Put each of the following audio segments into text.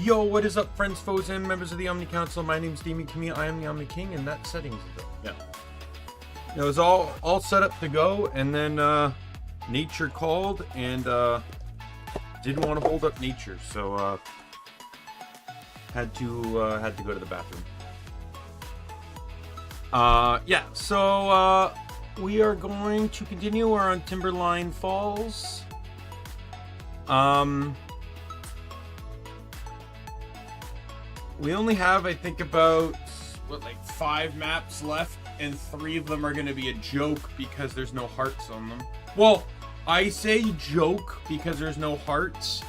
Yo, what is up, friends, foes, and members of the Omni Council? My name's Daimien Kamiya, I am the Omni King, and that settings is up. Yeah. It was all set up to go, and then nature called, and didn't want to hold up nature, so had to go to the bathroom. Yeah, so we are going to continue. We're on Timberline Falls. We only have, I think, about, like 5 maps left, and 3 of them are going to be a joke because there's no hearts on them. Well, I say joke because there's no hearts.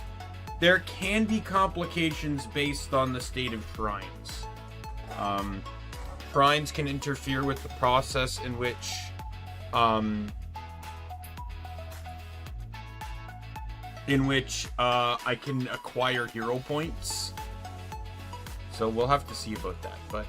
There can be complications based on the state of shrines. Shrines can interfere with the process in which, I can acquire hero points. So we'll have to see about that, but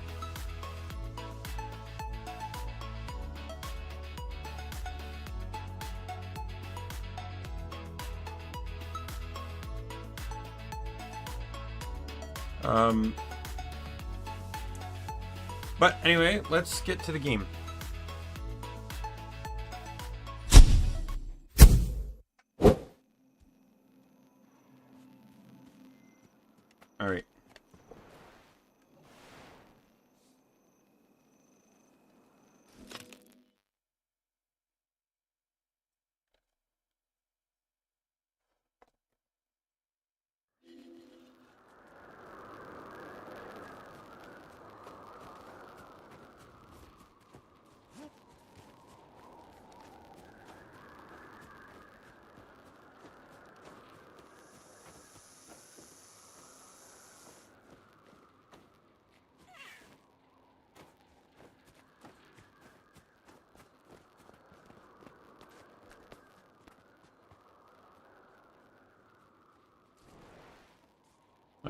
anyway, let's get to the game. All right.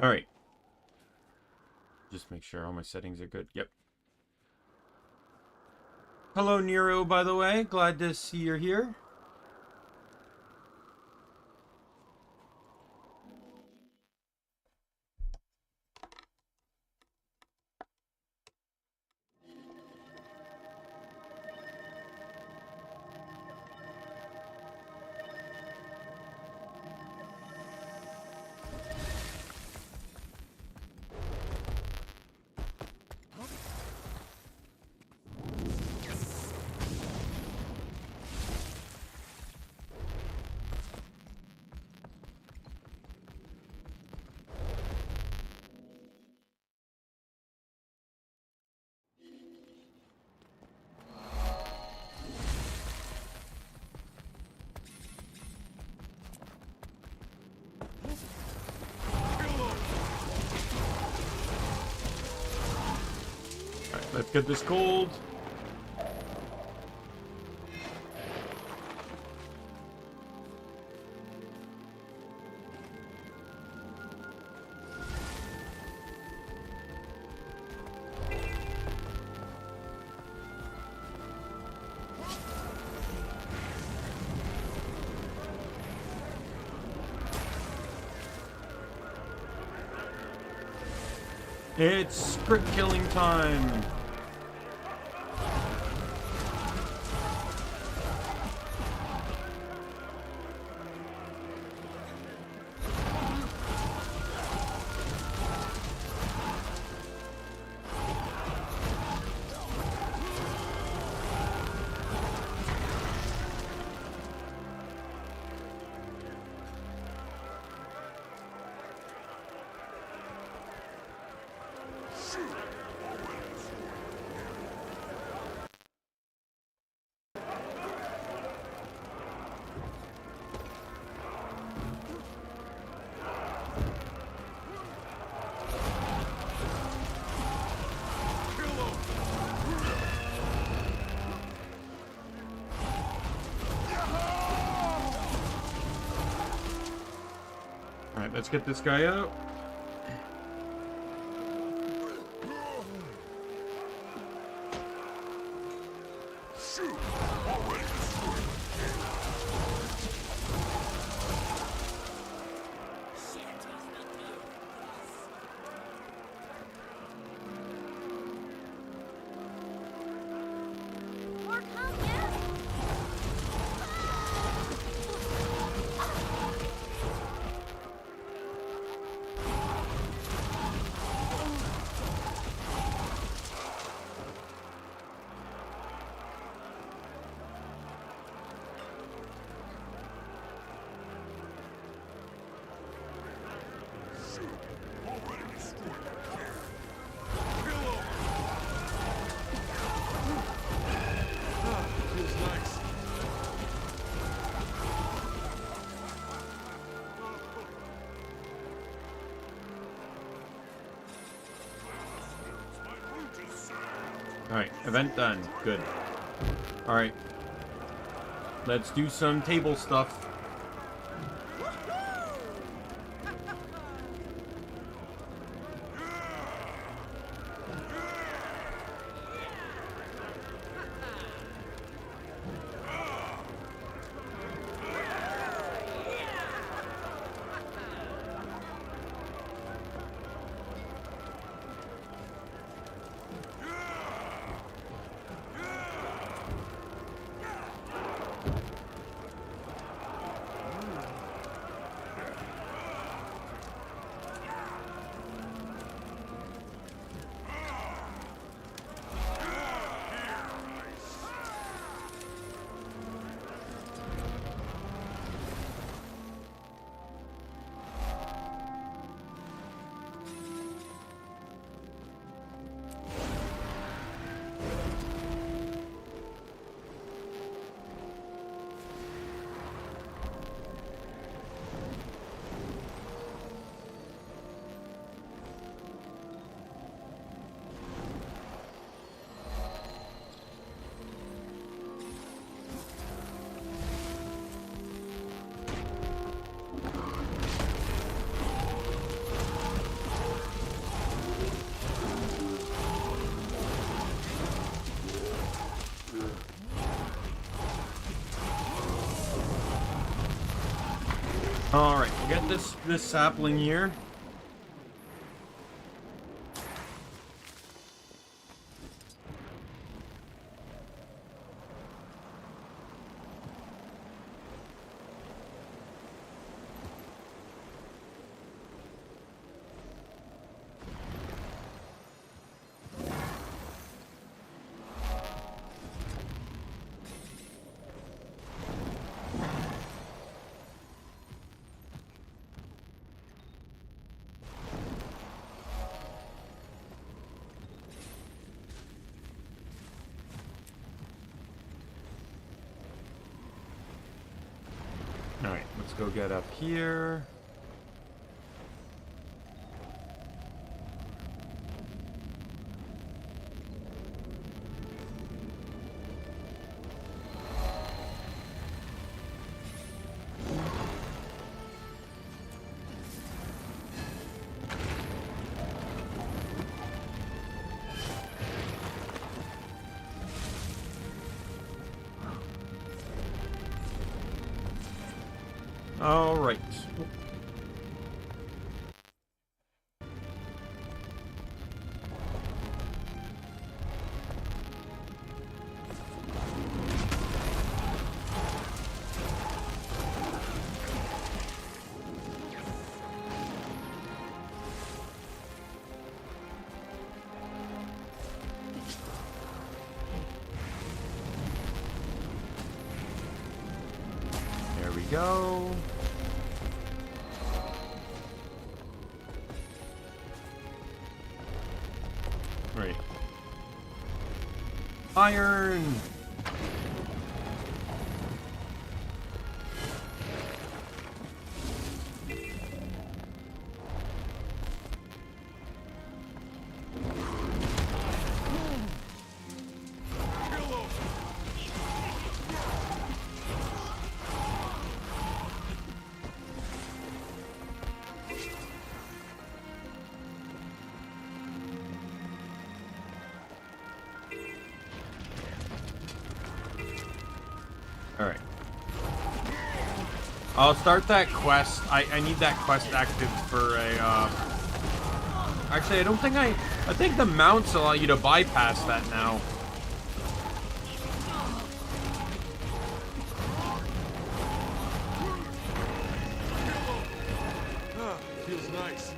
All right. Just make sure all my settings are good. Yep. Hello, Nero, by the way. Glad to see you're here. Let's get this gold. It's script killing time. Alright, let's get this guy out. Alright, event done. Good. Alright. Let's do some table stuff. Alright, we'll get this sapling here. Alright, let's go get up here. All right. There we go. Right. Iron! Alright. I'll start that quest. I need that quest active for a, Actually, I think the mounts allow you to bypass that now. Feels nice.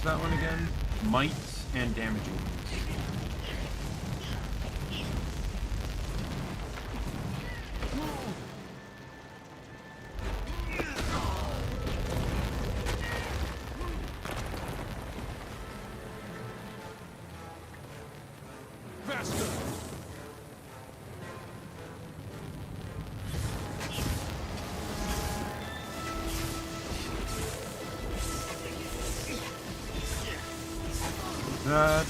was that one again? Might and damaging. That.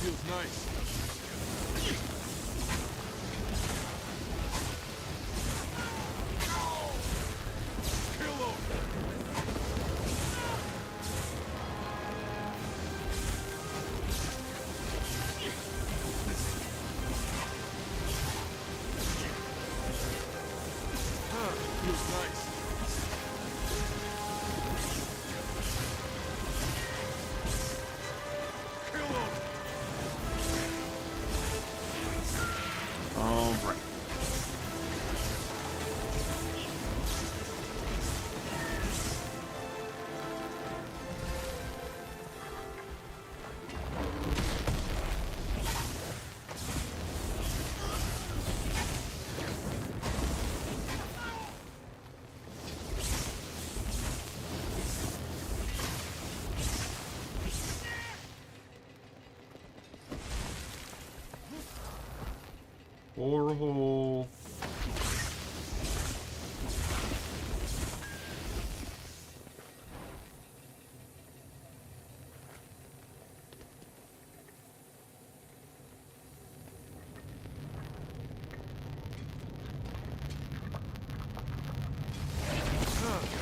Feels nice. Borehole.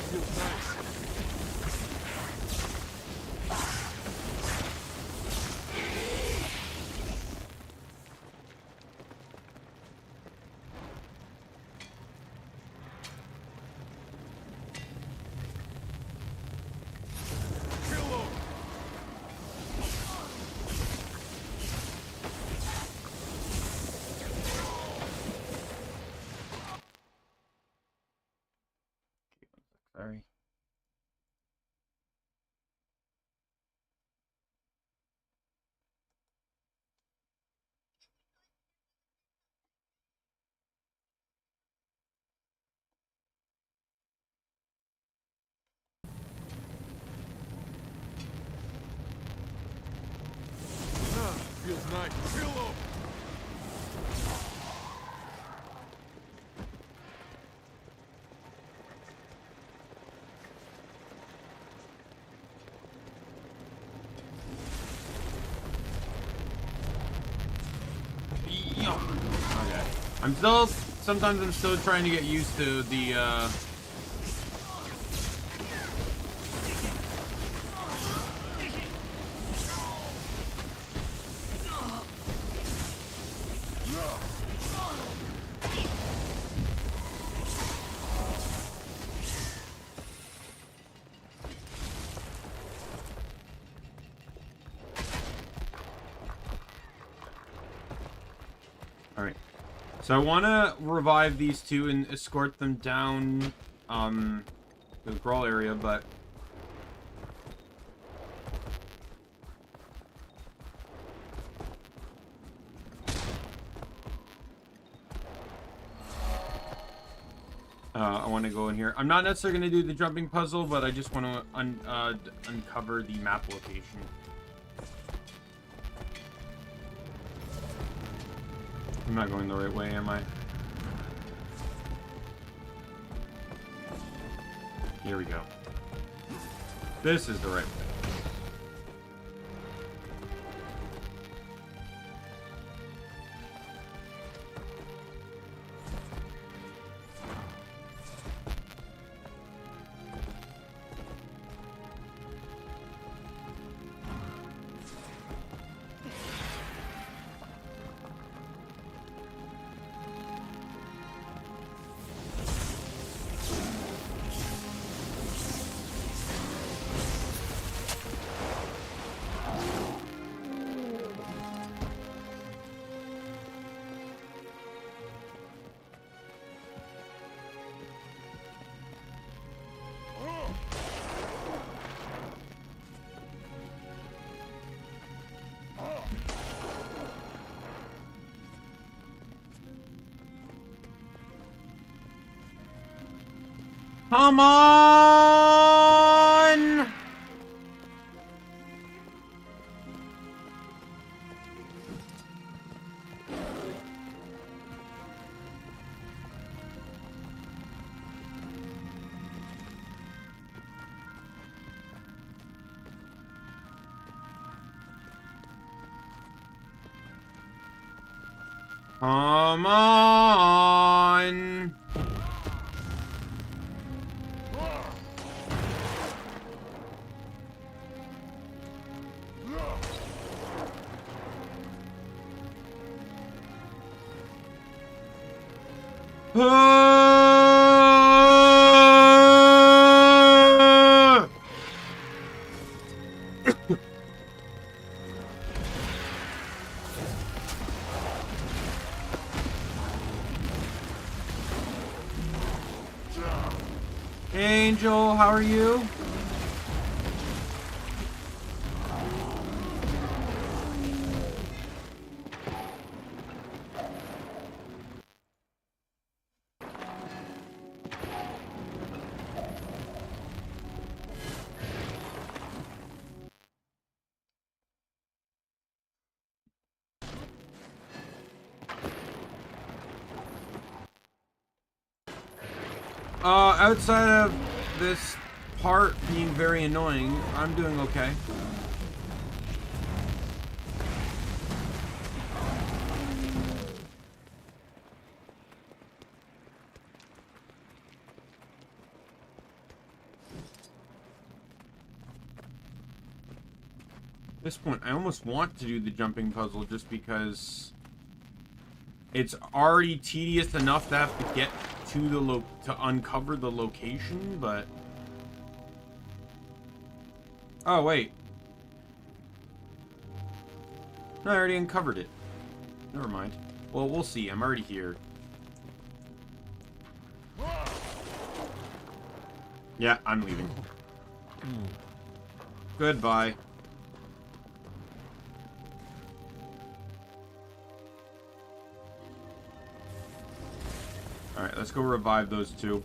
Feels nice. Sorry. Feels nice. Pillow. Okay. Sometimes I'm still trying to get used to the, Alright. So I want to revive these two and escort them down, the Grawl area, but... I want to go in here. I'm not necessarily going to do the jumping puzzle, but I just want to uncover the map location. I'm not going the right way, am I? Here we go. This is the right way. Come on! Come on! Angel, how are you? Outside of this part being very annoying, I'm doing okay. At this point, I almost want to do the jumping puzzle just because it's already tedious enough to have to get to the to uncover the location, but oh wait, no, I already uncovered it. Never mind. Well, we'll see. I'm already here. Yeah, I'm leaving. Goodbye. Alright, let's go revive those two.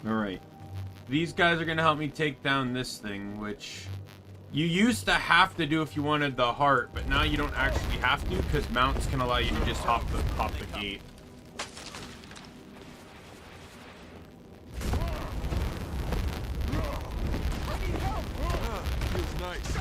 Alright. These guys are going to help me take down this thing, which you used to have to do if you wanted the heart, but now you don't actually have to because mounts can allow you to just hop the gate. Feels nice.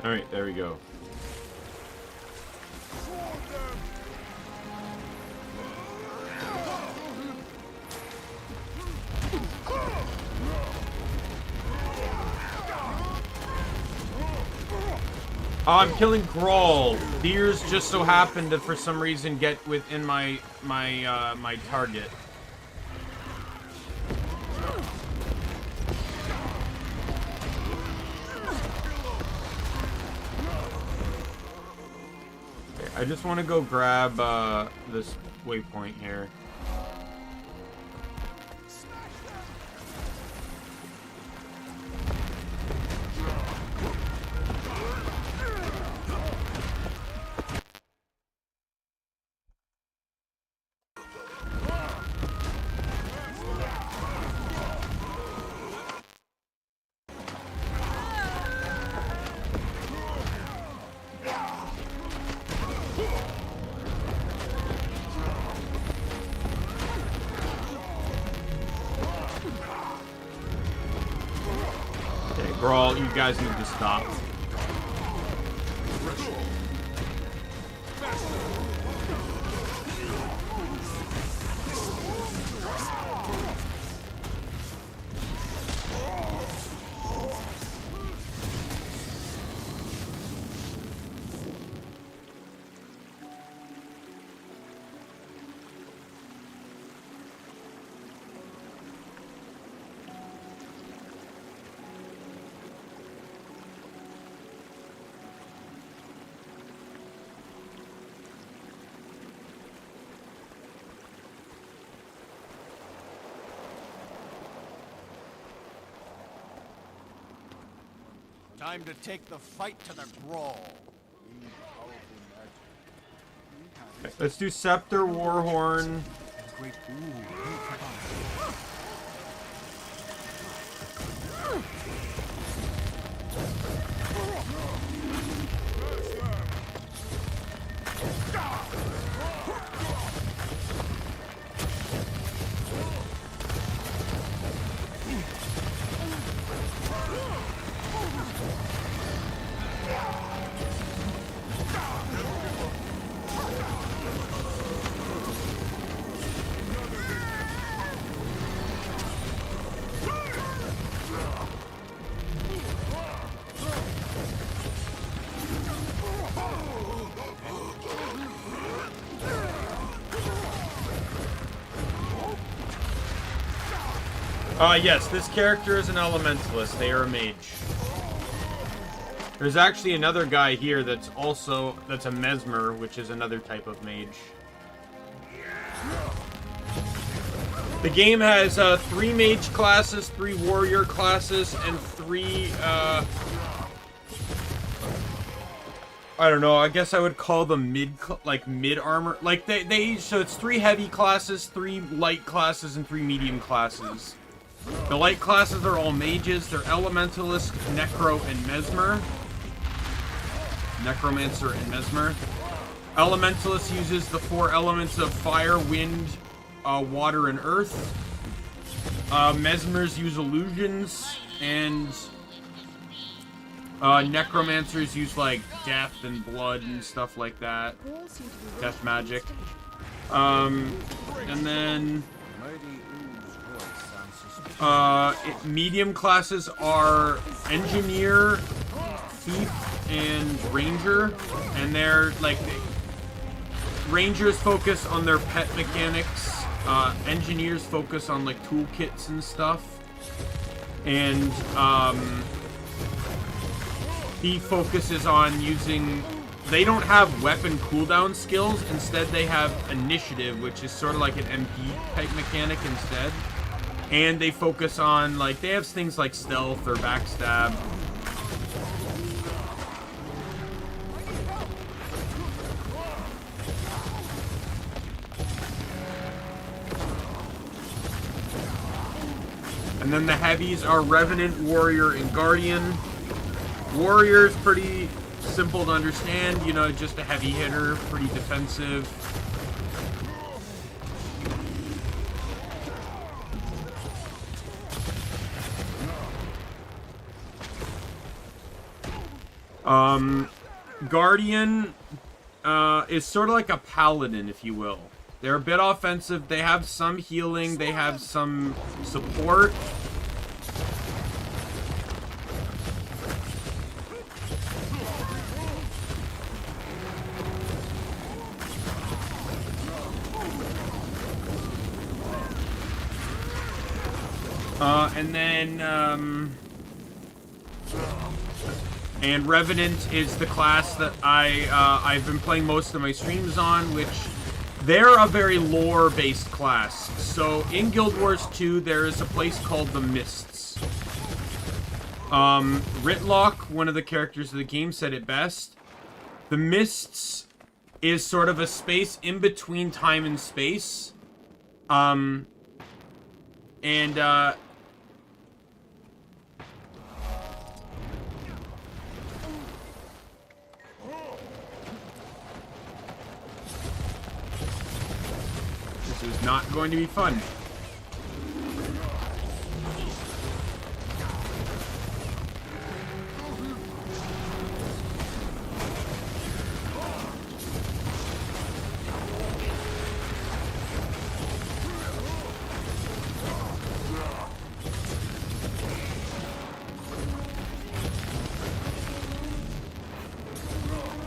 Alright, there we go. I'm killing Grawl. Deers just so happen to, for some reason, get within my target. Okay, I just want to go grab this waypoint here. Brawl, you guys need to stop. Time to take the fight to the Grawl. Okay, let's do Scepter, Warhorn. Great. Yes, this character is an elementalist. They are a mage. There's actually another guy here that's a mesmer, which is another type of mage. The game has 3 mage classes, 3 warrior classes, and 3 I don't know, I guess I would call them mid armor. Like so it's 3 heavy classes, 3 light classes, and 3 medium classes. The light classes are all mages. They're elementalist, necro, and mesmer. Necromancer and mesmer. Elementalist uses the 4 elements of fire, wind, water, and earth. Mesmers use illusions, and necromancers use like death and blood and stuff like that. Death magic. And then medium classes are engineer, thief, and ranger, and they're like rangers focus on their pet mechanics. Engineers focus on like toolkits and stuff, and thief focuses on using. They don't have weapon cooldown skills. Instead, they have initiative, which is sort of like an MP type mechanic instead. And they focus on, like, they have things like stealth or backstab. And then the heavies are Revenant, Warrior, and Guardian. Warrior is pretty simple to understand, you know, just a heavy hitter, pretty defensive. Guardian is sort of like a paladin, if you will. They're a bit offensive. They have some healing. They have some support. And then, and Revenant is the class that I've been playing most of my streams on, which they're a very lore-based class. So in Guild Wars 2, there is a place called the Mists. Ritlock, one of the characters of the game, said it best. The Mists is sort of a space in between time and space. This is not going to be fun.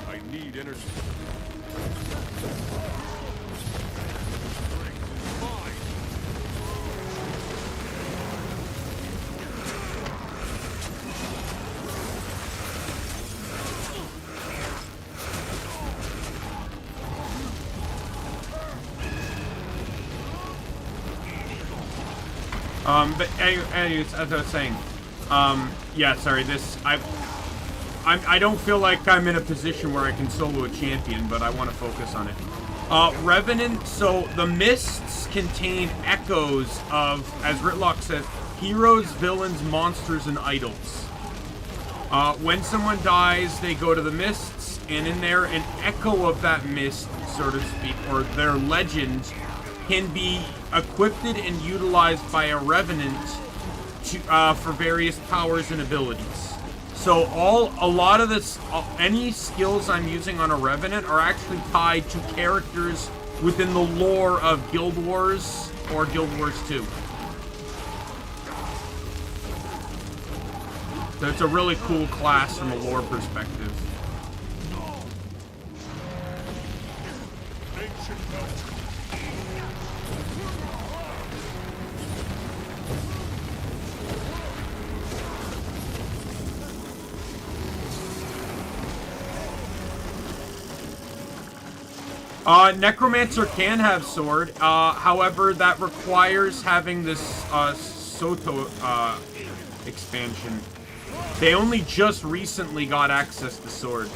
I need energy. But anyways, as I was saying, yeah, sorry, I don't feel like I'm in a position where I can solo a champion, but I want to focus on it. Revenant, so the Mists contain echoes of, as Ritlock says, heroes, villains, monsters, and idols. When someone dies, they go to the Mists, and in there, an echo of that mist, so to speak, or their legend, can be equipped and utilized by a Revenant to, for various powers and abilities. So a lot of this, any skills I'm using on a Revenant are actually tied to characters within the lore of Guild Wars or Guild Wars 2. So it's a really cool class from a lore perspective. Necromancer can have sword, however, that requires having this, Soto, expansion. They only just recently got access to sword.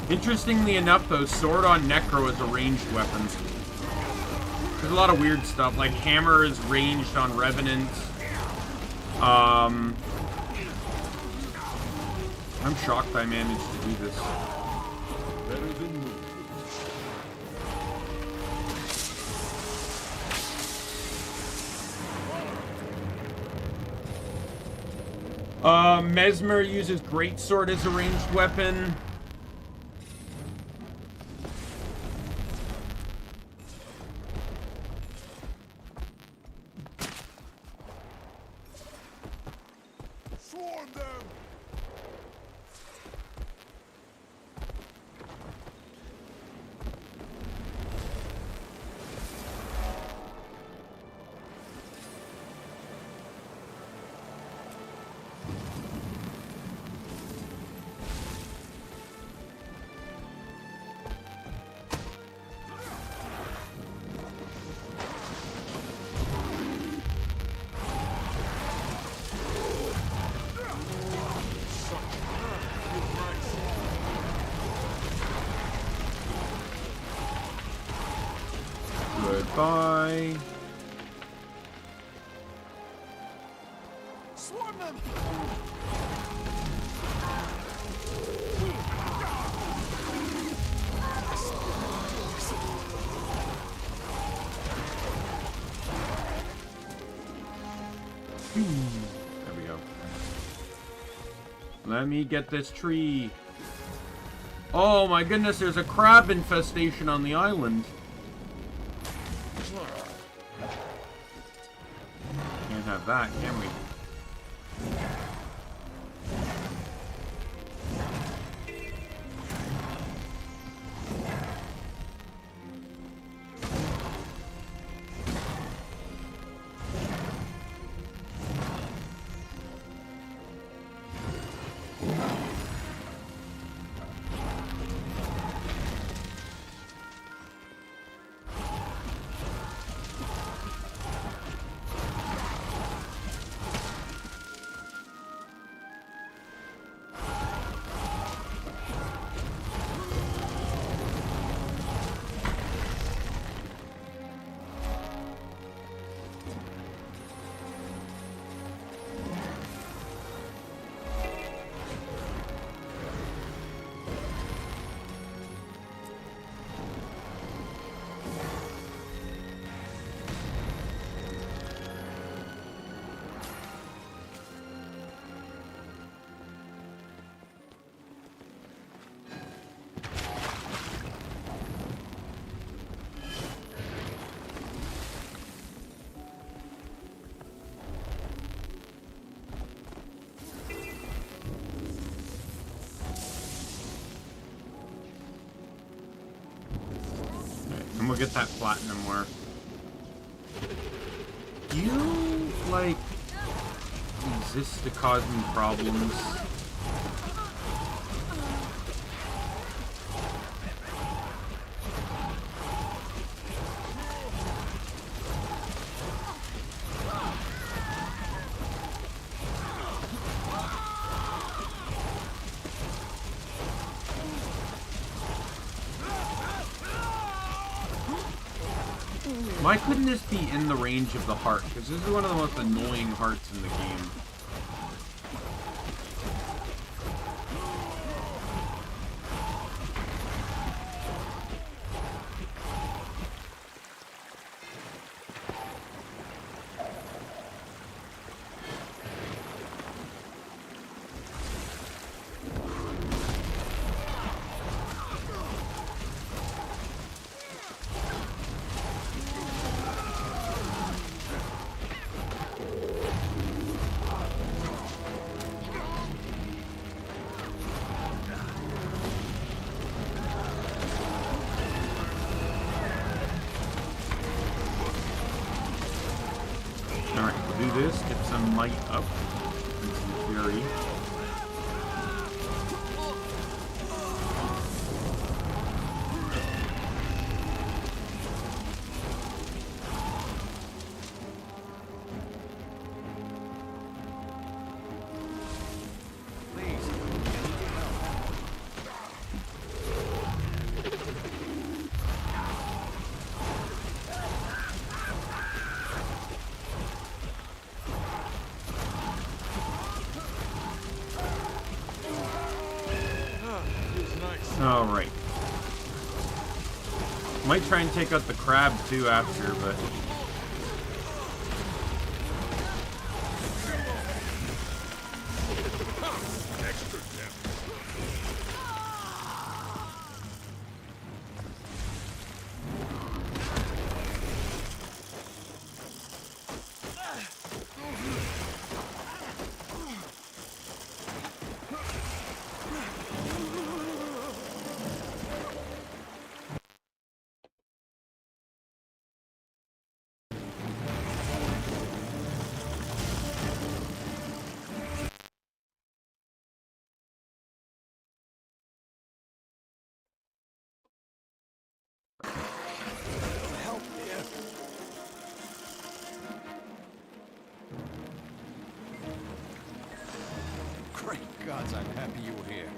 Interestingly enough, though, sword on Necro is a ranged weapon. There's a lot of weird stuff, like hammer is ranged on Revenant. I'm shocked I managed to do this. Better than moving. Mesmer uses greatsword as a ranged weapon. Swarm them! Goodbye. Swarm them! There we go. Let me get this tree. Oh my goodness, there's a crab infestation on the island. Can't have that, can we? And we'll get that platinum where you, like, exist to cause me problems. Why couldn't this be in the range of the heart? Because this is one of the most annoying hearts in the game. This, get some might up and some fury. Alright. Might try and take out the crab too after, but... Great gods, I'm happy you were here.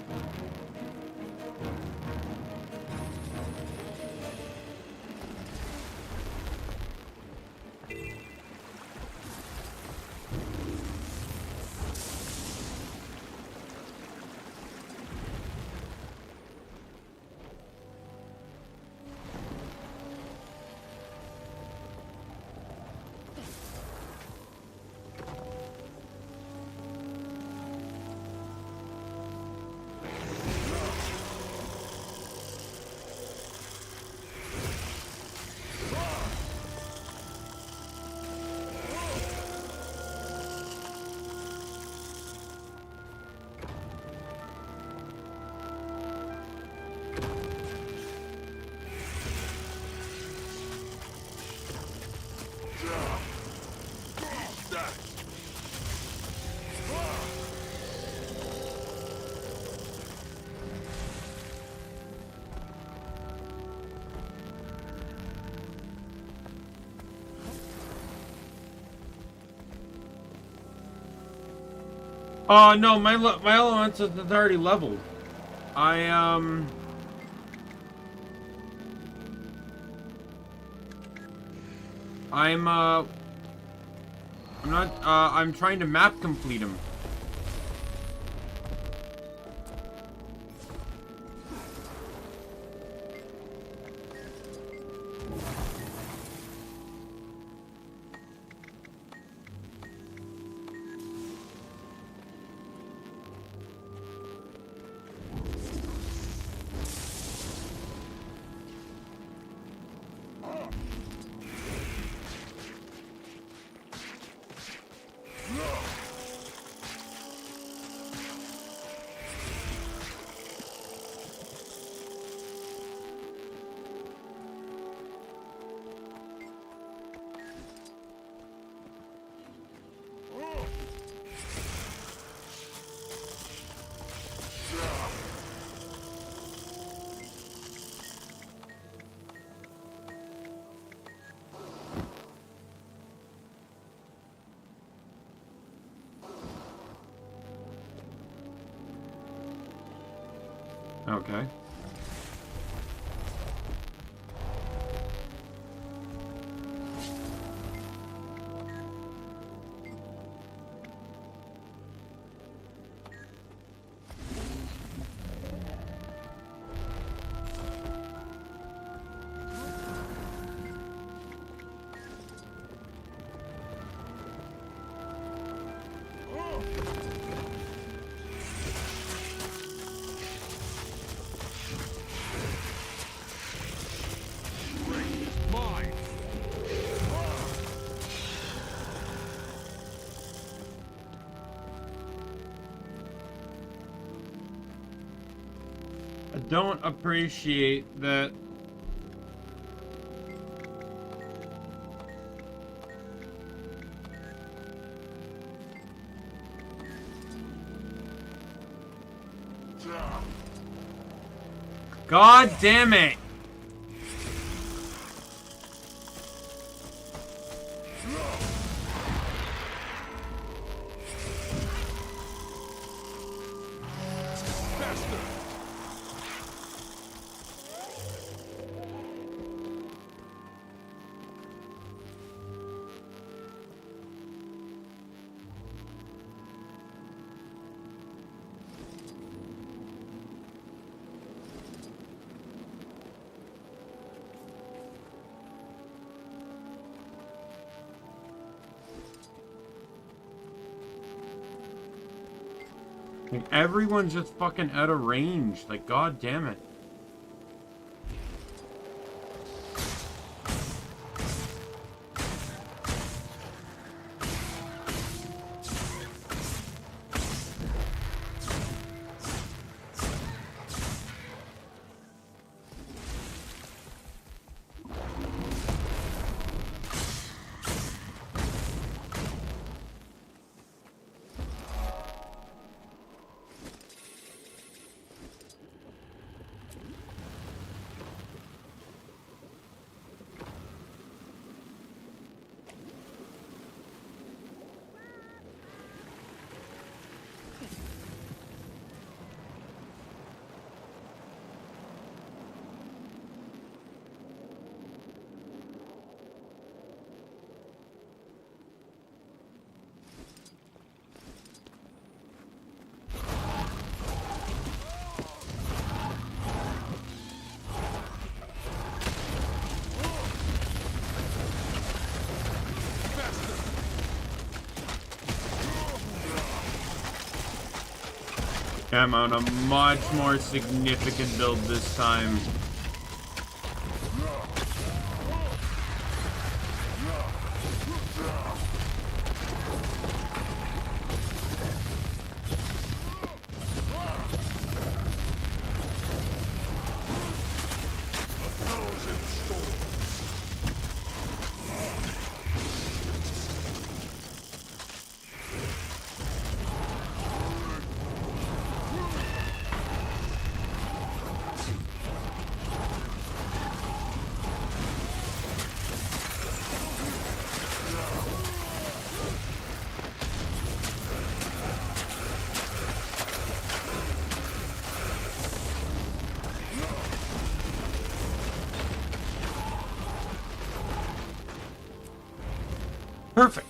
No, my elements is already leveled. I'm not, I'm trying to map complete him. Okay. I don't appreciate that. God damn it! Like, everyone's just fucking out of range. Like, god damn it. I'm on a much more significant build this time. Perfect.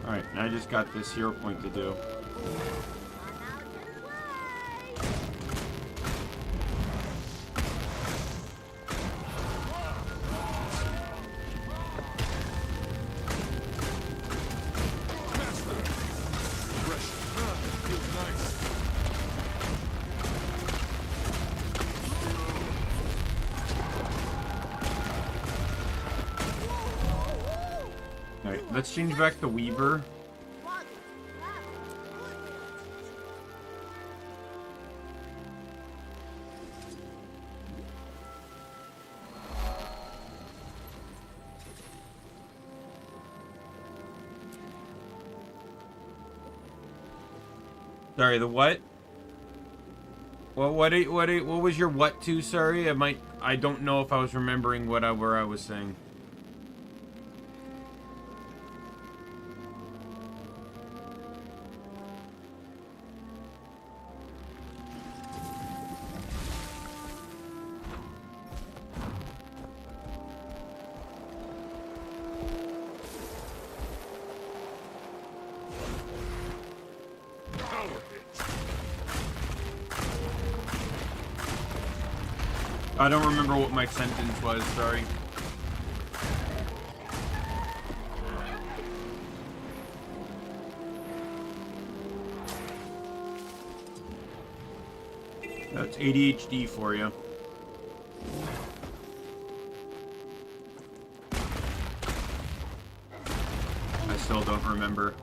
Alright, I just got this hero point to do. Alright, let's change back the Weaver. Sorry, the what? What was your what to? Sorry, I don't know if I was remembering where I was saying. I don't remember what my sentence was, sorry. That's ADHD for you. I still don't remember.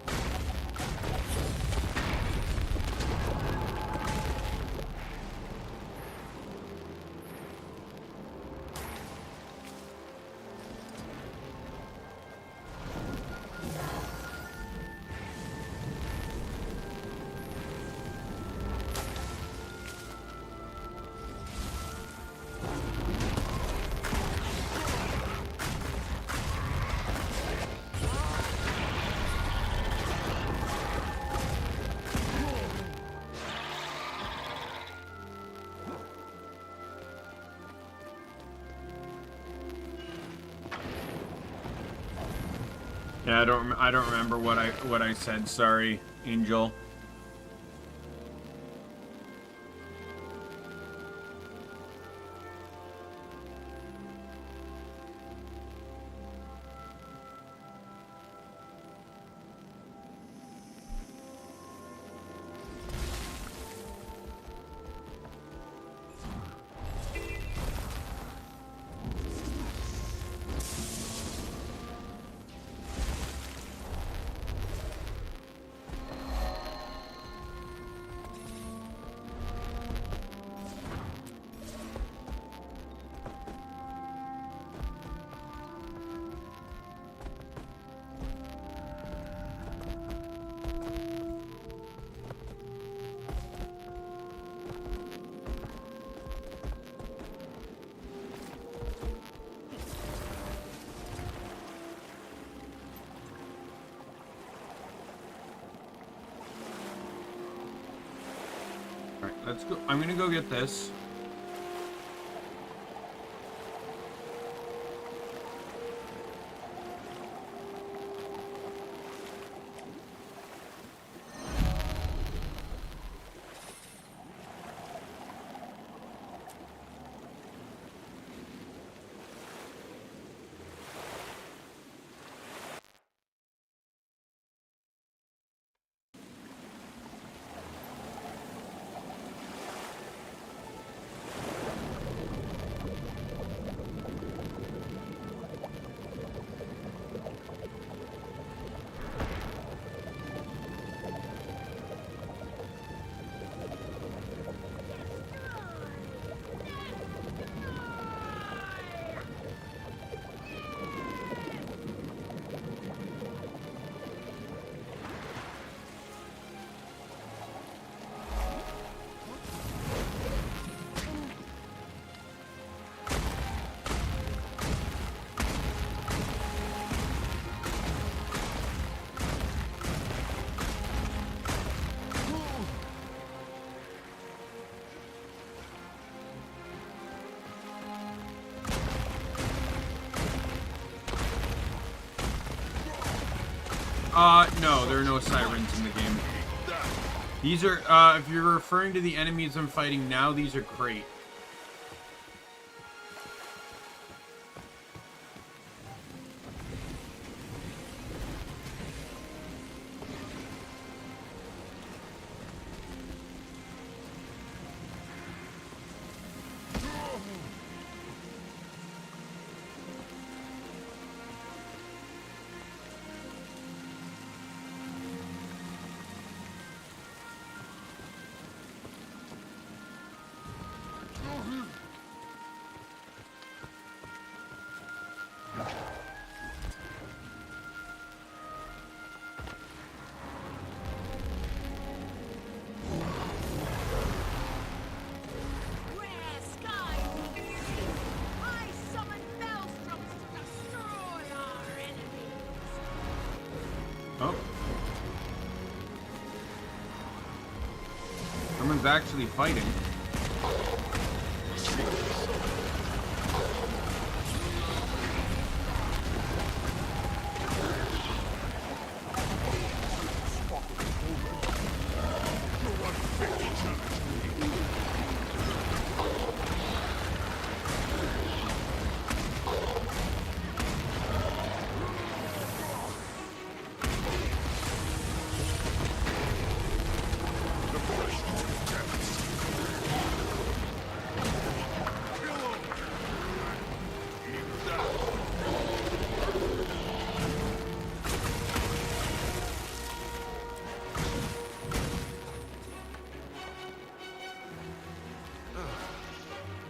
Yeah, I don't remember what I said. Sorry, Angel. Let's go. I'm gonna go get this. No, there are no sirens in the game. These are, if you're referring to the enemies I'm fighting now, these are great. Oh. Someone's actually fighting.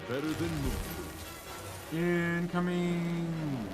Better than moving. Incoming.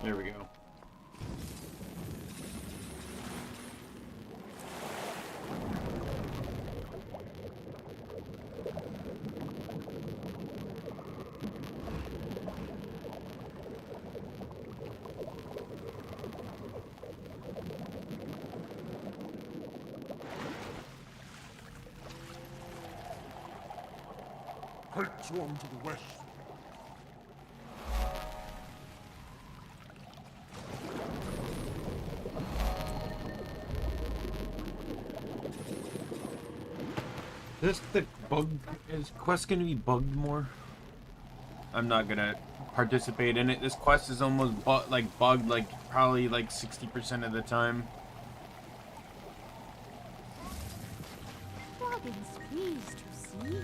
There we go. Great swarm to the west. This the bug is quest gonna be bugged more? I'm not gonna participate in it. This quest is almost bugged like probably like 60% of the time. Robin's pleased to see you.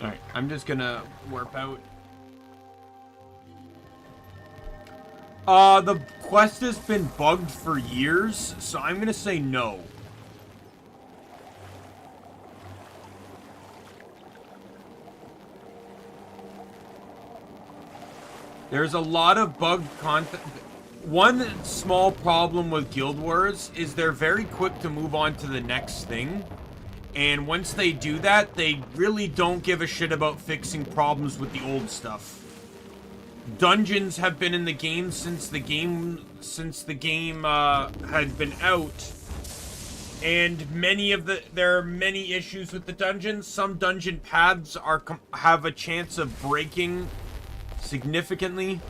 Alright, I'm just gonna warp out. The quest has been bugged for years, so I'm gonna say no. There's a lot of bugged content. One small problem with Guild Wars is they're very quick to move on to the next thing. And once they do that, they really don't give a shit about fixing problems with the old stuff. Dungeons have been in the game since the game had been out. And there are many issues with the dungeons. Some dungeon paths have a chance of breaking significantly.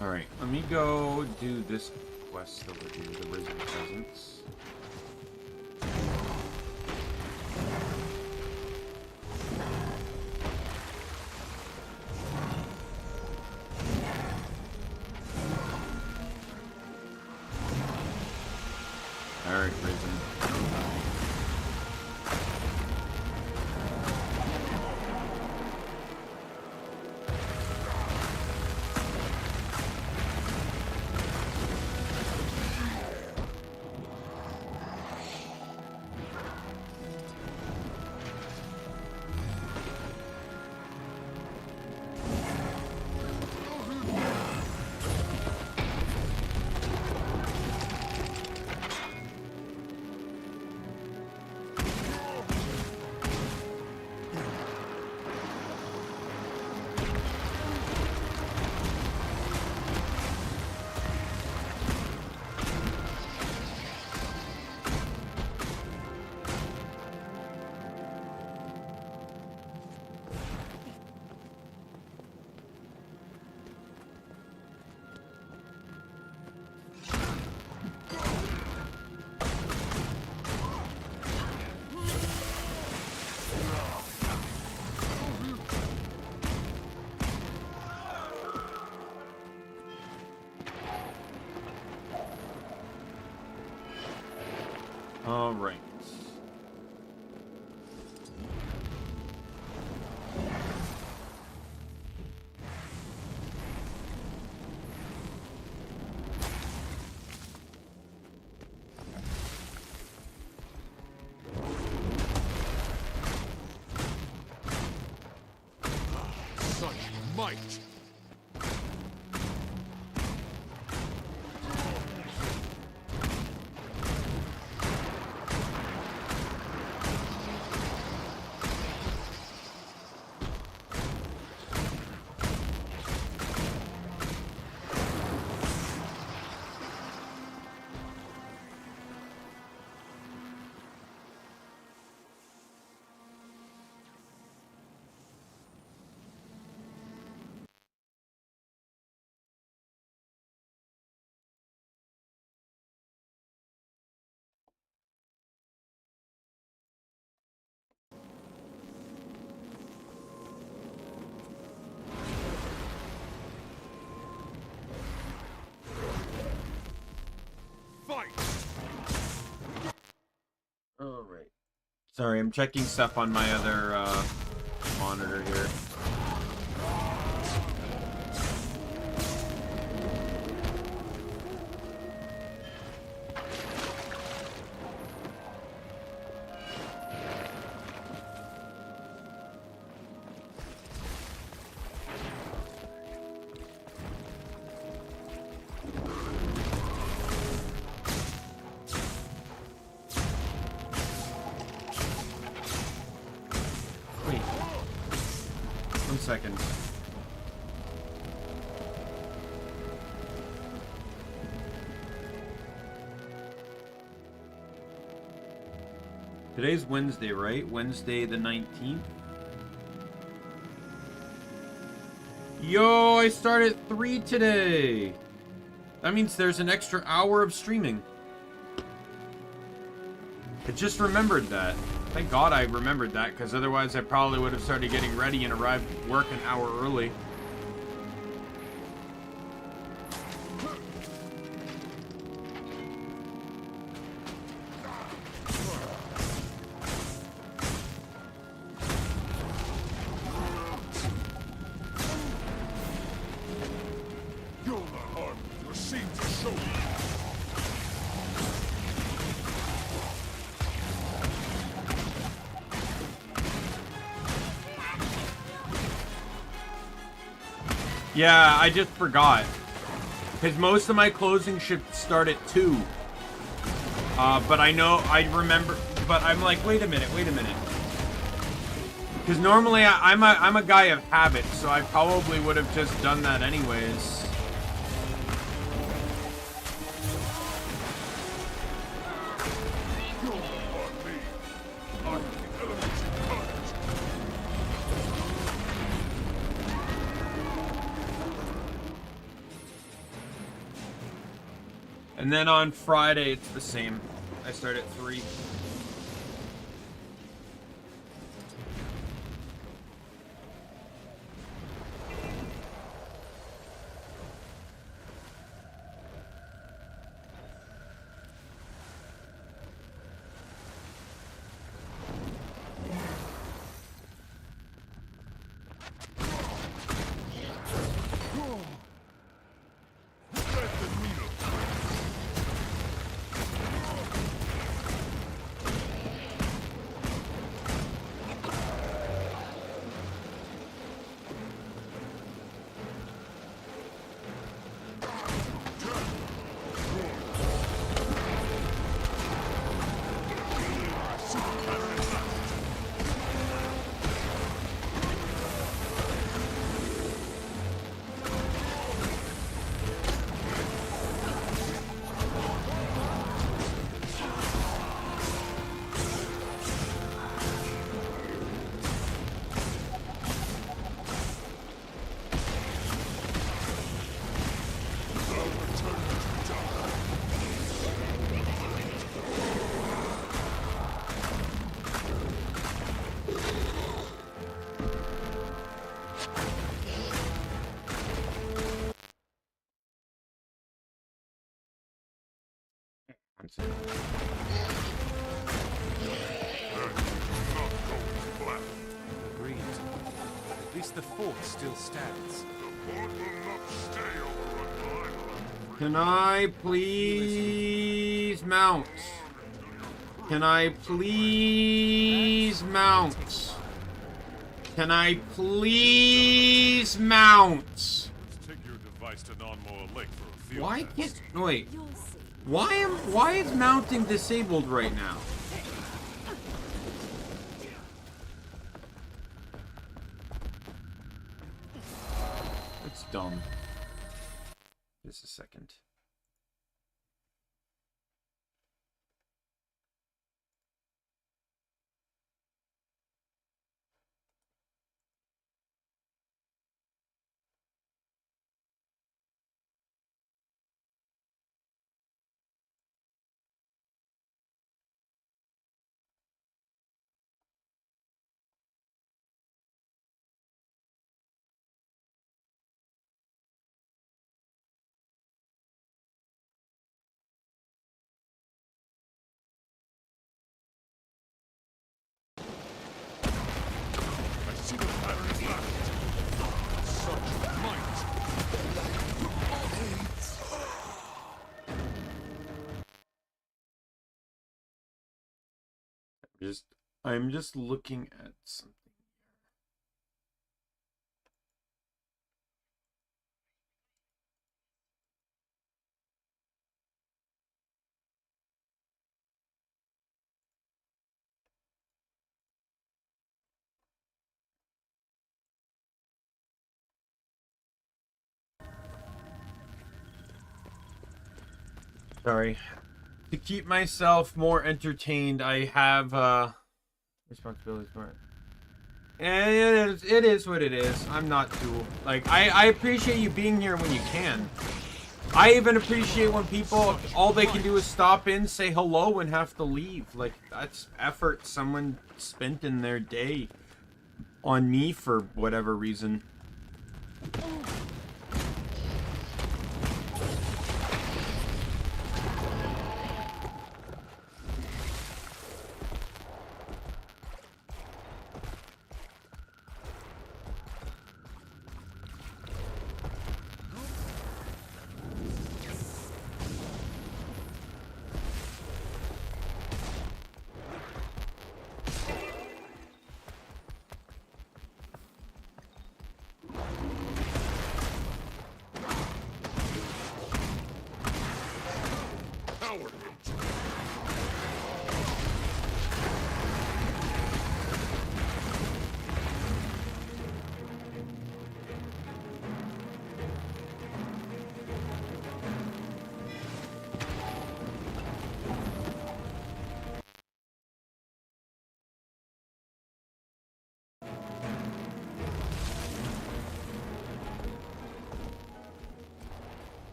Alright, let me go do this quest over here, the Risen Presence. Alright, Risen. All right. Such might! Sorry, I'm checking stuff on my other monitor here. Wait. 1 second. Today's Wednesday, right? Wednesday the 19th? Yo, I started at 3 today! That means there's an extra hour of streaming. I just remembered that. Thank God I remembered that, because otherwise I probably would have started getting ready and arrived at work an hour early. You're not harmed. Your seems to show you. Yeah, I just forgot. Because most of my closing shifts start at 2. But I remember, but I'm like, wait a minute. Because normally I'm a guy of habit, so I probably would have just done that anyways. You're not harmed me. I'm the elements incarnate. And then on Friday, it's the same. I start at 3. Let the needle. Agreed. At least the fort still stands. Fort will not stay overrun by Can I please mount? Can I please mount? Can I please mount? Let's take your device to Non-Moa Lake for a field Why test. can't... Wait. You'll see. Why is mounting disabled right now? It's dumb. Just a second. I'm just looking at something. Sorry. To keep myself more entertained, I have responsibilities for it. And it is what it is. I'm not too like I appreciate you being here when you can. I even appreciate when people all they can do is stop in, say hello, and have to leave. Like that's effort someone spent in their day on me for whatever reason.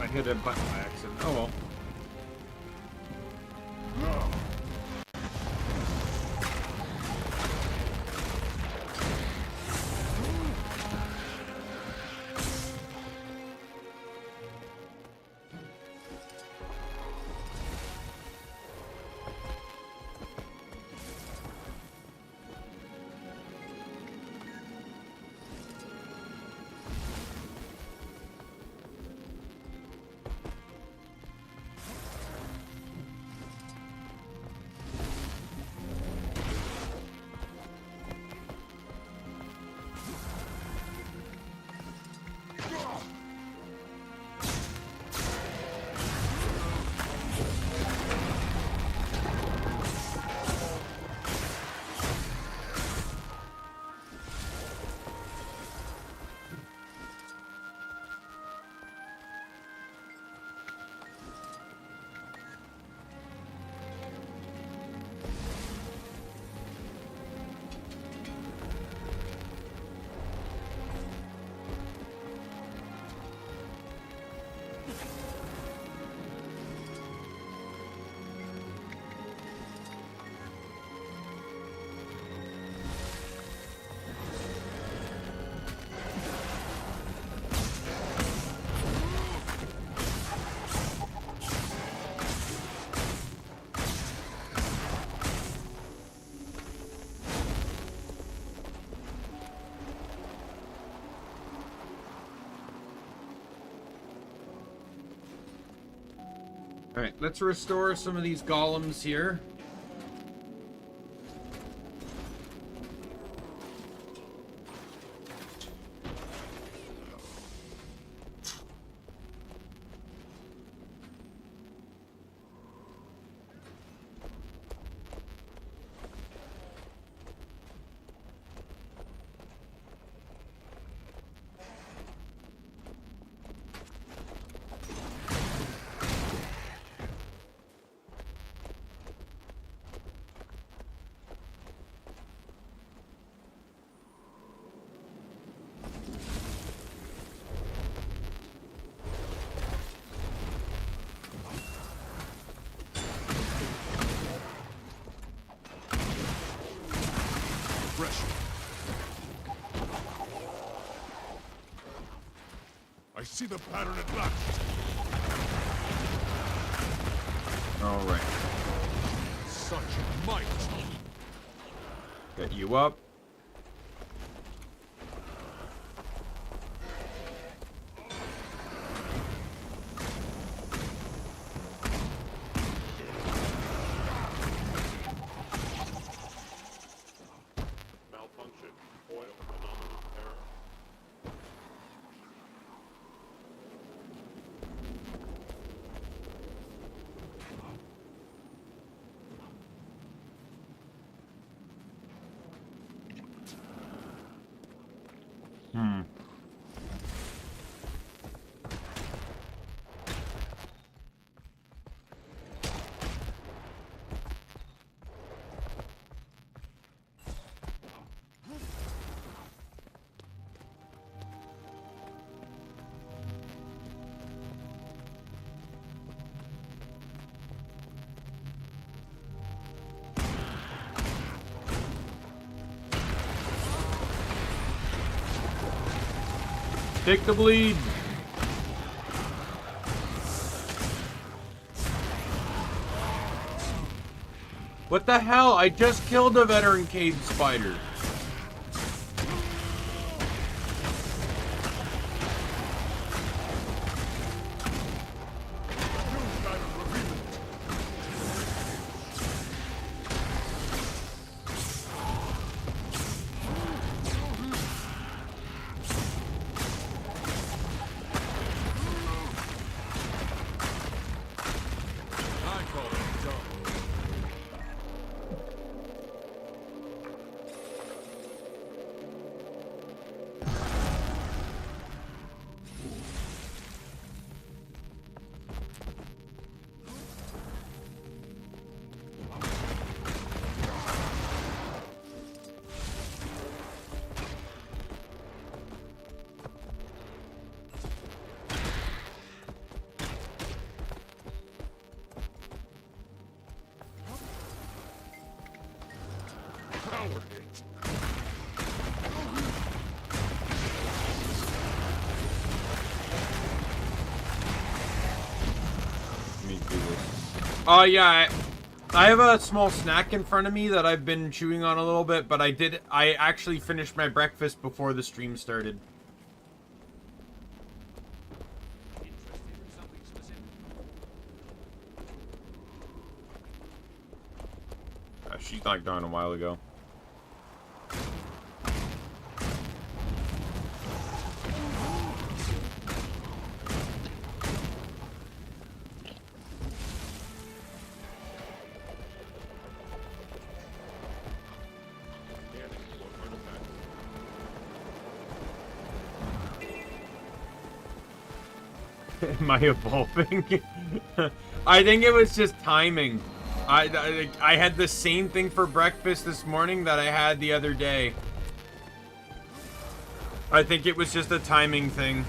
I hit a button by accident. Oh well. Alright, let's restore some of these golems here. pressure. I see the pattern at last. All right. Such might. Get you up. Malfunction. Oil. Anomaly. Error. Take the bleed. What the hell? I just killed a veteran cave spider. I call it dumb. Power hit. Let me do this. Oh yeah, I have a small snack in front of me that I've been chewing on a little bit, but I actually finished my breakfast before the stream started. She's knocked down a while ago. Am I evolving? I think it was just timing. I had the same thing for breakfast this morning that I had the other day. I think it was just a timing thing.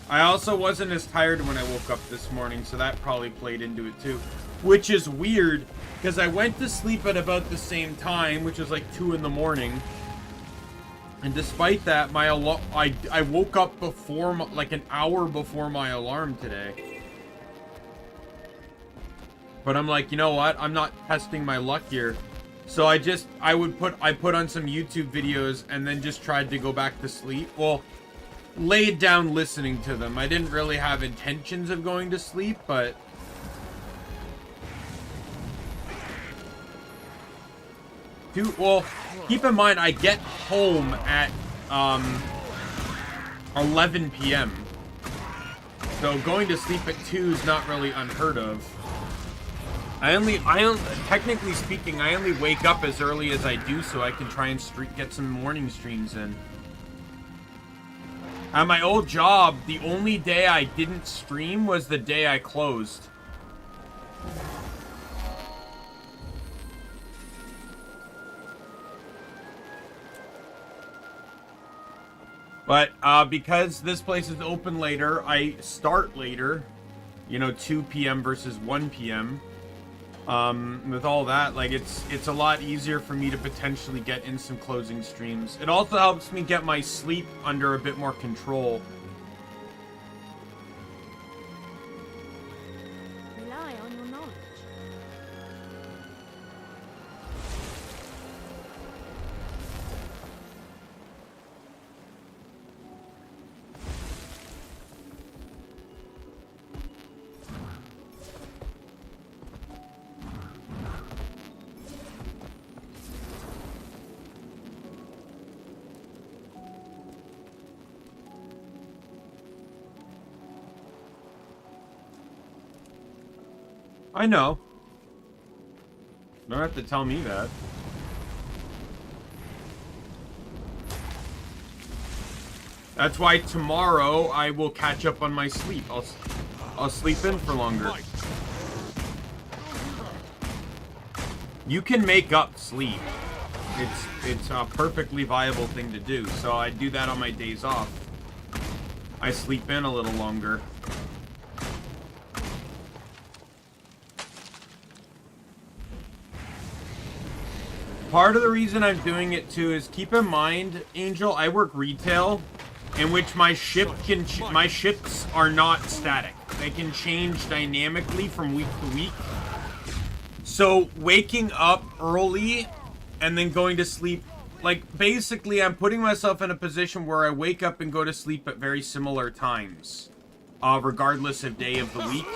I also wasn't as tired when I woke up this morning, so that probably played into it too. Which is weird, because I went to sleep at about the same time, which was like 2 in the morning. And despite that, I woke up before, like an hour before my alarm today. But I'm like, you know what? I'm not testing my luck here. So I put on some YouTube videos and then just tried to go back to sleep. Well, laid down listening to them. I didn't really have intentions of going to sleep, but dude, well, keep in mind I get home at 11 p.m. So going to sleep at 2 is not really unheard of. I only, technically speaking, I only wake up as early as I do so I can try and get some morning streams in. At my old job, the only day I didn't stream was the day I closed. But because this place is open later, I start later. You know, 2 p.m. versus 1 p.m. With all that, like, it's a lot easier for me to potentially get in some closing streams. It also helps me get my sleep under a bit more control. Rely on your knowledge. I know. Don't have to tell me that. That's why tomorrow I will catch up on my sleep. I'll sleep in for longer. You can make up sleep. It's a perfectly viable thing to do. So I do that on my days off. I sleep in a little longer. Part of the reason I'm doing it too is, keep in mind, Angel, I work retail, in which my my shifts are not static. They can change dynamically from week to week. So waking up early and then going to sleep, like, basically I'm putting myself in a position where I wake up and go to sleep at very similar times, regardless of day of the week.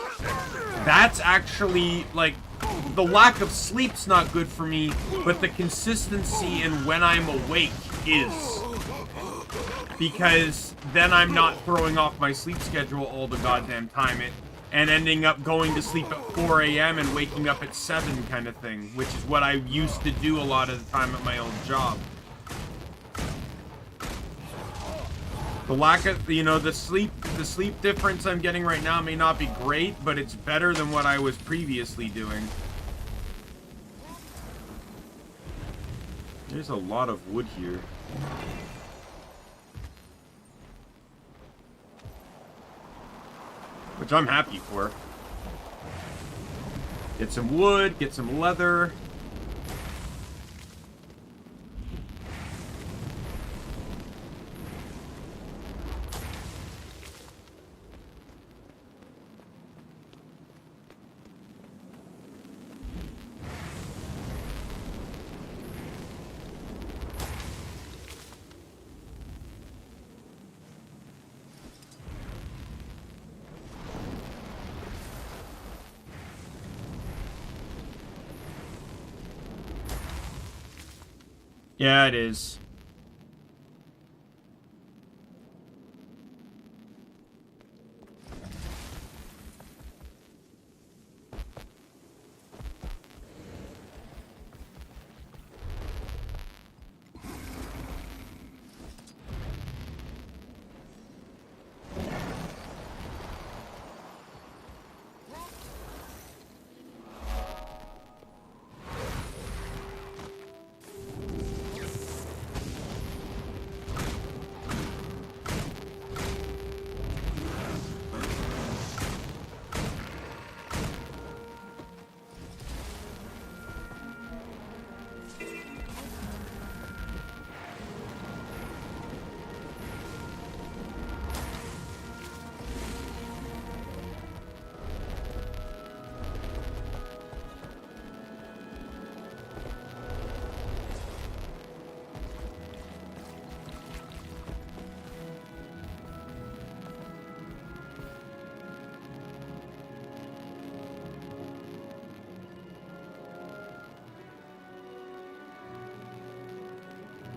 That's actually, like, the lack of sleep's not good for me, but the consistency in when I'm awake is. Because then I'm not throwing off my sleep schedule all the goddamn time, and ending up going to sleep at 4 a.m. and waking up at 7 kind of thing, which is what I used to do a lot of the time at my old job. The lack of, you know, the sleep difference I'm getting right now may not be great, but it's better than what I was previously doing. There's a lot of wood here. Which I'm happy for. Get some wood, get some leather. Yeah, it is.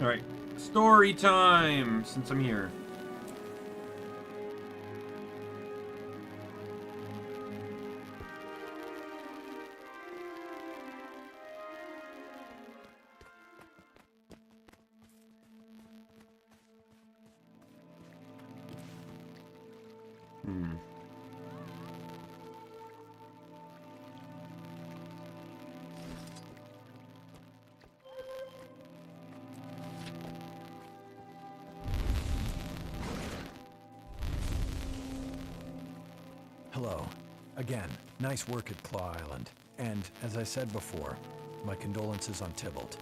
Alright, story time, since I'm here. Hello. Again, nice work at Claw Island. And, as I said before, my condolences on Tybalt.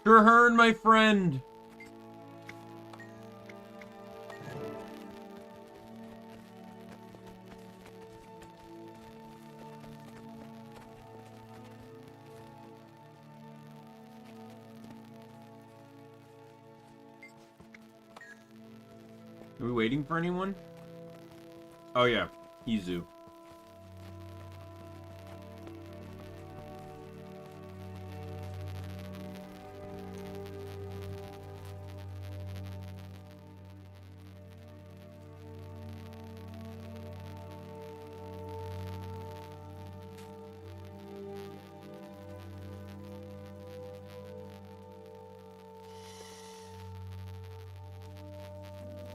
Traherne, my friend. Are we waiting for anyone? Oh yeah, Izu.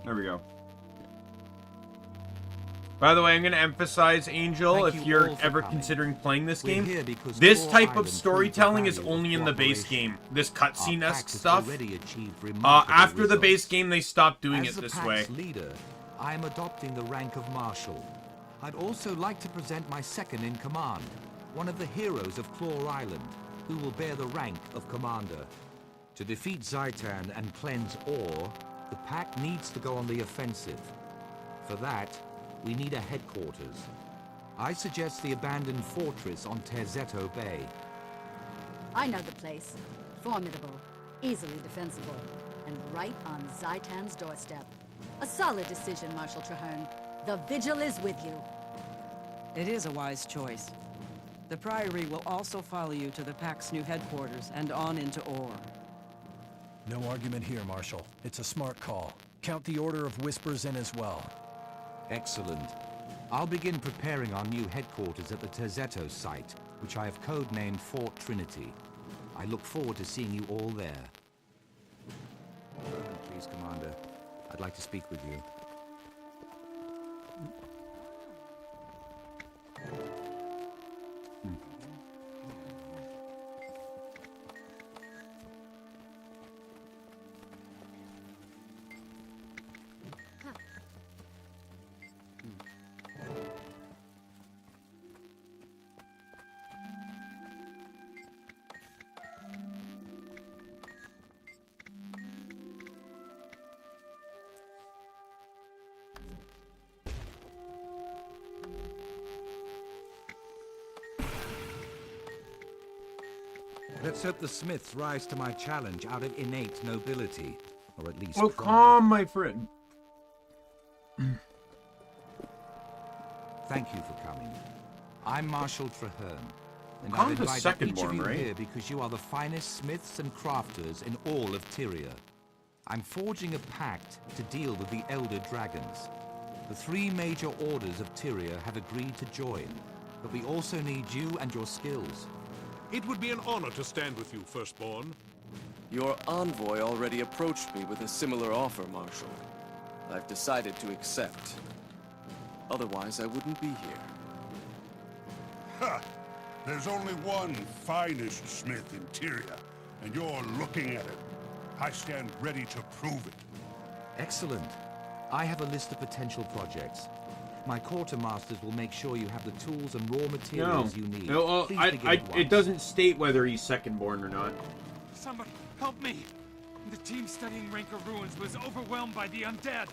There we go. By the way, I'm going to emphasize, Angel, if you're ever considering playing this game, this type of storytelling is only in the base game. This cutscene-esque stuff. After the base game, they stopped doing it this way. As the Pack's leader, I am adopting the rank of Marshal. I'd also like to present my second in command, one of the heroes of Claw Island, who will bear the rank of Commander. To defeat Zaitan and cleanse ore, the Pack needs to go on the offensive. For that, we need a headquarters. I suggest the abandoned fortress on Terzetto Bay. I know the place. Formidable, easily defensible, and right on Zaitan's doorstep. A solid decision, Marshal Traherne. The Vigil is with you. It is a wise choice. The Priory will also follow you to the Pack's new headquarters and on into Ore. No argument here, Marshal. It's a smart call. Count the Order of Whispers in as well. Excellent. I'll begin preparing our new headquarters at the Terzetto site, which I have codenamed Fort Trinity. I look forward to seeing you all there. Please, Commander. I'd like to speak with you. Let's hope the Smiths rise to my challenge out of innate nobility, or at least Well, pride. calm, my friend. Thank you for coming. I'm Marshal Traherne, and Calm I've the invited second each of one, you right? here because you are the finest smiths and crafters in all of Tyria. I'm forging a pact to deal with the Elder Dragons. The three major orders of Tyria have agreed to join, but we also need you and your skills. It would be an honor to stand with you, Firstborn. Your envoy already approached me with a similar offer, Marshal. I've decided to accept. Otherwise, I wouldn't be here. Ha! There's only one finest smith in Tyria, and you're looking at it. I stand ready to prove it. Excellent. I have a list of potential projects. My quartermasters will make sure you have the tools and raw materials you need. No, well, Please begin at it once. doesn't state whether he's second-born or not. Somebody help me! The team studying Rancor Ruins was overwhelmed by the undead.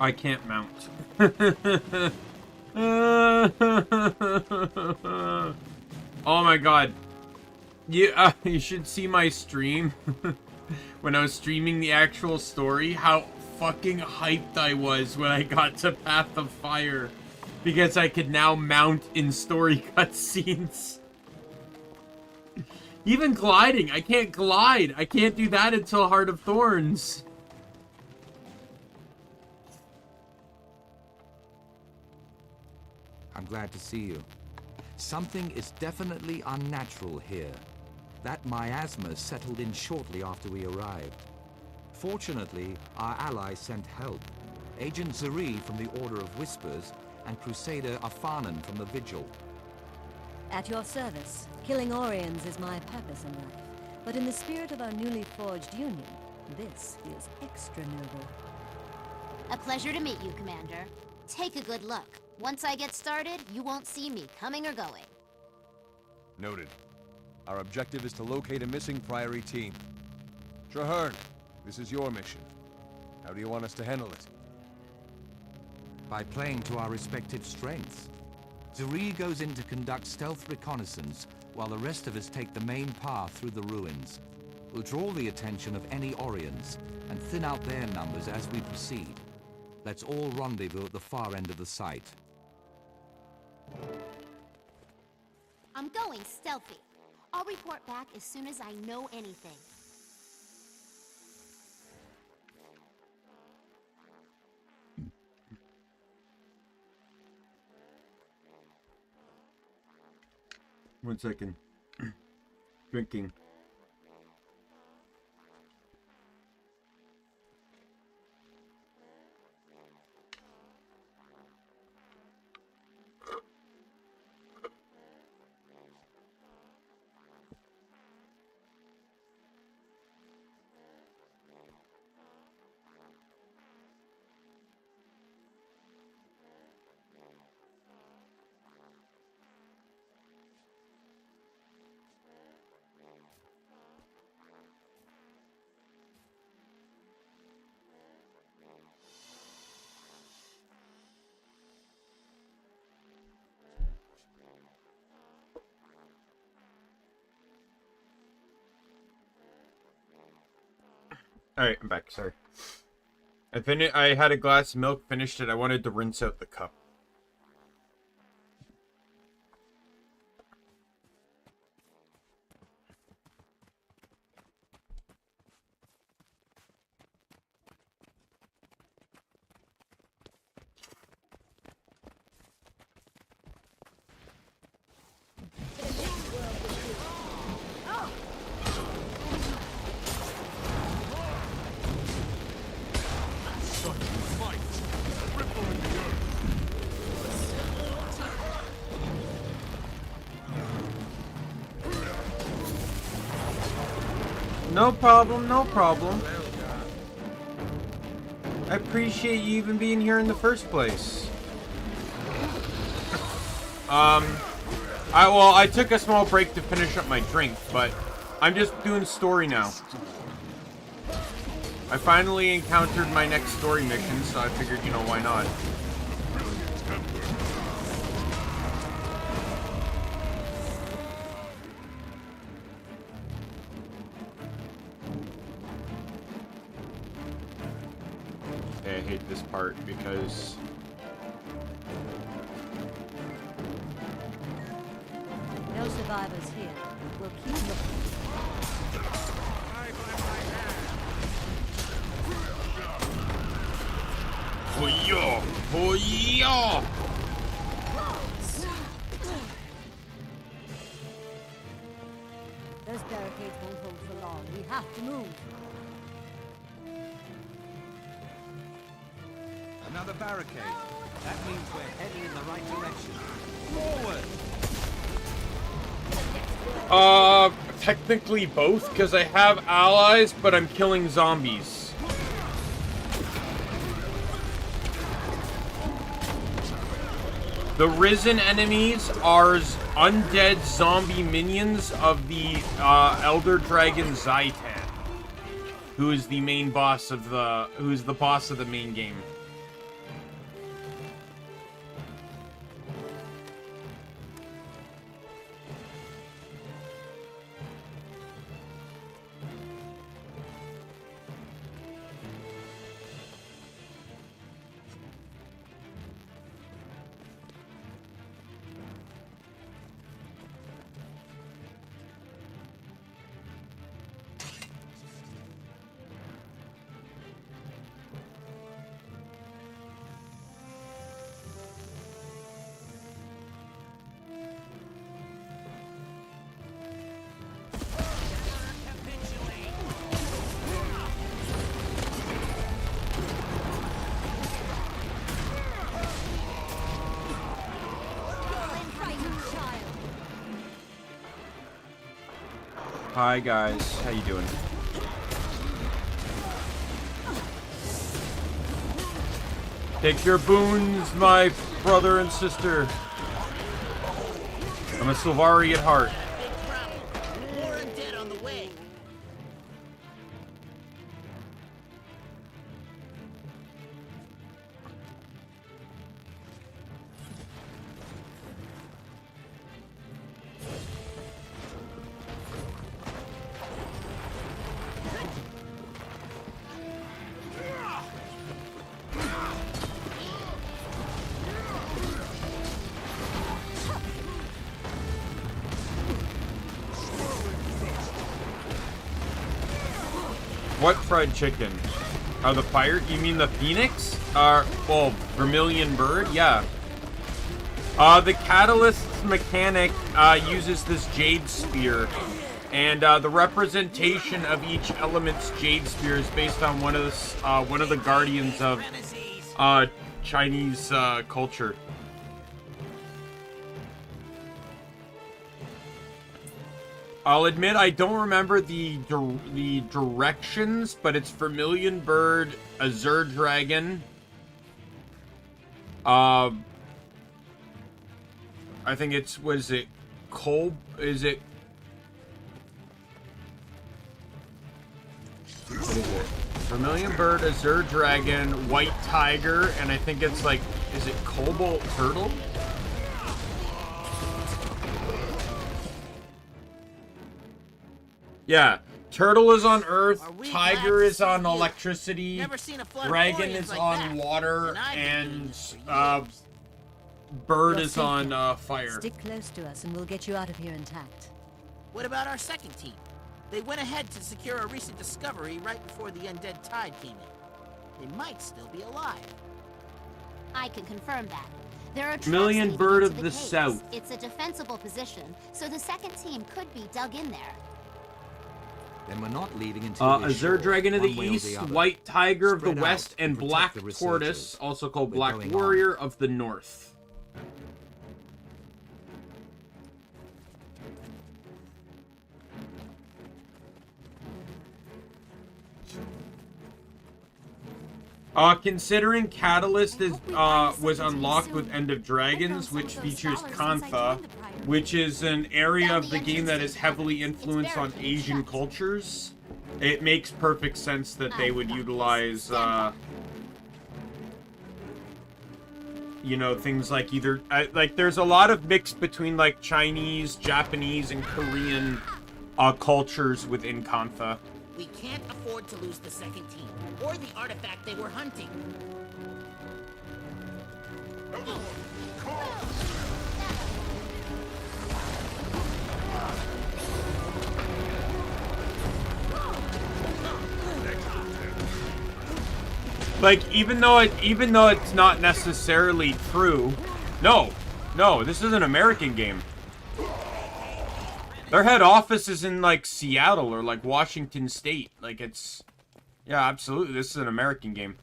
I can't mount. Oh my god. You should see my stream. When I was streaming the actual story, how fucking hyped I was when I got to Path of Fire. Because I could now mount in story cutscenes. Even gliding, I can't glide. I can't do that until Heart of Thorns. I'm glad to see you. Something is definitely unnatural here. That miasma settled in shortly after we arrived. Fortunately, our allies sent help. Agent Zuri from the Order of Whispers and Crusader Afanan from the Vigil. At your service. Killing Orions is my purpose in life. But in the spirit of our newly forged union, this feels extra noble. A pleasure to meet you, Commander. Take a good look. Once I get started, you won't see me coming or going. Noted. Our objective is to locate a missing Priory team. Traherne, this is your mission. How do you want us to handle it? By playing to our respective strengths. Zuri goes in to conduct stealth reconnaissance, while the rest of us take the main path through the ruins. We'll draw the attention of any Orions, and thin out their numbers as we proceed. Let's all rendezvous at the far end of the site. I'm going stealthy. I'll report back as soon as I know anything. One second. Drinking. Alright, I'm back, sorry. I had a glass of milk, finished it, I wanted to rinse out the cup. No problem, no problem. I appreciate you even being here in the first place. I took a small break to finish up my drink, but I'm just doing story now. I finally encountered my next story mission, so I figured, you know, why not? I hate this part because No survivors here. We'll keep looking. Hoya! Hoya! Those barricades won't hold for long. We have to move. Another barricade. That means we're heading in the right direction. Forward! Technically both, because I have allies, but I'm killing zombies. The risen enemies are undead zombie minions of the Elder Dragon Zaitan, who is the main boss of the, who is the boss of the main game. Hi guys, how you doing? Take your boons, my brother and sister. I'm a Sylvari at heart. More undead on the way. What fried chicken? The fire? You mean the phoenix? Well, vermilion bird? Yeah. The catalyst's mechanic uses this jade spear, and the representation of each element's jade spear is based on one of the guardians of Chinese culture. I'll admit I don't remember the directions, but it's Vermilion Bird, Azure Dragon. I think it's, is it what is it? Vermilion Bird, Azure Dragon, White Tiger, and I think it's like, is it Cobalt Turtle? Yeah, turtle is on earth, tiger is on electricity, dragon is on water, and bird is on fire. Stick close to us and we'll get you out of here intact. What about our second team? They went ahead to secure a recent discovery right before the undead tide came in. They might still be alive. I can confirm that. There are Vermilion Bird of the South. It's a defensible position, so the second team could be dug in there. Then we're not leaving until Azure Dragon of the East, White Tiger of the West, and Black Tortoise, also called Black Warrior of the North. Considering Catalyst is was unlocked with End of Dragons, which features Kantha, which is an area of the game that is heavily influenced on Asian cultures, it makes perfect sense that they would utilize, you know, things like either, like, there's a lot of mix between, like, Chinese, Japanese, and Korean cultures within Kantha. We can't afford to lose the second team, or the artifact they were hunting. Like, even though it's not necessarily true, no, this is an American game. Their head office is in, like, Seattle or, like, Washington State. Like, it's... Yeah, absolutely. This is an American game.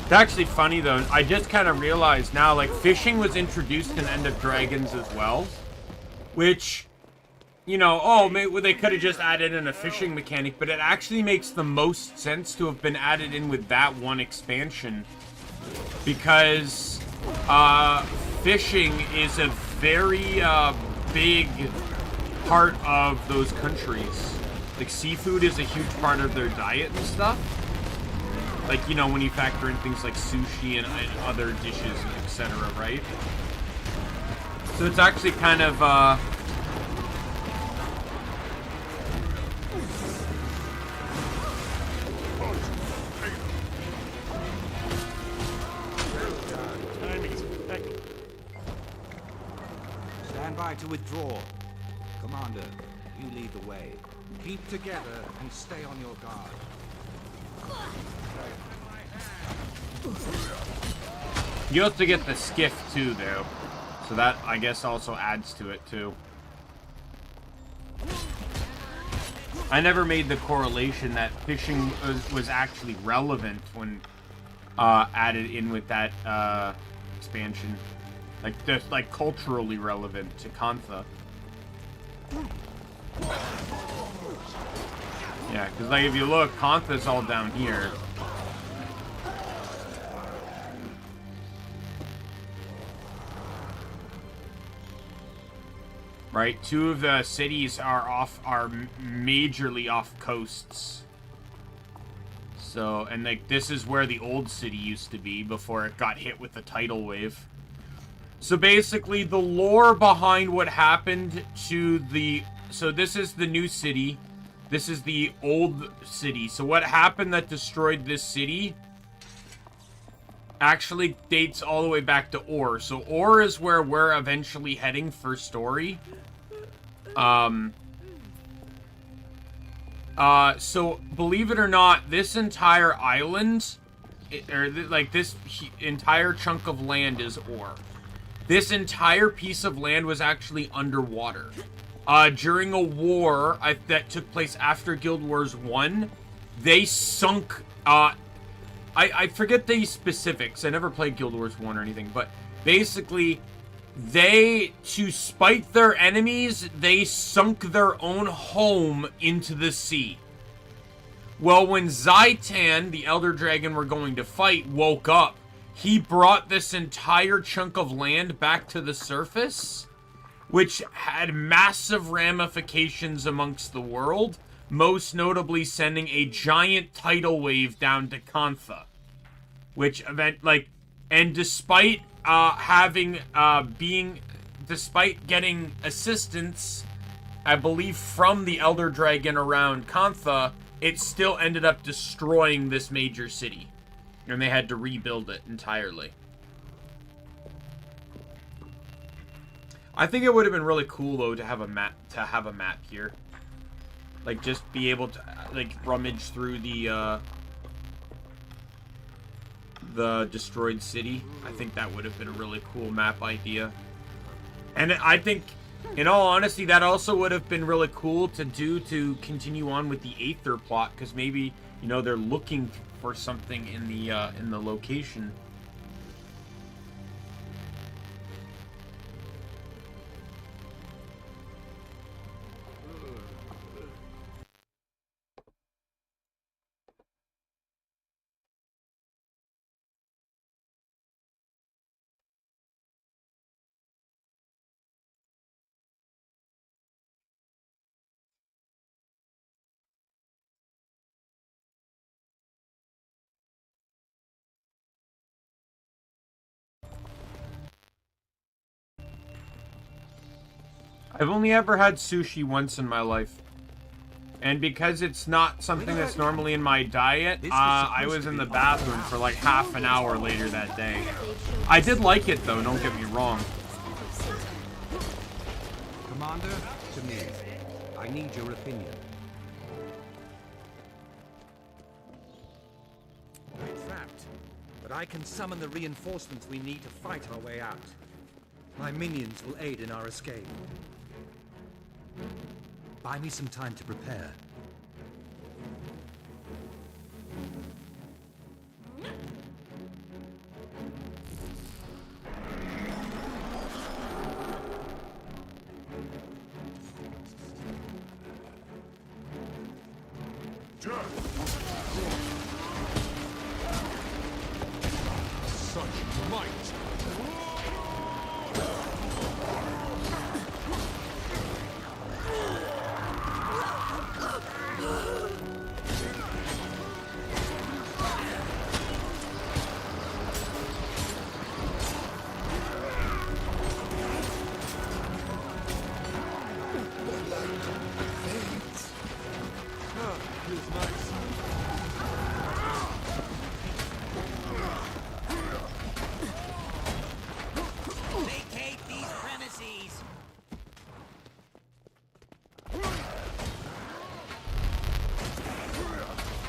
It's actually funny, though. I just kind of realized now, like, fishing was introduced in End of Dragons as well. Which, you know, oh, maybe they could have just added in a fishing mechanic, but it actually makes the most sense to have been added in with that one expansion. Because, fishing is a very, big part of those countries. Like, seafood is a huge part of their diet and stuff. Like, you know, when you factor in things like sushi and other dishes, etc., right? So it's actually kind of, Stand by to withdraw. Commander, you lead the way. Keep together and stay on your guard. You also get the skiff too, though. So that, I guess, also adds to it, too. I never made the correlation that fishing was actually relevant when added in with that expansion. Like, just like culturally relevant to Kantha. Yeah, because like if you look, Kantha's all down here. Right, 2 of the cities are majorly off coasts. So, and like this is where the old city used to be before it got hit with the tidal wave. So basically, the lore behind what happened to the... So this is the new city. This is the old city. So what happened that destroyed this city actually dates all the way back to Ore. So Ore is where we're eventually heading for story. So believe it or not, this entire island, this entire chunk of land is Ore. This entire piece of land was actually underwater. During a war that took place after Guild Wars 1, they sunk, I forget the specifics. I never played Guild Wars 1 or anything, but basically, to spite their enemies, they sunk their own home into the sea. Well, when Zaitan, the Elder Dragon we're going to fight, woke up, he brought this entire chunk of land back to the surface, which had massive ramifications amongst the world, most notably sending a giant tidal wave down to Kantha. And despite despite getting assistance, I believe, from the Elder Dragon around Kantha, it still ended up destroying this major city. And they had to rebuild it entirely. I think it would have been really cool though to have a map here. Like just be able to like rummage through the destroyed city. I think that would have been a really cool map idea. And I think, in all honesty, that also would have been really cool to do to continue on with the Aether plot, because maybe, you know, they're looking for something in the location. I've only ever had sushi once in my life. And because it's not something that's normally in my diet, I was in the bathroom for like half an hour later that day. I did like it though, don't get me wrong. Commander, to me. I need your opinion. We're trapped, but I can summon the reinforcements we need to fight our way out. My minions will aid in our escape. Buy me some time to prepare. Such might!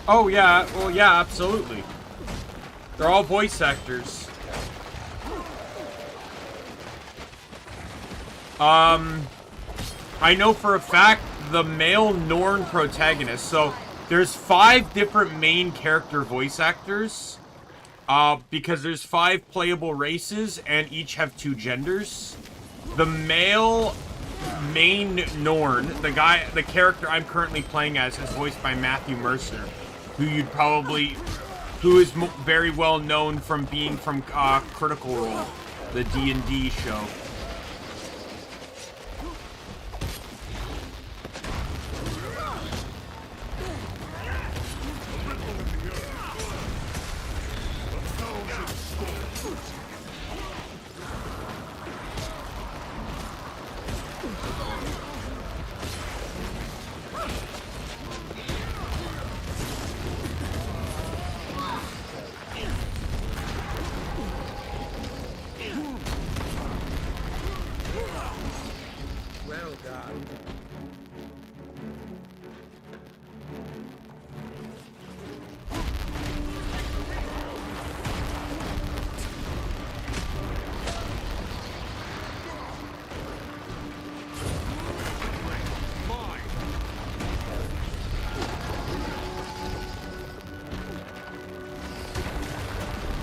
Oh yeah, well yeah, absolutely. They're all voice actors. I know for a fact the male Norn protagonist. So there's 5 different main character voice actors. Because there's 5 playable races and each have 2 genders. The male main Norn, the character I'm currently playing as, is voiced by Matthew Mercer, who is very well known from being from Critical Role, the D&D show.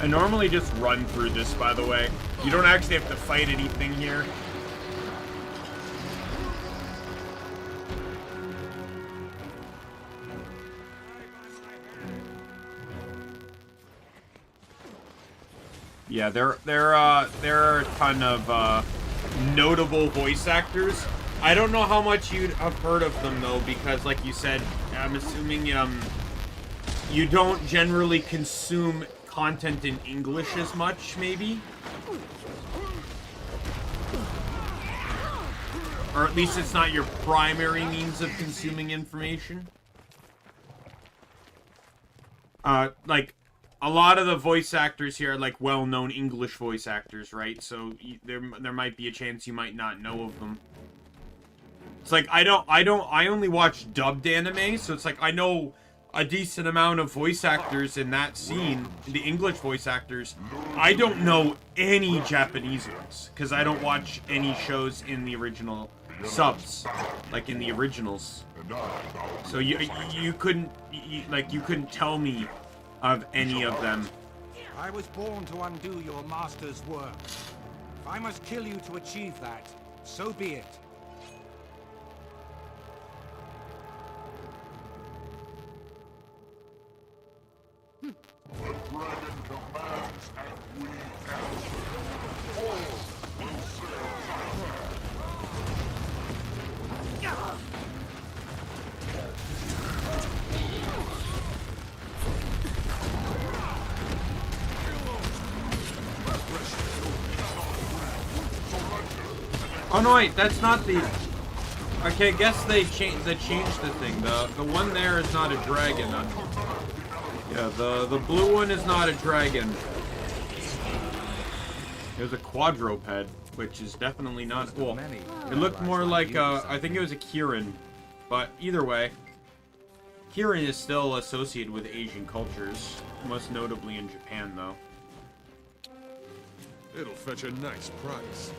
I normally just run through this, by the way. You don't actually have to fight anything here. Yeah, there are a ton of notable voice actors. I don't know how much you'd have heard of them though, because like you said, I'm assuming you don't generally consume content in English as much, maybe? Or at least it's not your primary means of consuming information. Like, a lot of the voice actors here are, like, well-known English voice actors, right? So, there might be a chance you might not know of them. It's like, I only watch dubbed anime, so it's like, I know a decent amount of voice actors in that scene, the English voice actors. I don't know any Japanese ones, because I don't watch any shows in the original subs, like in the originals. So you couldn't tell me of any of them. I was born to undo your master's work. If I must kill you to achieve that, so be it. The dragon commands and we answer. All will Oh no, wait, that's not the... Okay, I guess they changed the thing. The one there is not a dragon. Yeah, the blue one is not a dragon. There's a quadruped, which is definitely not... Well, it looked more like, I think it was a Kirin. But either way, Kirin is still associated with Asian cultures, most notably in Japan, though. It'll fetch a nice price.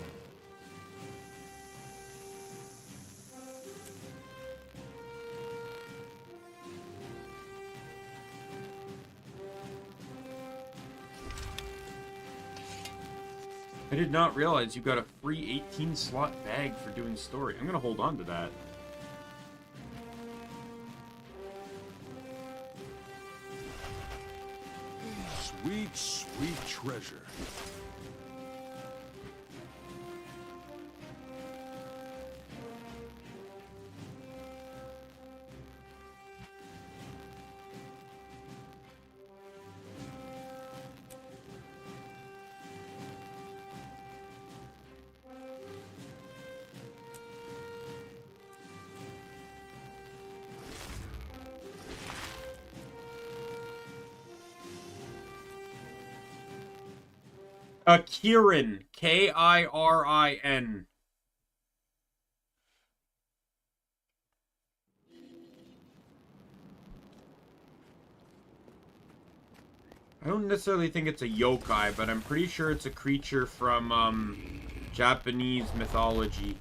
I did not realize you got a free 18-slot bag for doing story. I'm gonna hold on to that. Sweet, sweet treasure. Kirin. K-I-R-I-N. I don't necessarily think it's a yokai, but I'm pretty sure it's a creature from, Japanese mythology.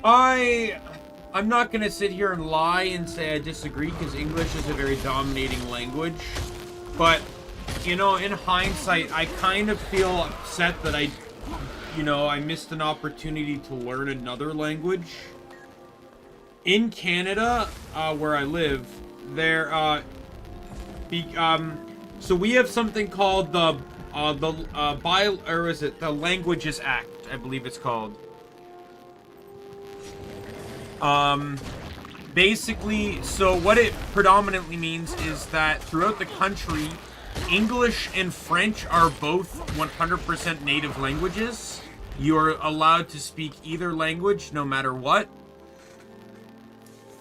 I'm not gonna sit here and lie and say I disagree, because English is a very dominating language. But, you know, in hindsight, I kind of feel upset that I missed an opportunity to learn another language. In Canada, where I live, so we have something called the Languages Act, I believe it's called. Basically, so what it predominantly means is that throughout the country, English and French are both 100% native languages. You're allowed to speak either language no matter what.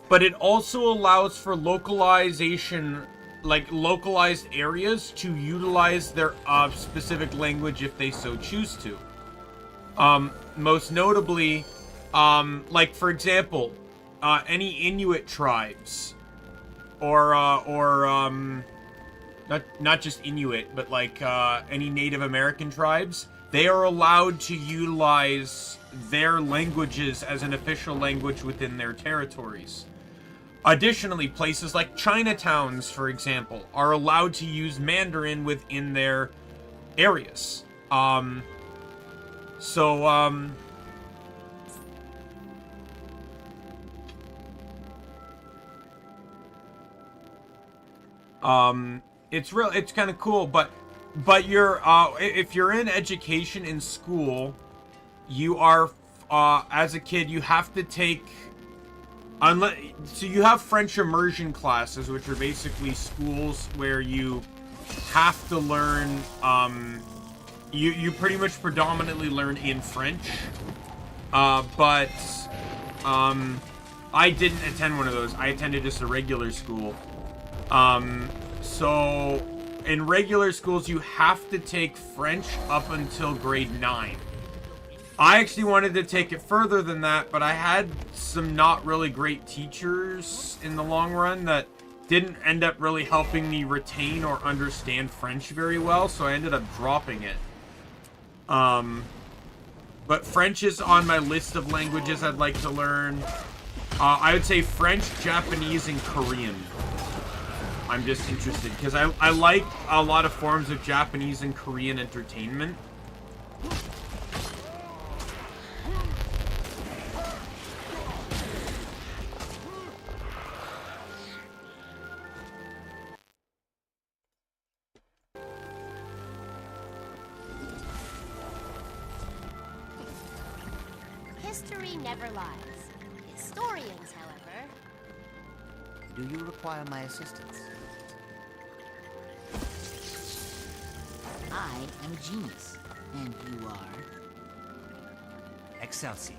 But it also allows for localization, like localized areas, to utilize their specific language if they so choose to. Most notably, like for example, any Inuit tribes, or not just Inuit, but like any Native American tribes, they are allowed to utilize their languages as an official language within their territories. Additionally, places like Chinatowns, for example, are allowed to use Mandarin within their areas. It's kind of cool, but you're if you're in education in school, you are as a kid you have to take so you have French immersion classes, which are basically schools where you have to learn you pretty much predominantly learn in French, but I didn't attend one of those. I attended just a regular school. So in regular schools, you have to take French up until grade 9. I actually wanted to take it further than that, but I had some not really great teachers in the long run that didn't end up really helping me retain or understand French very well, so I ended up dropping it. But French is on my list of languages I'd like to learn. I would say French, Japanese, and Korean. I'm just interested because I like a lot of forms of Japanese and Korean entertainment. History never lies. Historians, however... Do you require my assistance? I am a genius. And you are? Excelsior.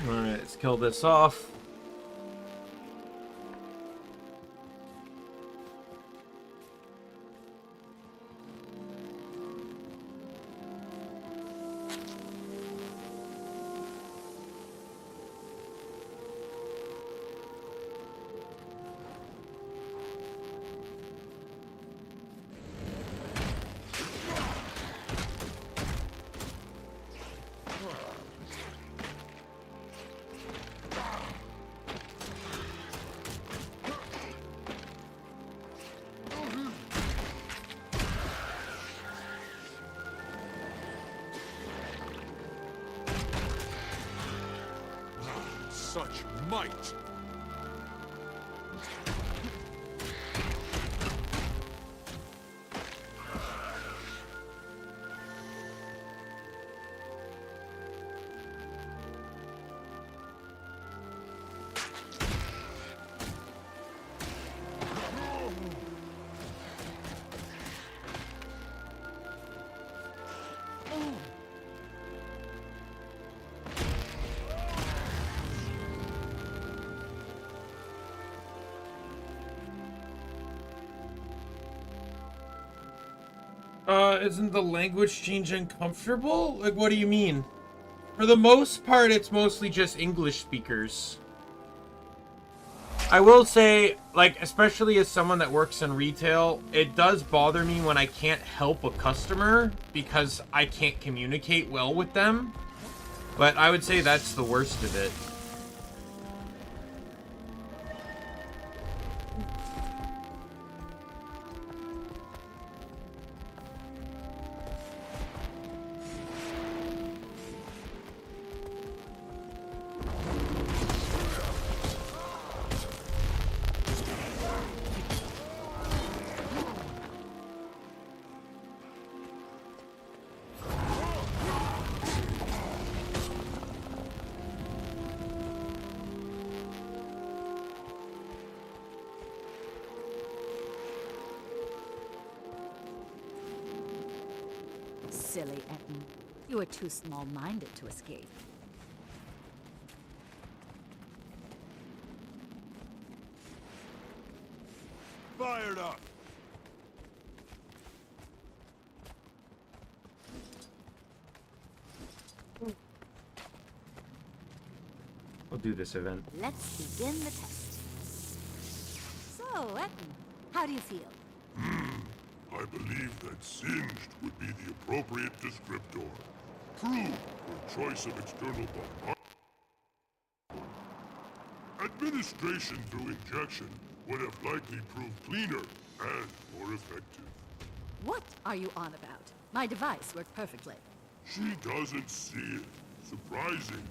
Alright, let's kill this off. such might. Isn't the language change uncomfortable? Like, what do you mean? For the most part, it's mostly just English speakers. I will say, like, especially as someone that works in retail, it does bother me when I can't help a customer because I can't communicate well with them. But I would say that's the worst of it. Silly Etten. You are too small-minded to escape. Fired up! We'll do this event. Let's begin the test. So, Etten, how do you feel? I believe that singed would be the appropriate descriptor. True, for choice of external bombardment. Administration through injection would have likely proved cleaner and more effective. What are you on about? My device worked perfectly. She doesn't see it. Surprising.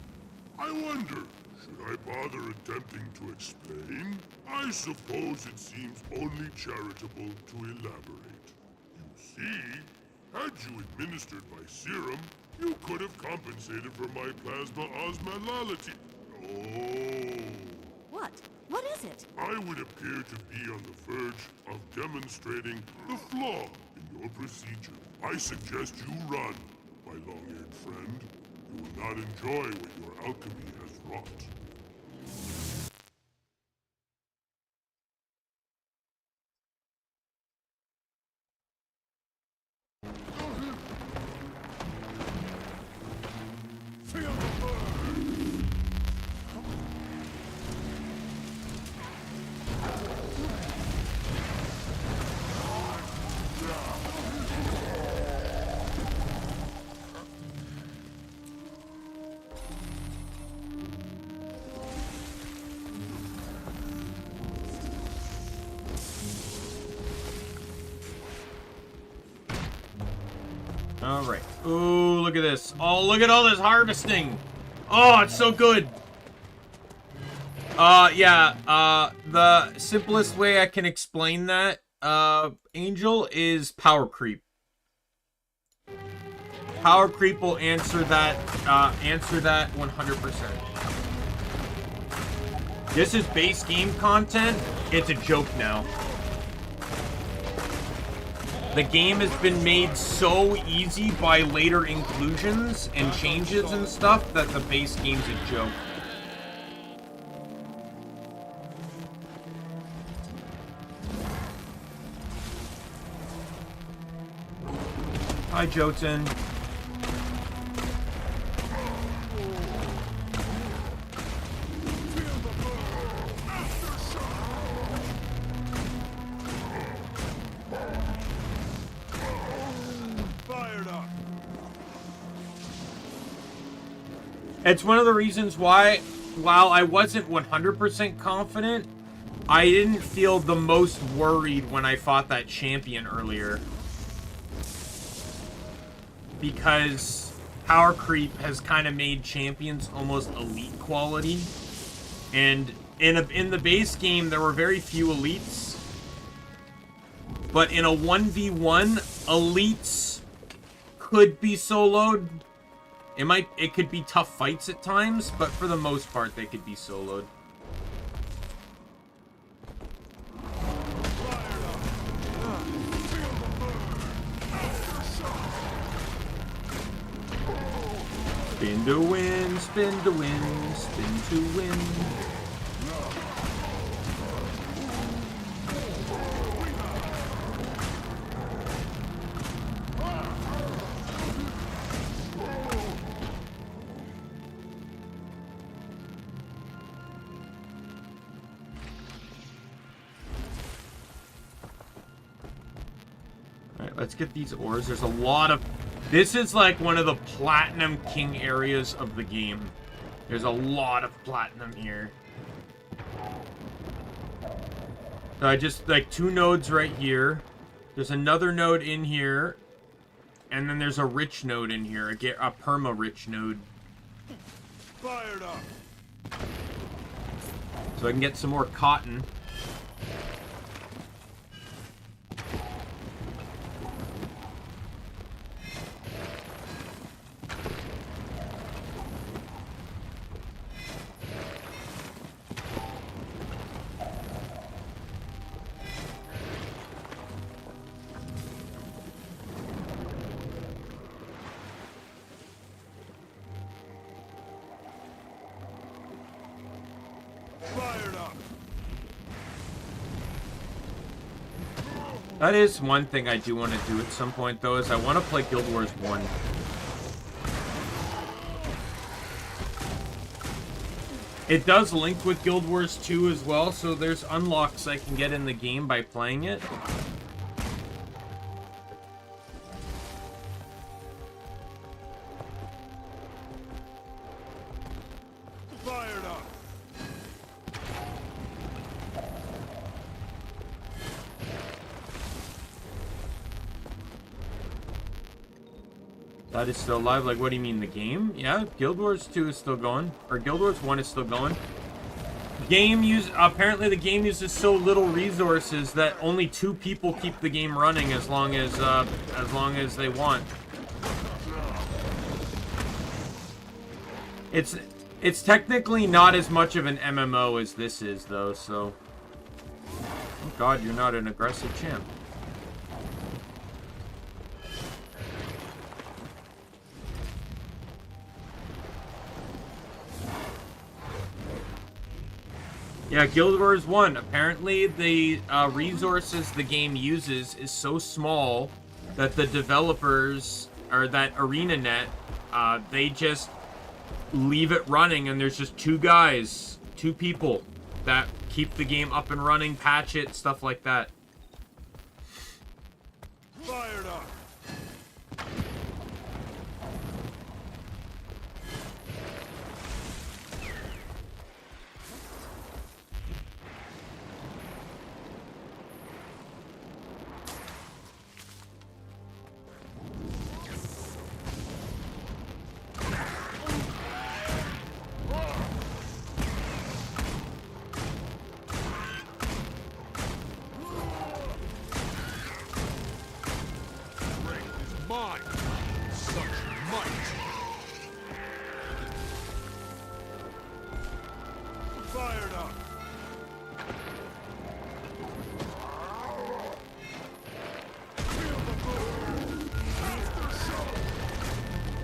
I wonder, should I bother attempting to explain? I suppose it seems only charitable to elaborate. You see, had you administered my serum, you could have compensated for my plasma osmolality. Oh. What? What is it? I would appear to be on the verge of demonstrating the flaw in your procedure. I suggest you run, my long-haired friend. You will not enjoy what your alchemy has wrought. All right. Ooh, look at this. Oh, look at all this harvesting. Oh, it's so good. The simplest way I can explain that, Angel, is power creep. Power creep will answer that 100%. This is base game content. It's a joke now. The game has been made so easy by later inclusions and changes and stuff that the base game's a joke. Hi, Jotun. It's one of the reasons why, while I wasn't 100% confident, I didn't feel the most worried when I fought that champion earlier. Because power creep has kind of made champions almost elite quality. And in the base game, there were very few elites. But in a 1v1, elites could be soloed. It could be tough fights at times, but for the most part, they could be soloed. Spin to win, spin to win, spin to win. Alright, let's get these ores. There's a lot of... This is like one of the Platinum King areas of the game. There's a lot of platinum here. So I just, like, 2 nodes right here. There's another node in here. And then there's a rich node in here. A perma-rich node. Fired up. So I can get some more cotton. That is one thing I do want to do at some point, though, is I want to play Guild Wars 1. It does link with Guild Wars 2 as well, so there's unlocks I can get in the game by playing it. Fired up. That is still alive. Like, what do you mean, the game? Yeah, Guild Wars 2 is still going. Or Guild Wars 1 is still going. Apparently the game uses so little resources that only 2 people keep the game running as long as they want. It's technically not as much of an MMO as this is, though, so... Oh god, you're not an aggressive champ. Yeah, Guild Wars 1. Apparently, the resources the game uses is so small that the developers, or that ArenaNet, they just leave it running, and there's just 2 guys, 2 people that keep the game up and running, patch it, stuff like that. Fired up.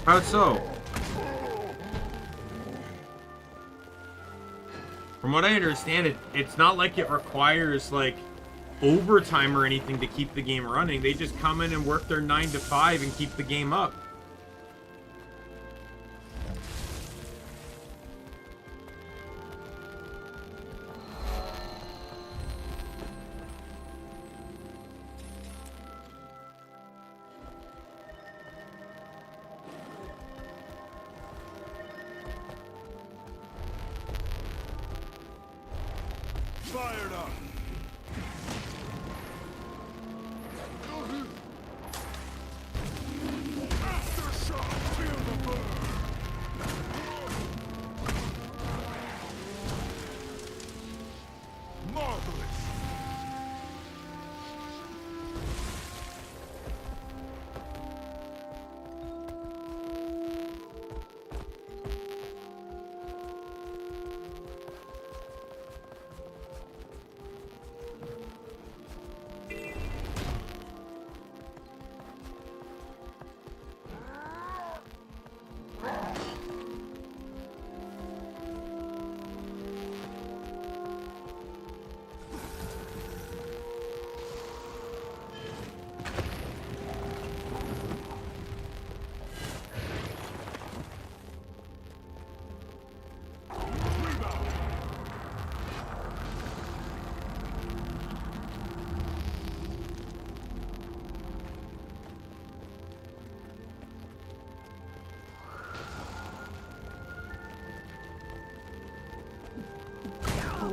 How so? From what I understand, it's not like it requires, like, overtime or anything to keep the game running. They just come in and work their 9 to 5 and keep the game up. Fired up.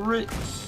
Ritz.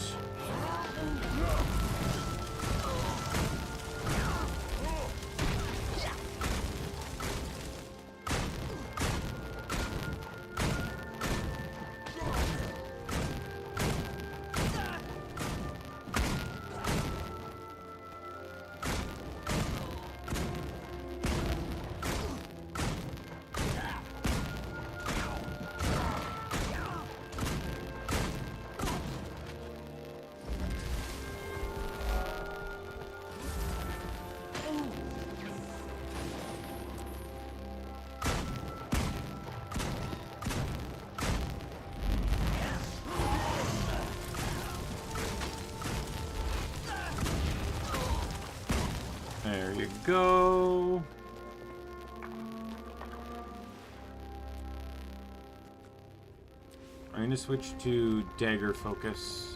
There you go. I'm going to switch to dagger focus.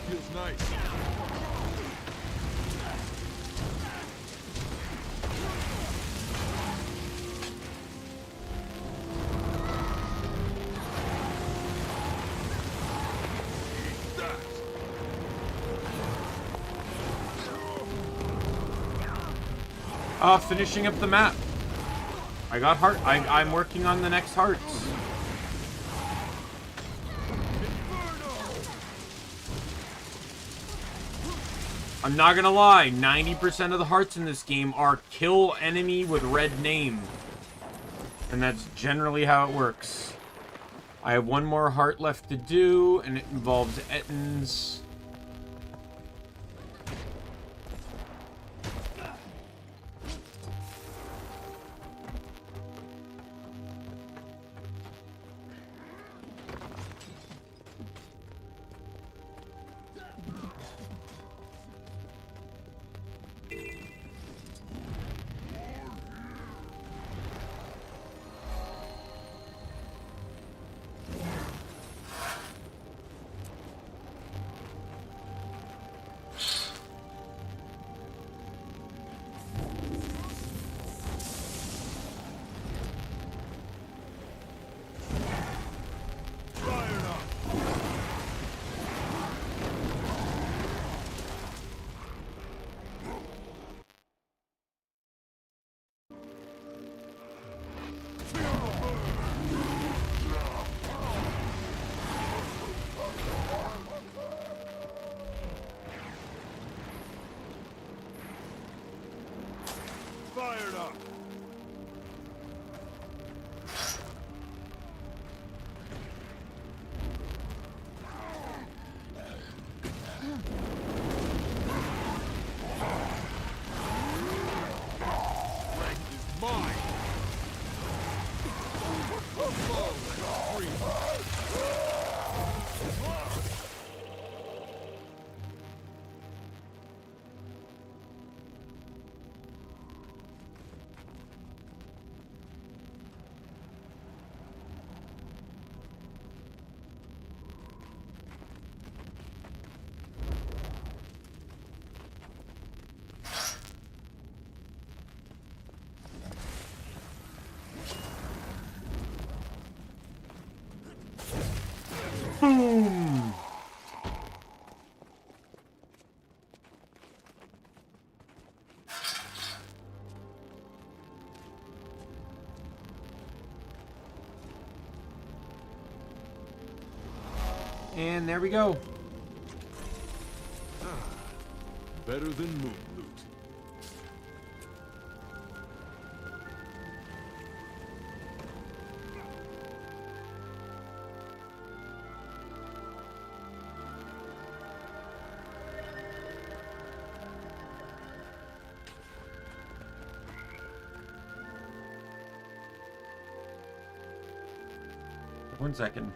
Feels nice. Finishing up the map. I got heart. I'm working on the next hearts. I'm not gonna lie, 90% of the hearts in this game are kill enemy with red name. And that's generally how it works. I have one more heart left to do, and it involves Ettins. Fired up. Rank is mine. Boom! And there we go. Better than moon loot. One second.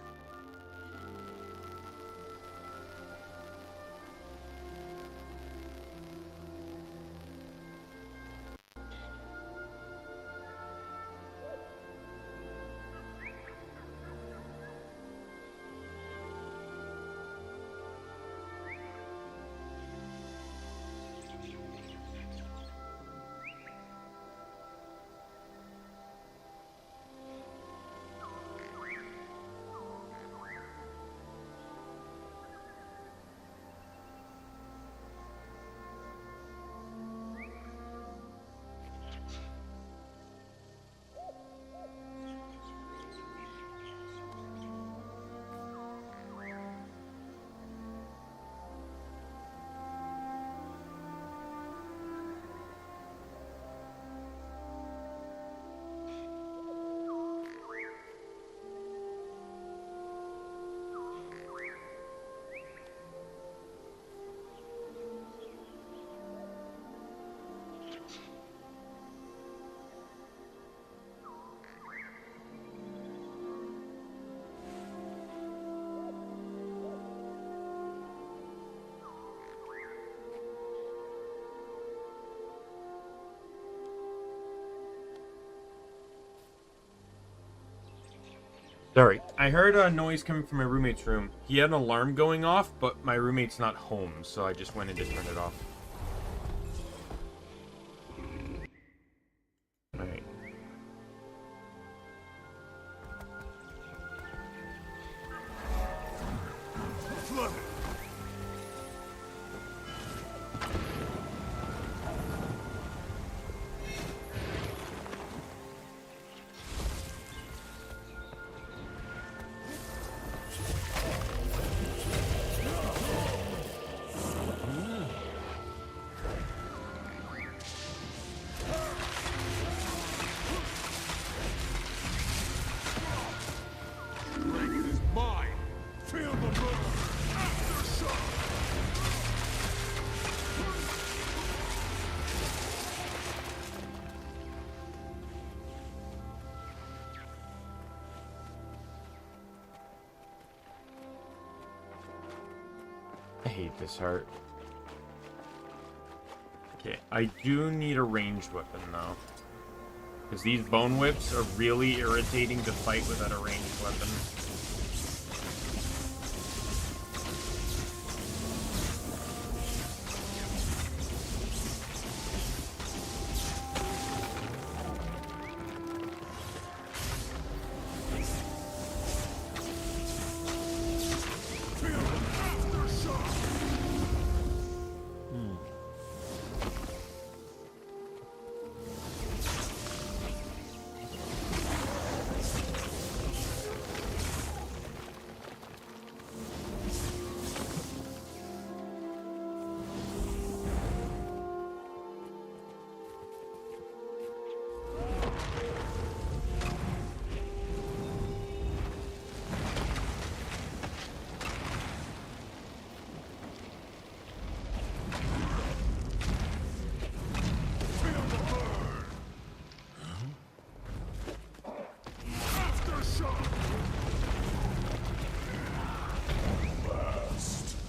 Sorry, I heard a noise coming from my roommate's room. He had an alarm going off, but my roommate's not home, so I just went in to turn it off. Alright. I hate this heart. Okay, I do need a ranged weapon though. Because these bone whips are really irritating to fight without a ranged weapon.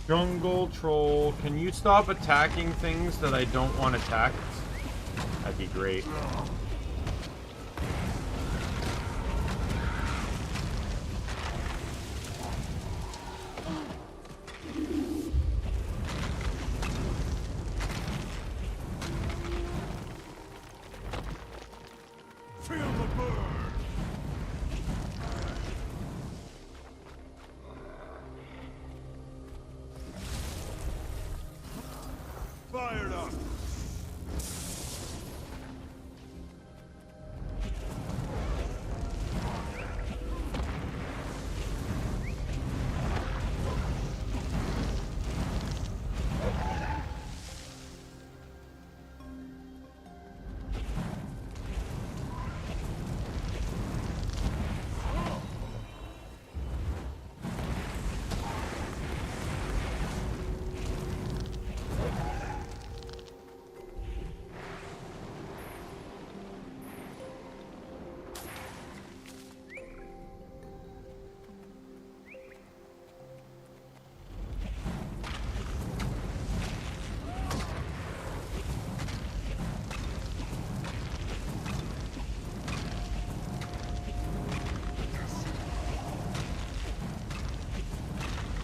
Jungle troll, can you stop attacking things that I don't want attacked? That'd be great. Fired up!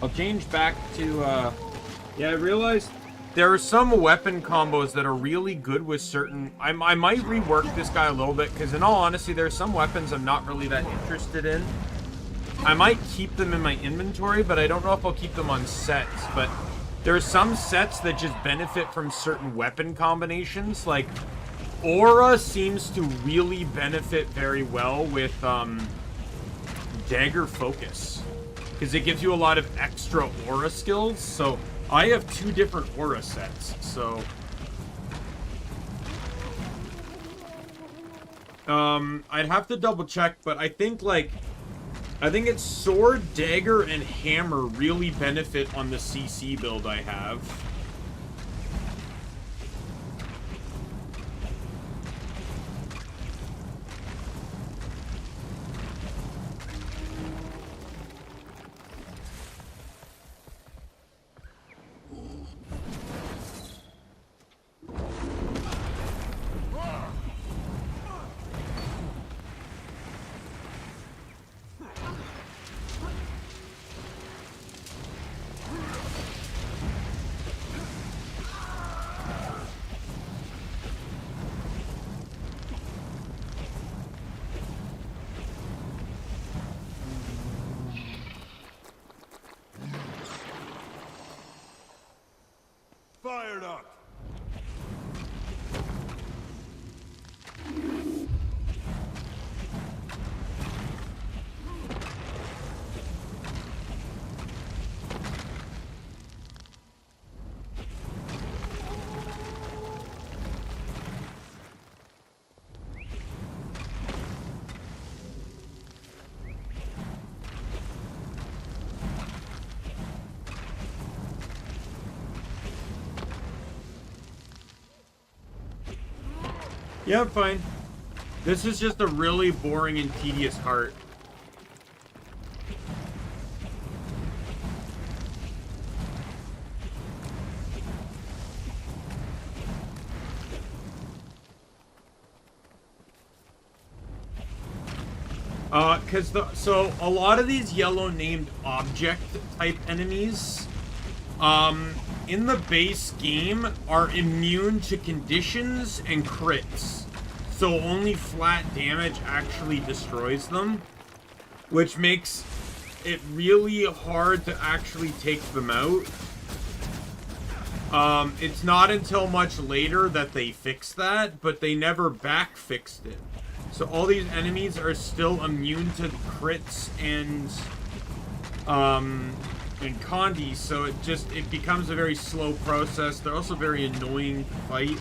I'll change back to, yeah, I realized there are some weapon combos that are really good with certain... I might rework this guy a little bit, because in all honesty, there are some weapons I'm not really that interested in. I might keep them in my inventory, but I don't know if I'll keep them on sets. But there are some sets that just benefit from certain weapon combinations. Like, Aura seems to really benefit very well with Dagger Focus, because it gives you a lot of extra aura skills. So I have 2 different aura sets, so I'd have to double check, but I think it's sword, dagger, and hammer really benefit on the CC build I have. fired up. Yeah, I'm fine. This is just a really boring and tedious heart. So a lot of these yellow named object type enemies, in the base game are immune to conditions and crits. So only flat damage actually destroys them, which makes it really hard to actually take them out. It's not until much later that they fix that, but they never back fixed it. So all these enemies are still immune to crits and Condi, so it becomes a very slow process. They're also very annoying to fight.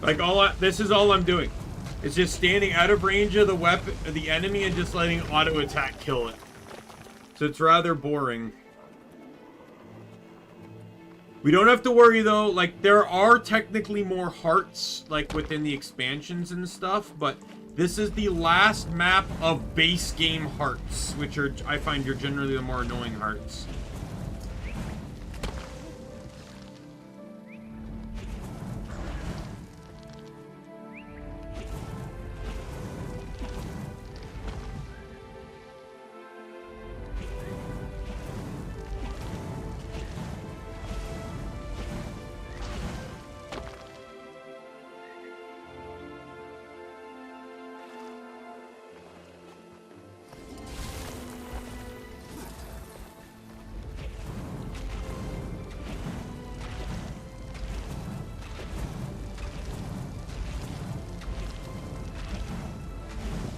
Like this is all I'm doing. It's just standing out of range of the weapon, the enemy, and just letting auto attack kill it. So it's rather boring. We don't have to worry though. Like there are technically more hearts like within the expansions and stuff, but this is the last map of base game hearts, which are I find are generally the more annoying hearts.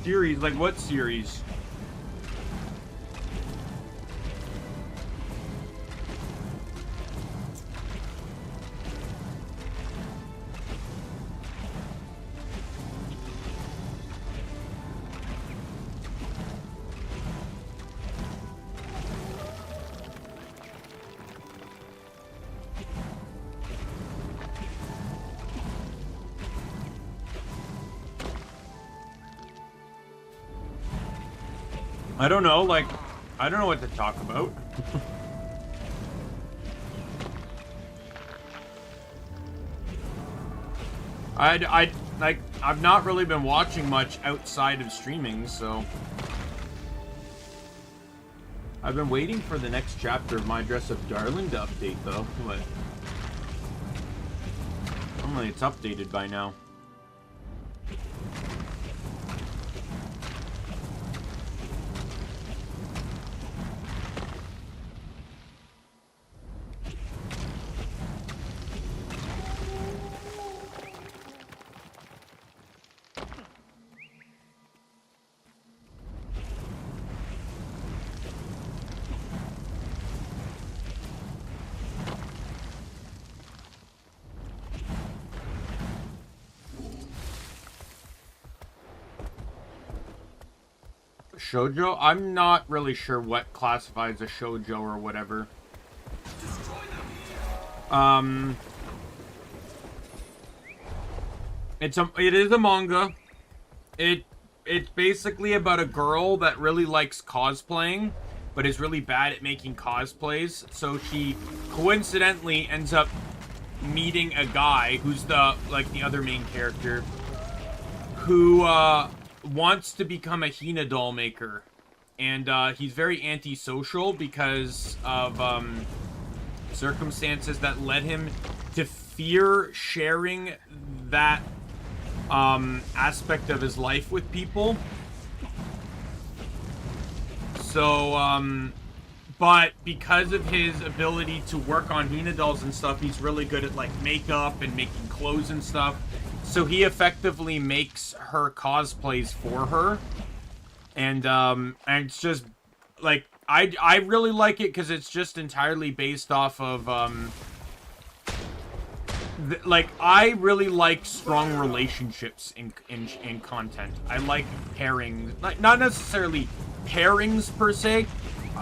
Series? Like what series? I don't know, like, I don't know what to talk about. I've not really been watching much outside of streaming, so I've been waiting for the next chapter of My Dress Up Darling to update, though, but normally it's updated by now. Shoujo? I'm not really sure what classifies a shoujo or whatever. It is a manga. It's basically about a girl that really likes cosplaying, but is really bad at making cosplays. So she coincidentally ends up meeting a guy who's the other main character, who wants to become a Hina doll maker. and he's very antisocial because of circumstances that led him to fear sharing that aspect of his life with people. So, but because of his ability to work on Hina dolls and stuff, he's really good at, like, makeup and making clothes and stuff. So he effectively makes her cosplays for her. And it's just, like, I really like it because it's just entirely based off of, like, I really like strong relationships in content. I like pairings, like, not necessarily pairings per se.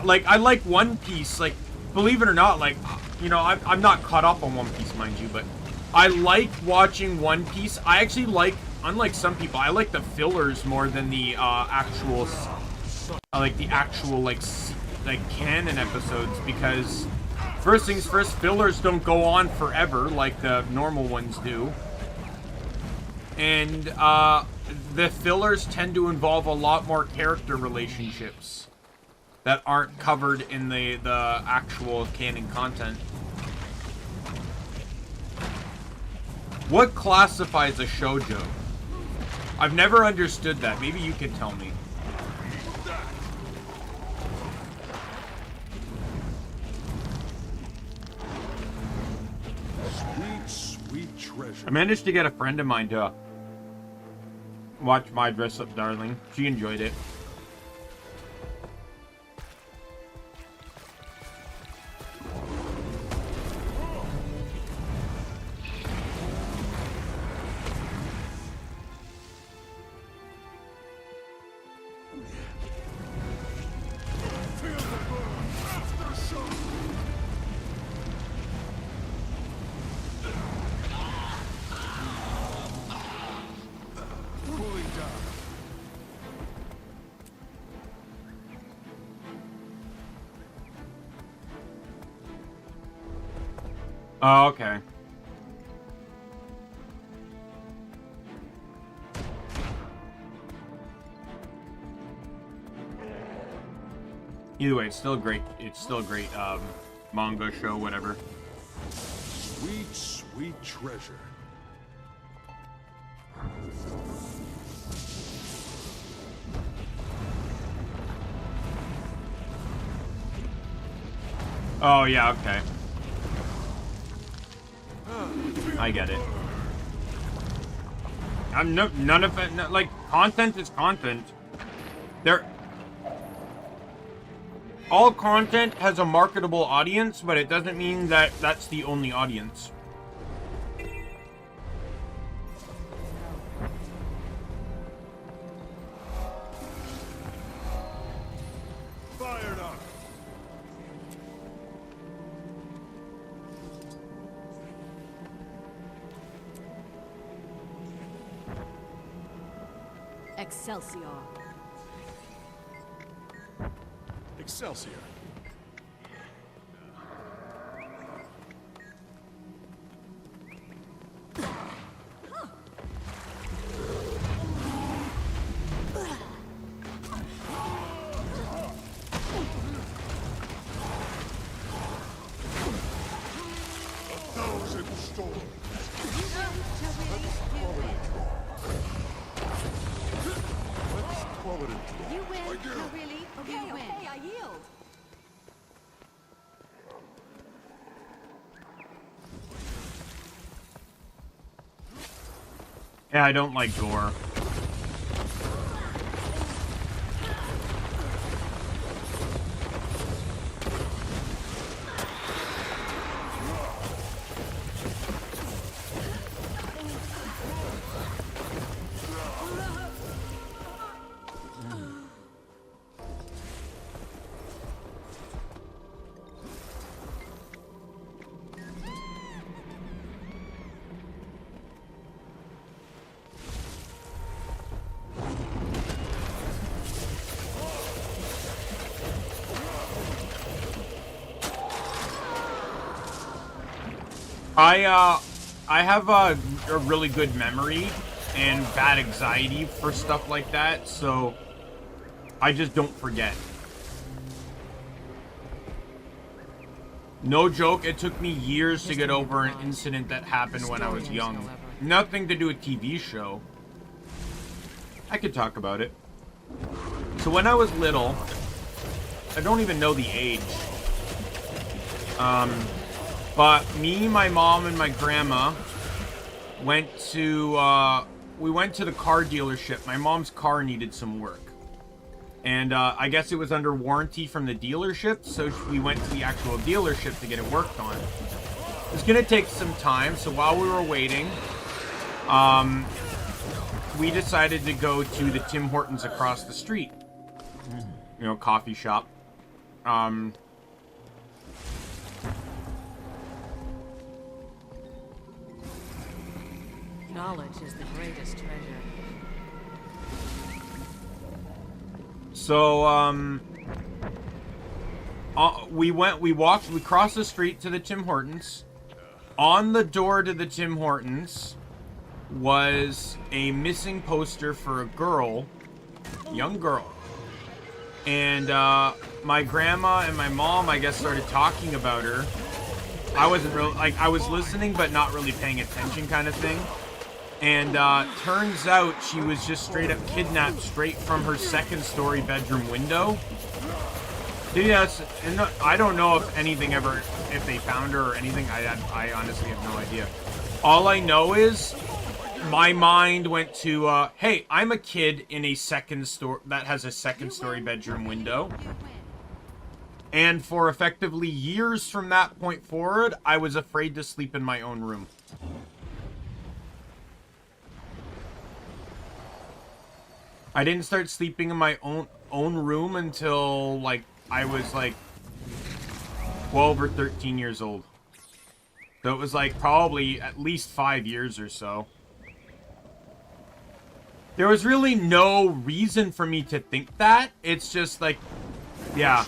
Like, I like One Piece, like, believe it or not, like, you know, I'm not caught up on One Piece, mind you, but I like watching One Piece. I actually like, unlike some people, I like the fillers more than the actual, like, canon episodes, because first things first, fillers don't go on forever like the normal ones do. And the fillers tend to involve a lot more character relationships that aren't covered in the actual canon content. What classifies a shoujo? I've never understood that. Maybe you can tell me. Sweet, sweet treasure. I managed to get a friend of mine to watch My Dress Up Darling. She enjoyed it. Oh, okay. Either way, it's still great. It's still a great manga show, whatever. Sweet, sweet treasure. Oh yeah, okay. I get it. None of it. Like, content is content. All content has a marketable audience, but it doesn't mean that that's the only audience. Fired up. Excelsior. Excelsior. You win. No, really? Okay, you win. I yield. Yeah, I don't like gore. I have a really good memory and bad anxiety for stuff like that, so I just don't forget. No joke, it took me years to get over an incident that happened when I was young. Nothing to do with TV show. I could talk about it. So when I was little, I don't even know the age. But me, my mom, and my grandma went to, we went to the car dealership. My mom's car needed some work. And I guess it was under warranty from the dealership, so we went to the actual dealership to get it worked on. It was gonna take some time, so while we were waiting, we decided to go to the Tim Hortons across the street. You know, coffee shop. Knowledge is the greatest treasure. So, we crossed the street to the Tim Hortons. On the door to the Tim Hortons was a missing poster for a girl, young girl. And, my grandma and my mom, I guess, started talking about her. I wasn't really, like, I was listening, but not really paying attention kind of thing. And, turns out she was just straight up kidnapped straight from her second-story bedroom window. Yes, and I don't know if anything ever, if they found her or anything. I honestly have no idea. All I know is my mind went to, hey, I'm a kid in a that has a second-story bedroom window. And for effectively years from that point forward, I was afraid to sleep in my own room. I didn't start sleeping in my own room until, like, I was, like, 12 or 13 years old. So it was, like, probably at least 5 years or so. There was really no reason for me to think that. It's just, like, yeah.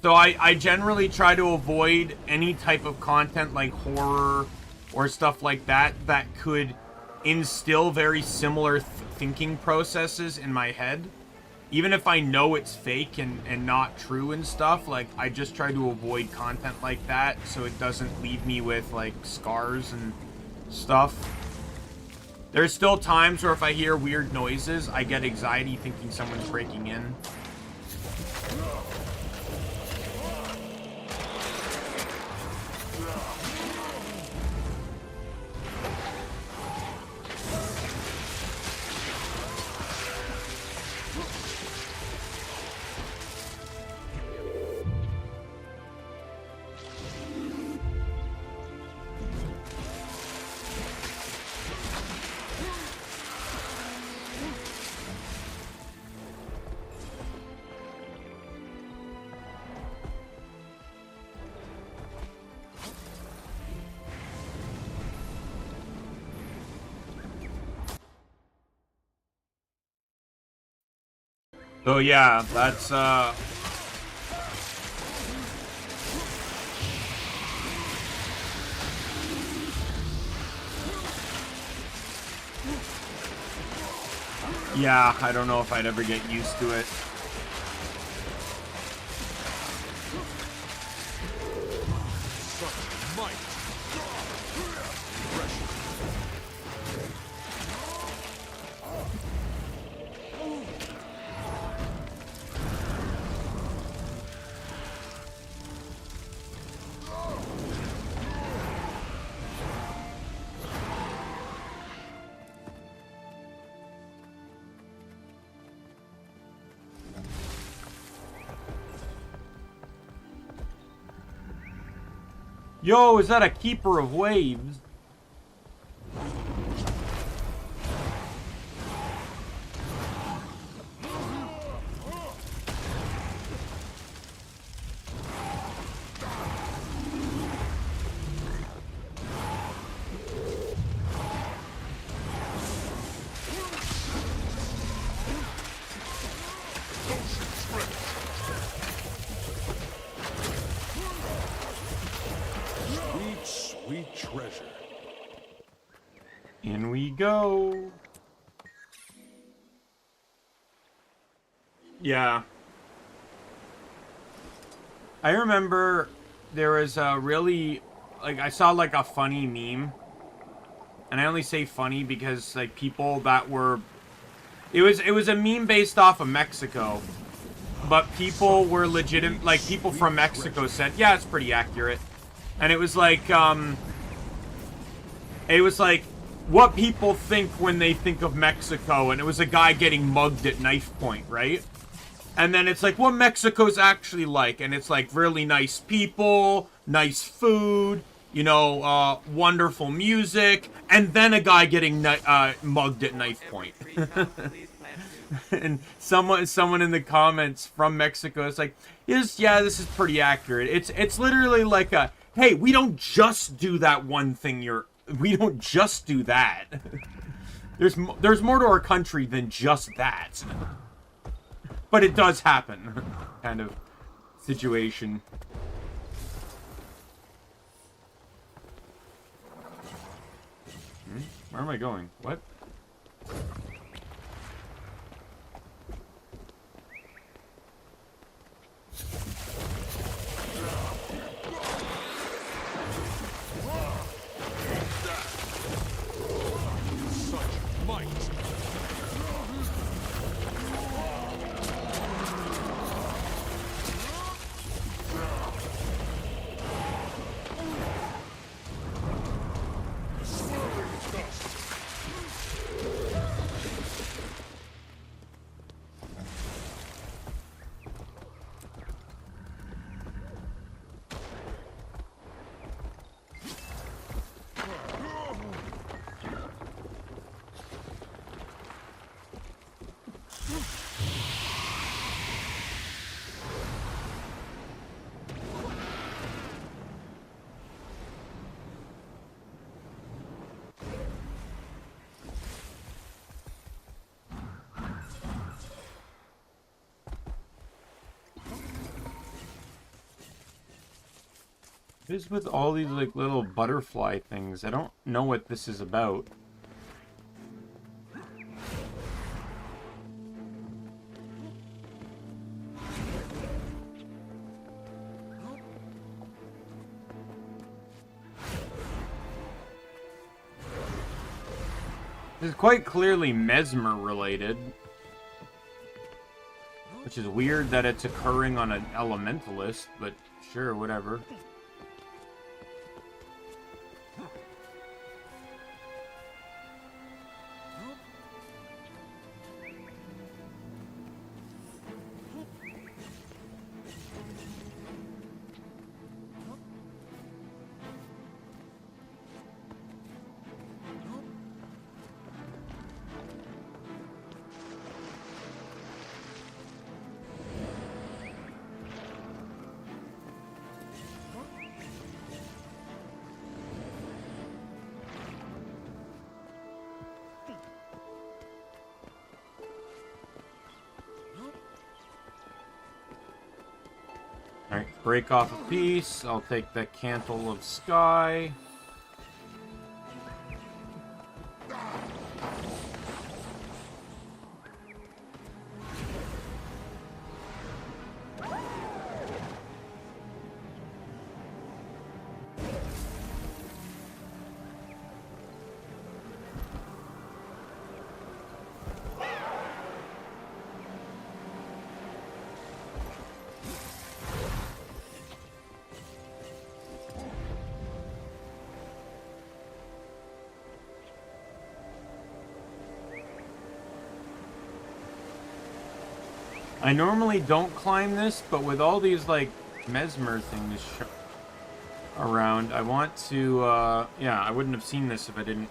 So I generally try to avoid any type of content like horror or stuff like that that could instill very similar thinking processes in my head. Even if I know it's fake and not true and stuff, like, I just try to avoid content like that so it doesn't leave me with, like, scars and stuff. There's still times where if I hear weird noises, I get anxiety thinking someone's breaking in. So yeah, that's yeah, I don't know if I'd ever get used to it. Yo, is that a keeper of waves? Sweet treasure. In we go. Yeah. I remember there was a really, like, I saw, like, a funny meme. And I only say funny because, like, people that were... It was a meme based off of Mexico. But people were legitimate, like, people from Mexico said, yeah, it's pretty accurate. And it was like, what people think when they think of Mexico. And it was a guy getting mugged at knife point, right? And then it's like, what Mexico's actually like. And it's like really nice people, nice food, you know, wonderful music. And then a guy getting mugged at knife point. And someone in the comments from Mexico is like, yeah, this is pretty accurate. It's literally like a, hey, we don't just do that one thing we don't just do that. There's more to our country than just that. But it does happen, kind of situation. Where am I going? What? What is with all these, like, little butterfly things? I don't know what this is about. This is quite clearly Mesmer related. Which is weird that it's occurring on an elementalist, but sure, whatever. Alright, break off a piece. I'll take the Cantle of Sky. I normally don't climb this, but with all these, like, Mesmer things around, I want to, yeah, I wouldn't have seen this if I didn't.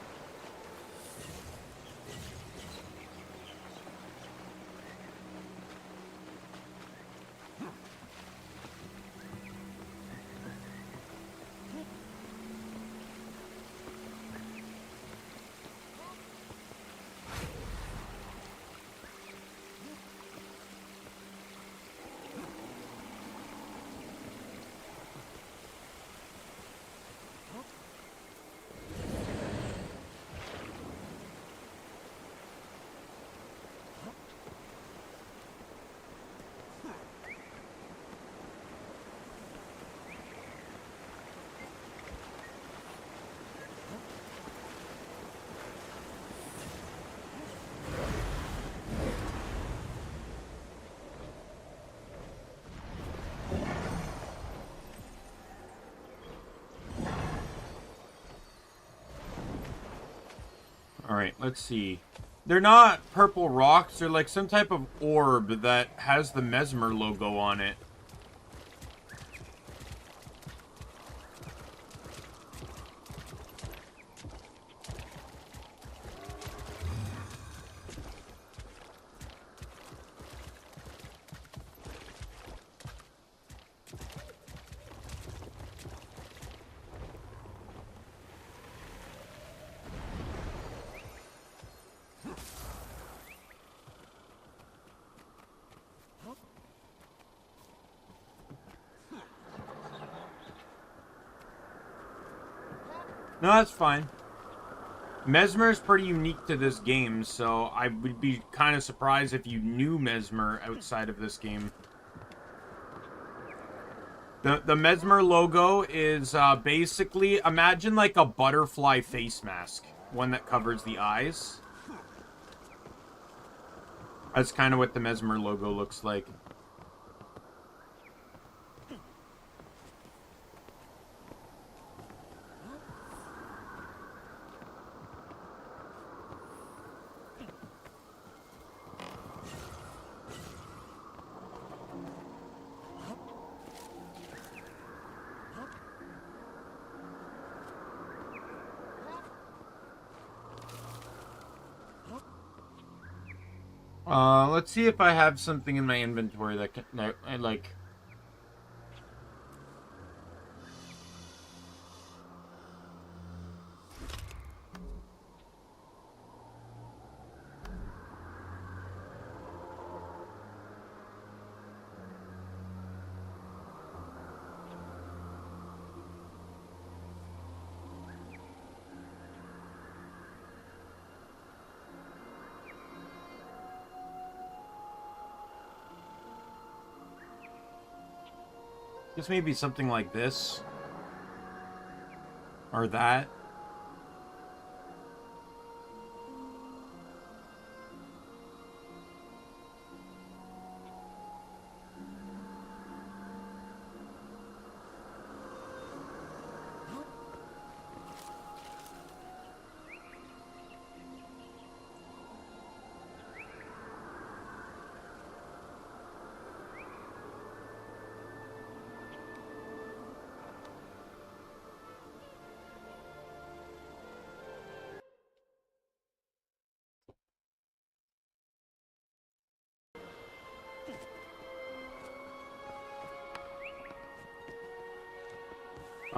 Alright, let's see. They're not purple rocks. They're like some type of orb that has the Mesmer logo on it. No, that's fine. Mesmer is pretty unique to this game, so I would be kind of surprised if you knew Mesmer outside of this game. The Mesmer logo is basically, imagine like a butterfly face mask. One that covers the eyes. That's kind of what the Mesmer logo looks like. Let's see if I have something in my inventory that I like. Guess maybe something like this. Or that.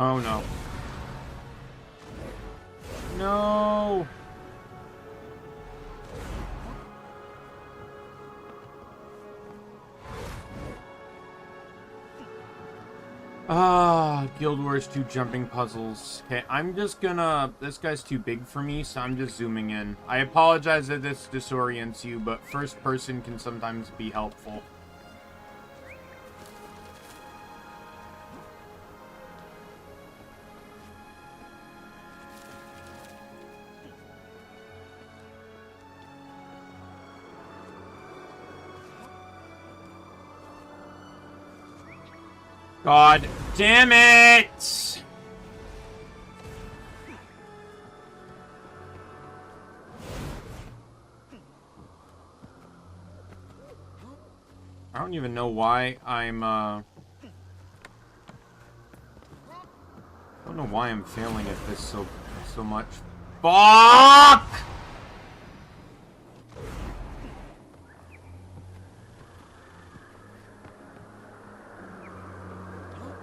Oh no. No! Guild Wars 2 jumping puzzles. Okay, I'm just gonna... This guy's too big for me, so I'm just zooming in. I apologize that this disorients you, but first person can sometimes be helpful. God damn it! I don't even know why I'm, I don't know why I'm failing at this so much. Fuck!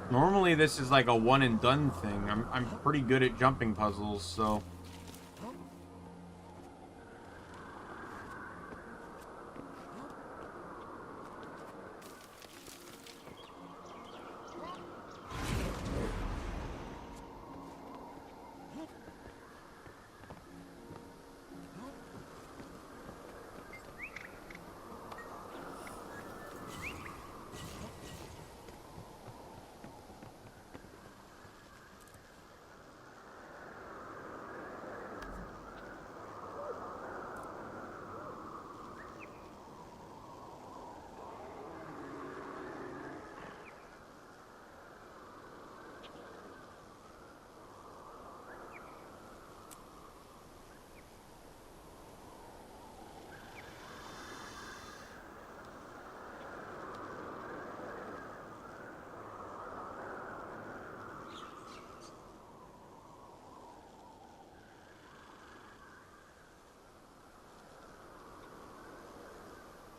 Normally this is like a one and done thing. I'm pretty good at jumping puzzles, so...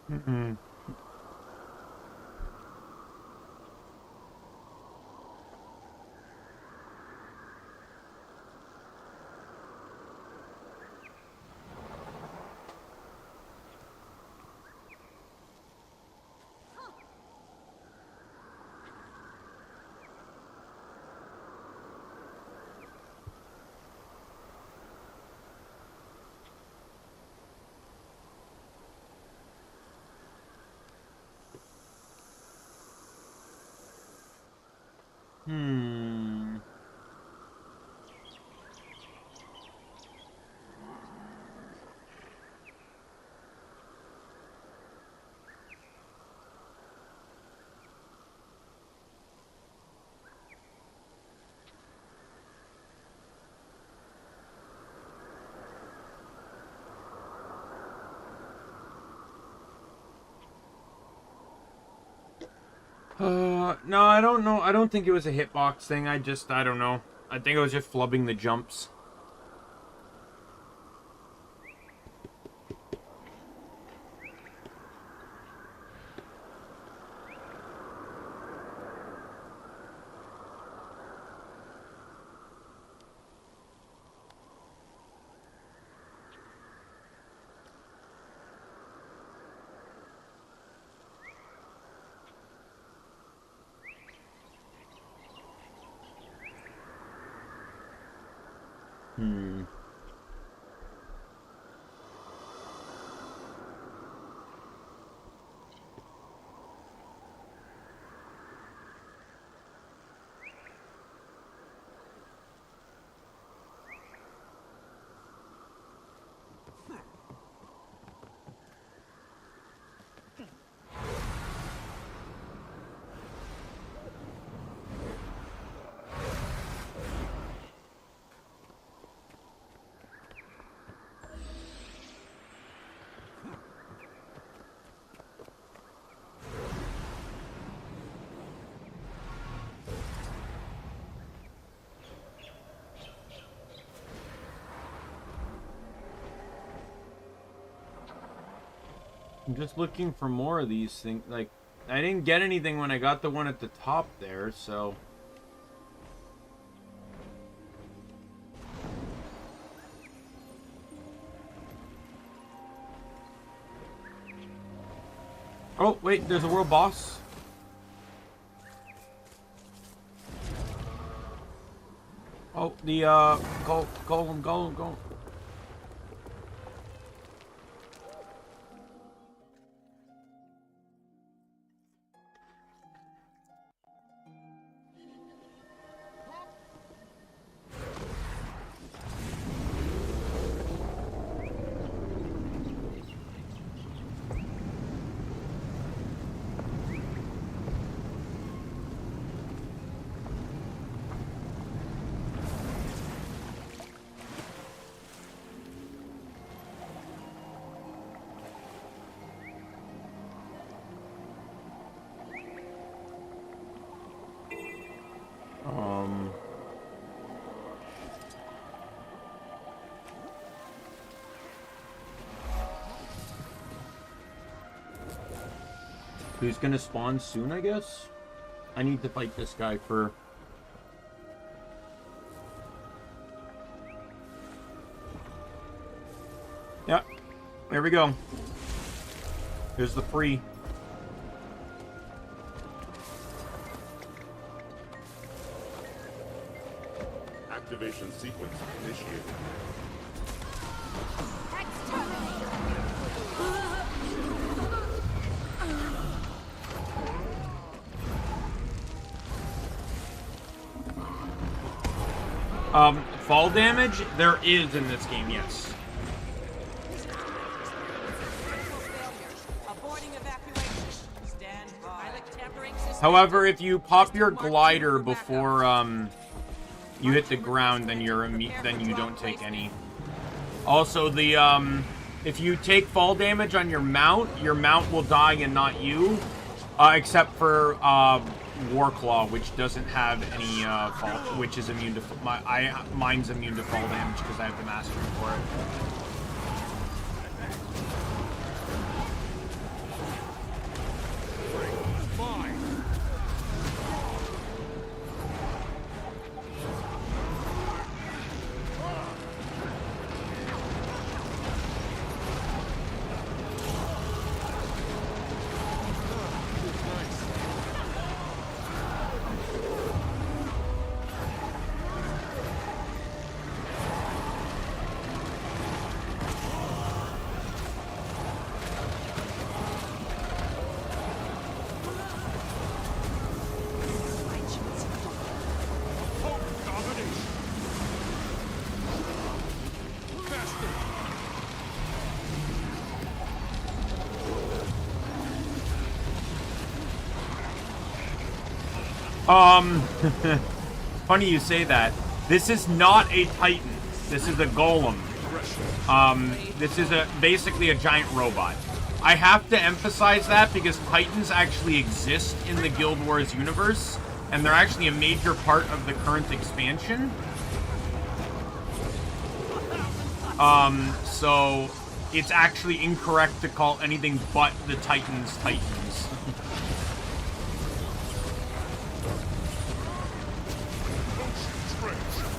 Mm-mm. Hmm. No, I don't know. I don't think it was a hitbox thing. I don't know. I think I was just flubbing the jumps. Hmm. I'm just looking for more of these things. Like, I didn't get anything when I got the one at the top there, so... Oh, wait, there's a world boss. Oh, the, golem. Who's gonna spawn soon, I guess? I need to fight this guy for... Yeah, there we go. Here's the free. Activation sequence initiated. Fall damage? There is in this game, yes. However, if you pop your glider before you hit the ground, then then you don't take any. Also, the if you take fall damage on your mount will die and not you, except for Warclaw, which doesn't have any fall, which is immune to mine's immune to fall damage because I have the mastery for it. Funny you say that. This is not a Titan. This is a Golem. This is basically a giant robot. I have to emphasize that because Titans actually exist in the Guild Wars universe, and they're actually a major part of the current expansion. So it's actually incorrect to call anything but the Titans Titans.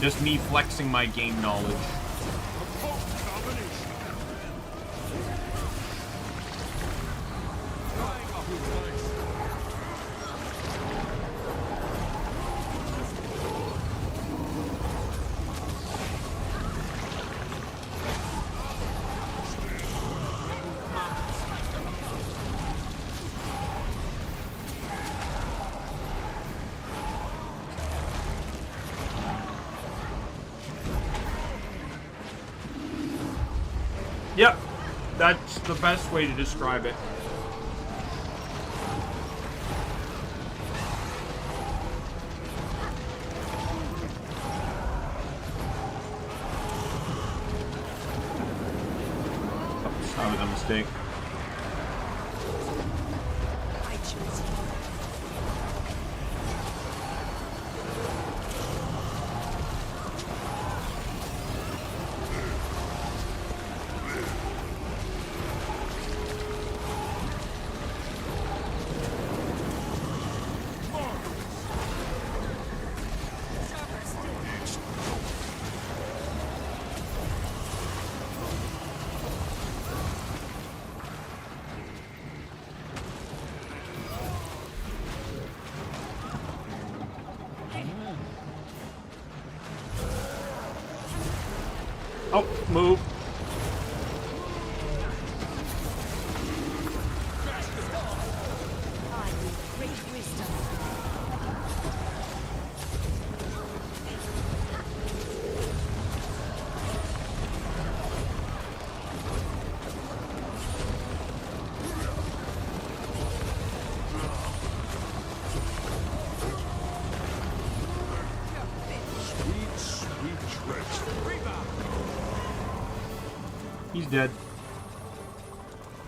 Just me flexing my game knowledge. Yep, that's the best way to describe it. Oops, that was a mistake. Oh, move. He's dead.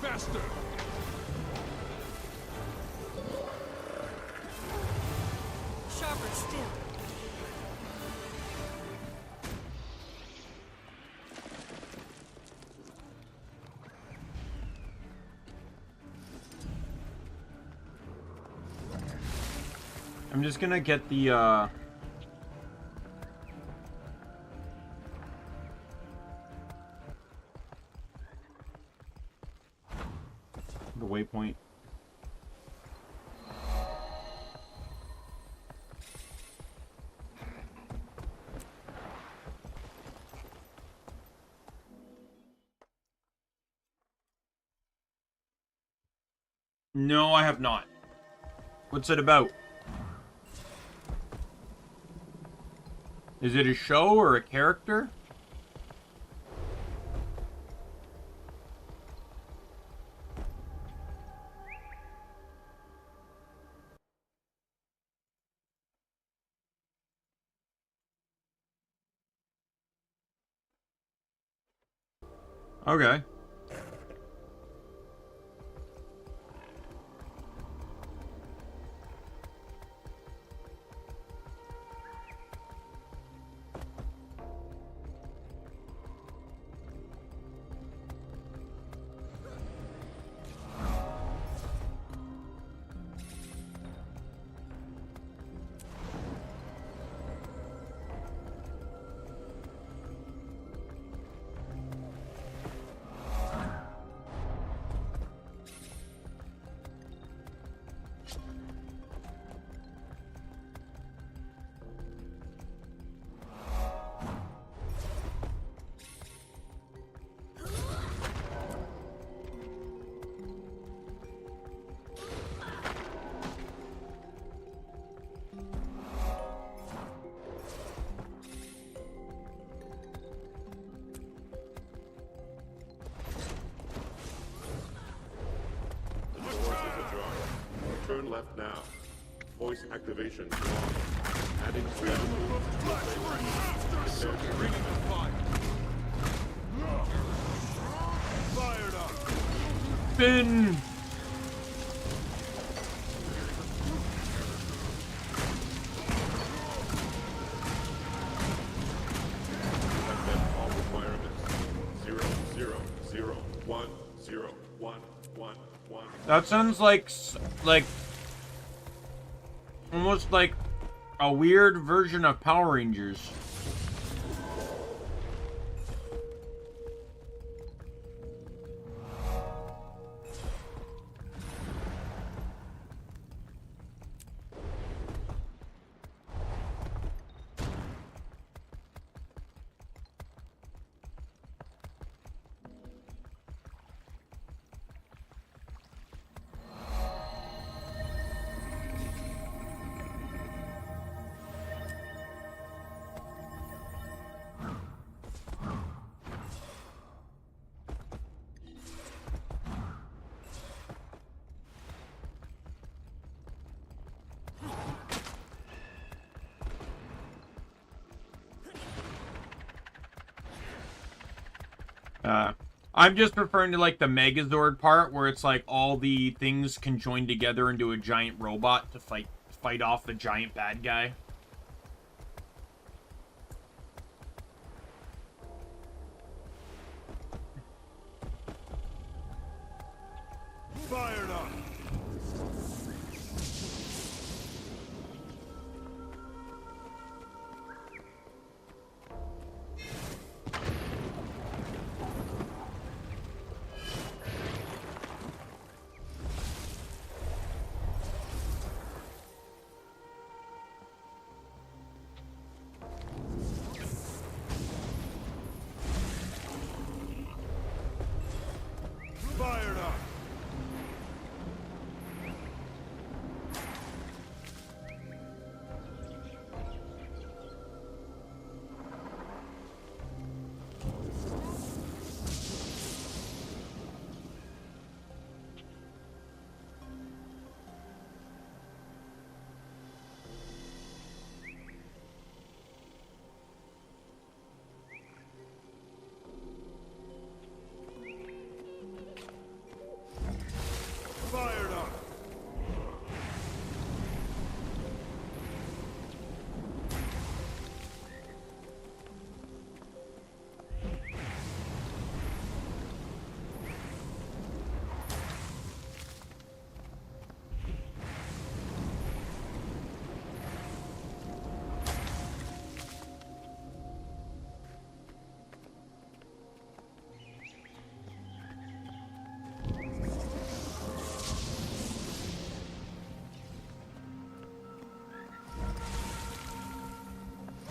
Faster! Sharper still. I'm just gonna get the waypoint. No, I have not. What's it about? Is it a show or a character? Okay. Turn left now. Voice activation on. Adding speed. Fired up. Spin. All requirements. 000101111. That sounds like almost like a weird version of Power Rangers. I'm just referring to like the Megazord part where it's like all the things can join together into a giant robot to fight off the giant bad guy. Fired up. Fired up. Fired up.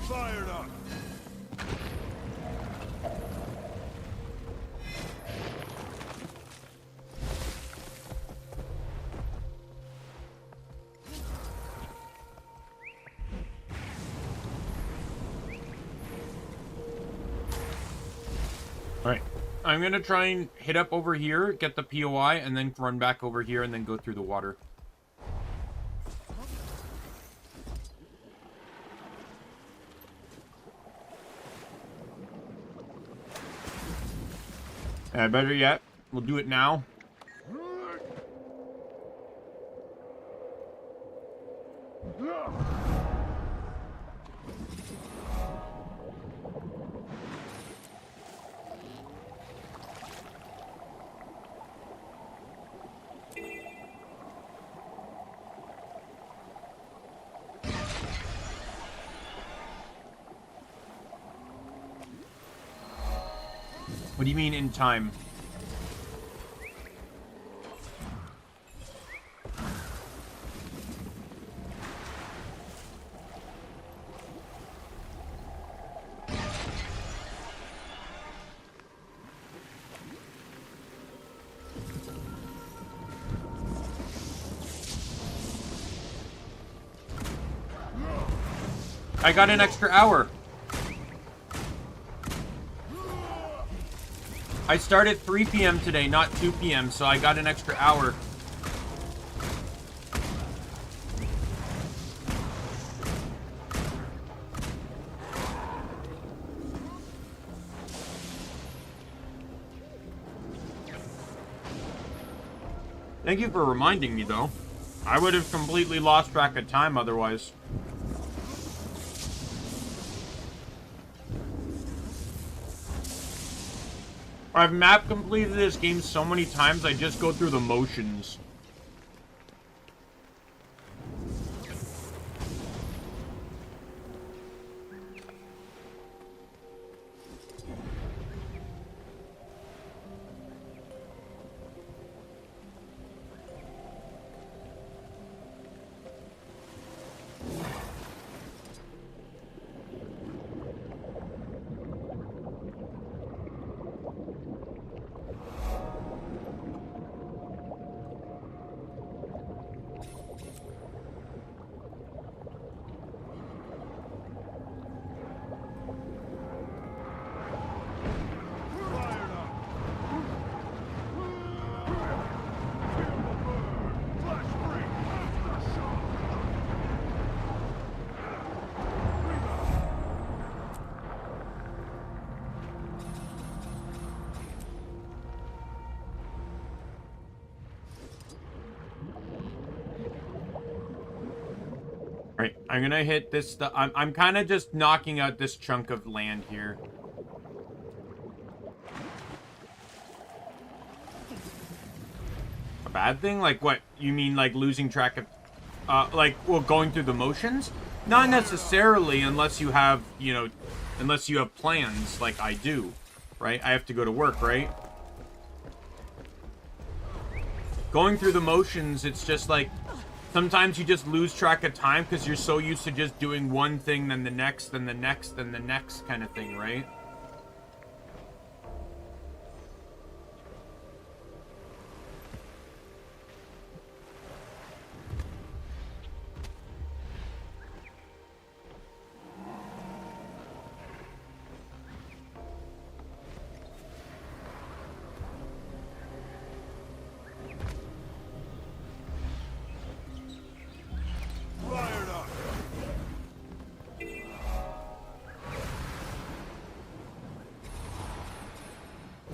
Fired up. Alright. I'm gonna try and hit up over here, get the POI, and then run back over here and then go through the water. Better yet, we'll do it now. What do you mean in time? I got an extra hour. I started 3 p.m. today, not 2 p.m., so I got an extra hour. Thank you for reminding me, though. I would have completely lost track of time otherwise. I've map completed this game so many times, I just go through the motions. Right, I'm gonna hit this stuff. I'm kind of just knocking out this chunk of land here. A bad thing? Like what? You mean like losing track of, like, well, going through the motions? Not necessarily, unless you have, you know, unless you have plans like I do, right? I have to go to work, right? Going through the motions, it's just like, sometimes you just lose track of time because you're so used to just doing one thing, then the next, then the next, then the next kind of thing, right?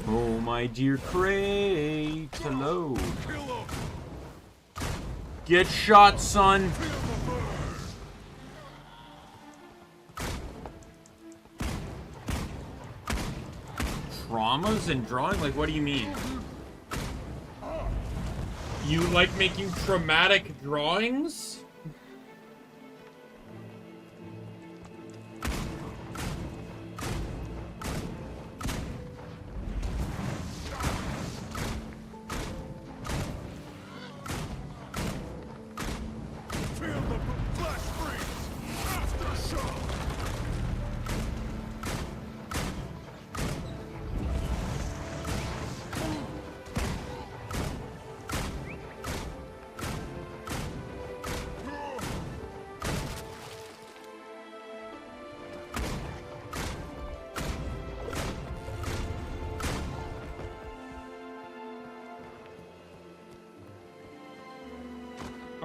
Oh, my dear crate, hello. Get shot, son. Traumas and drawing? Like, what do you mean? You like making traumatic drawings?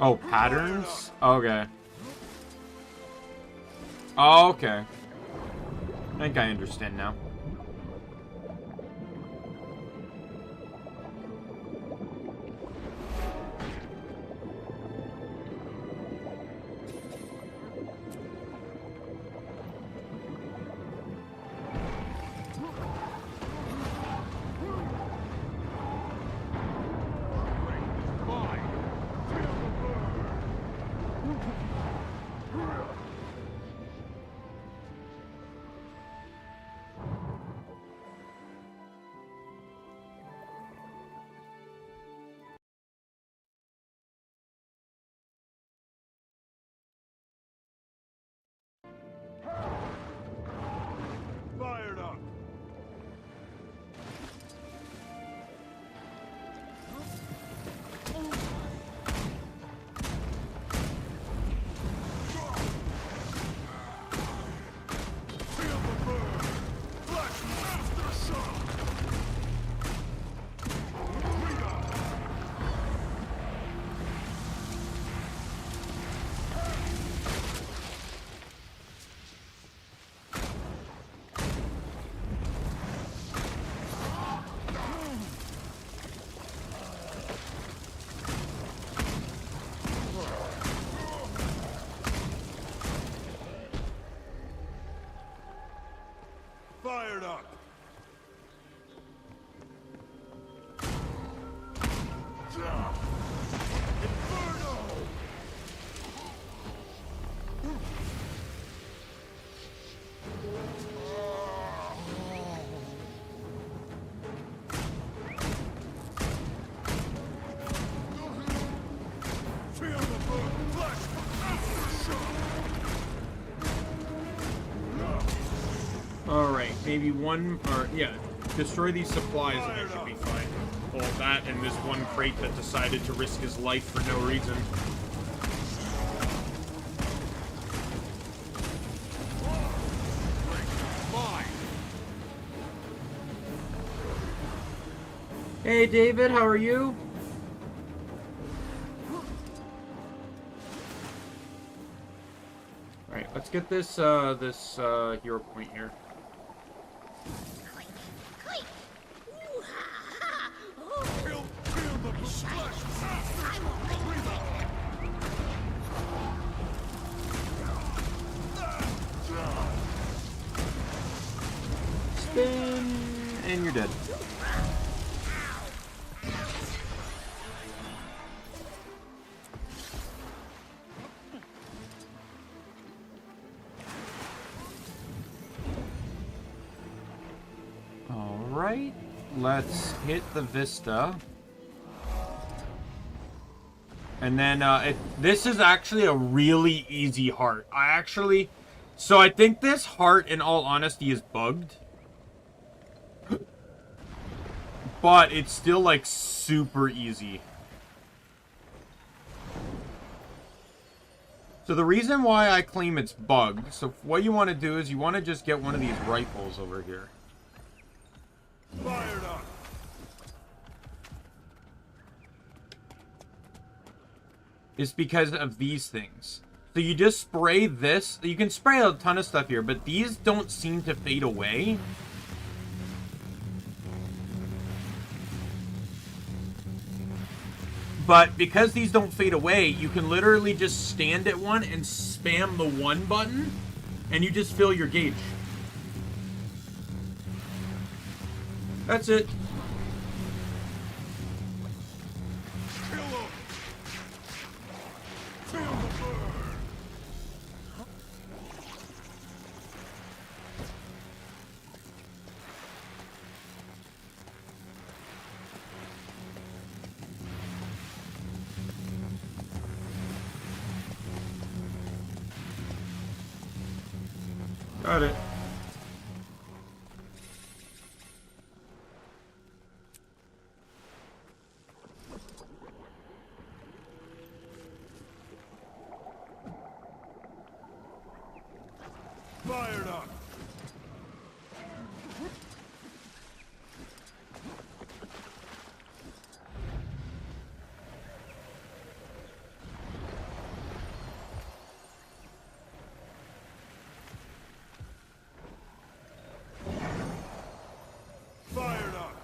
Oh, patterns? Okay. Oh, okay. I think I understand now. maybe one, or yeah, destroy these supplies and it should be fine. Well, that and this one crate that decided to risk his life for no reason. Hey David, how are you? Alright, let's get this hero point here. Spin, and you're dead. Alright, let's hit the Vista. And then, this is actually a really easy heart. So I think this heart, in all honesty, is bugged. But it's still, like, super easy. So the reason why I claim it's bugged, so what you want to do is you want to just get one of these rifles over here. Fired up. Is because of these things. So you just spray this. You can spray a ton of stuff here, but these don't seem to fade away. But because these don't fade away, you can literally just stand at one and spam the one button, and you just fill your gauge. That's it. Got it. Fired up. Fired up.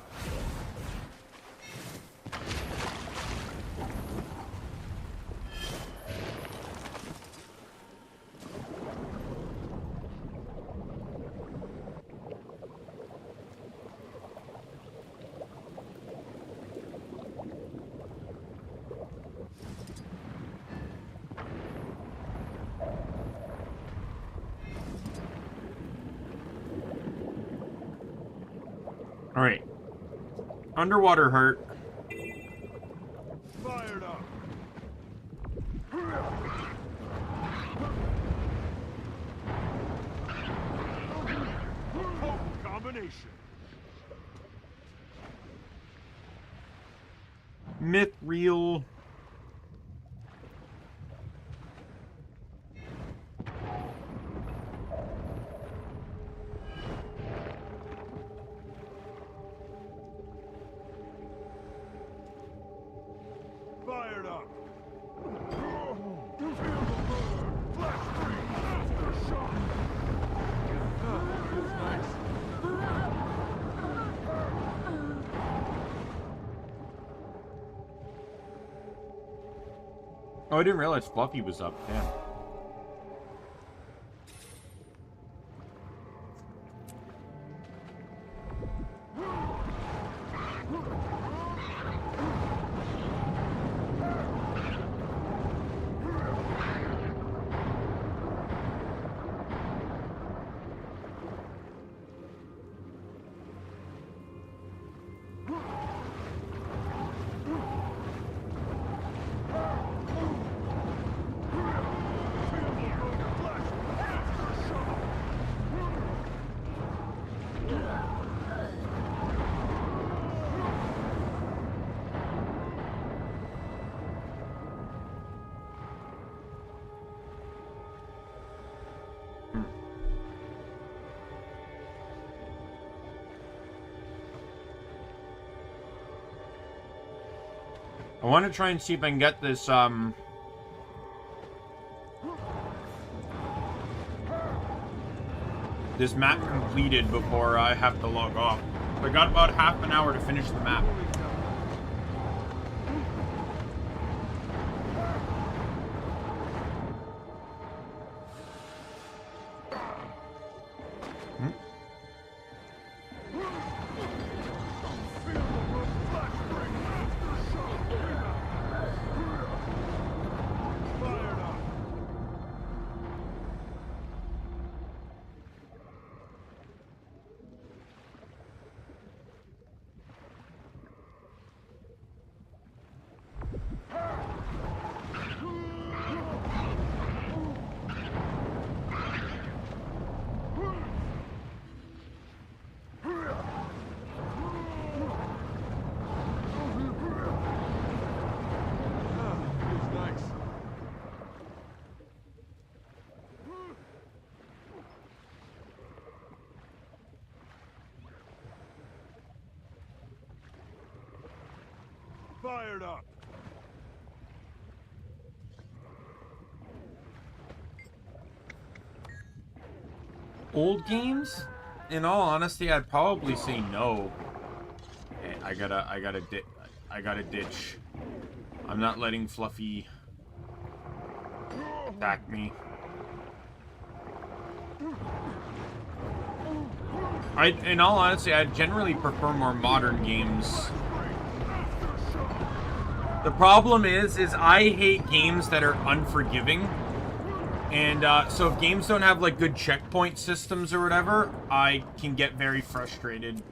All right. Underwater hurt. Fired up. Potent combination. Mithril. Fired up. Oh, I didn't realize Fluffy was up. Damn. I want to try and see if I can get this, this map completed before I have to log off. I got about half an hour to finish the map. Fired up. Old games? In all honesty, I'd probably say no. Okay, I gotta ditch. I'm not letting Fluffy attack me. In all honesty, I generally prefer more modern games. The problem is I hate games that are unforgiving. And, so if games don't have, like, good checkpoint systems or whatever, I can get very frustrated.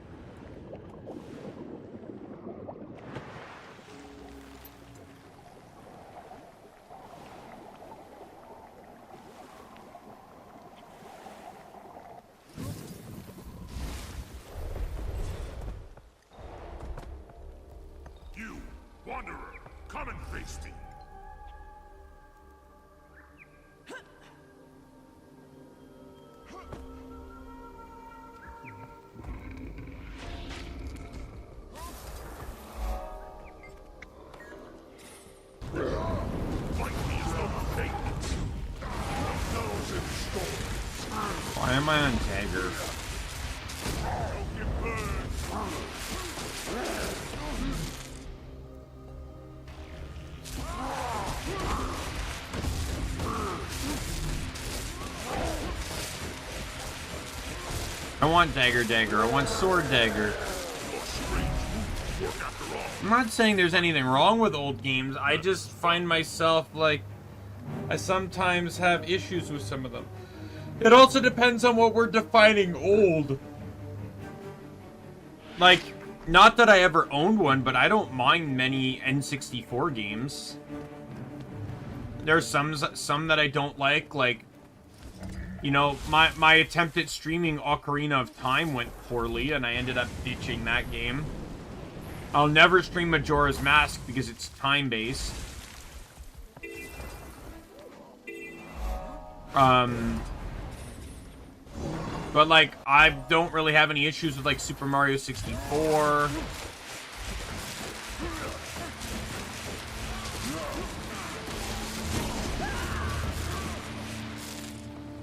You, wanderer, come and face me. Why am I on Dagger? I want Dagger. I want Sword Dagger. I'm not saying there's anything wrong with old games. I just find myself, like, I sometimes have issues with some of them. It also depends on what we're defining old. Like, not that I ever owned one, but I don't mind many N64 games. There's some that I don't like, you know, my attempt at streaming Ocarina of Time went poorly, and I ended up ditching that game. I'll never stream Majora's Mask because it's time-based. But, like, I don't really have any issues with, like, Super Mario 64.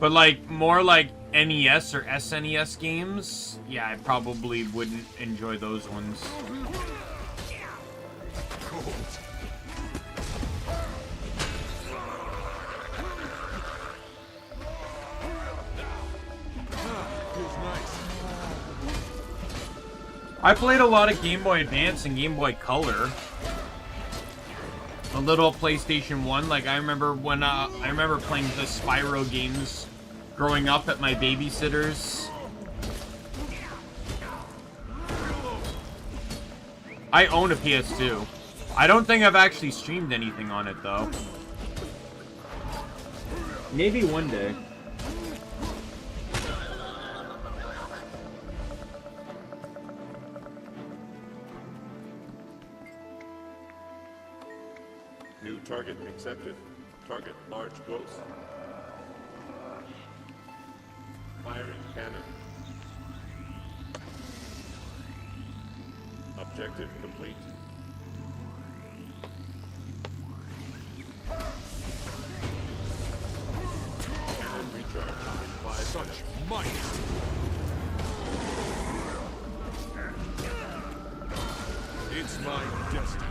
But, like, more like NES or SNES games, yeah, I probably wouldn't enjoy those ones. I played a lot of Game Boy Advance and Game Boy Color. A little PlayStation 1, like I remember when I remember playing the Spyro games growing up at my babysitter's. I own a PS2. I don't think I've actually streamed anything on it though. Maybe one day. New target accepted. Target large ghost. Firing cannon. Objective complete. might. It's my destiny.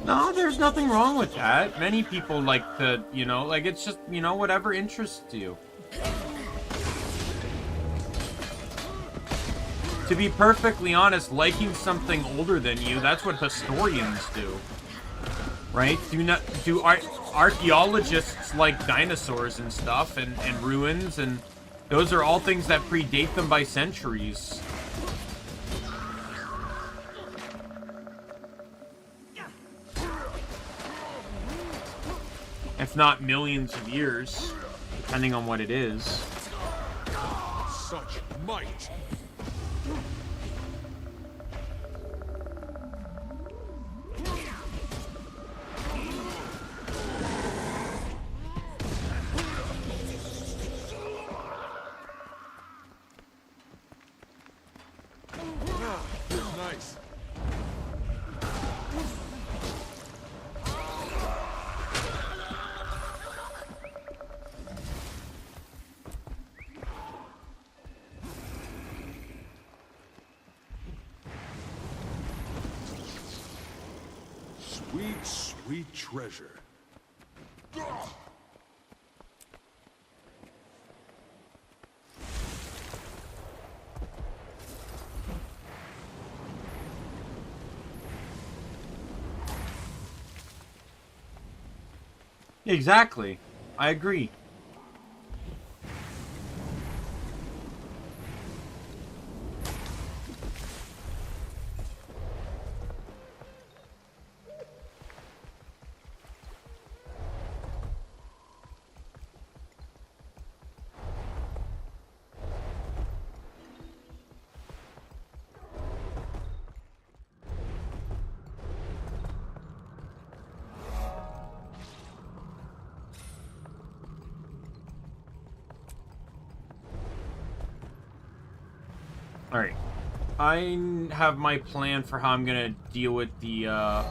No, there's nothing wrong with that. Many people like to, you know, like it's just, you know, whatever interests you. To be perfectly honest, liking something older than you, that's what historians do. Right? Do archaeologists like dinosaurs and stuff and ruins, and those are all things that predate them by centuries. If not millions of years, depending on what it is. Such might. Nice. Sweet, sweet treasure. Exactly. I agree. Alright. I have my plan for how I'm gonna deal with the,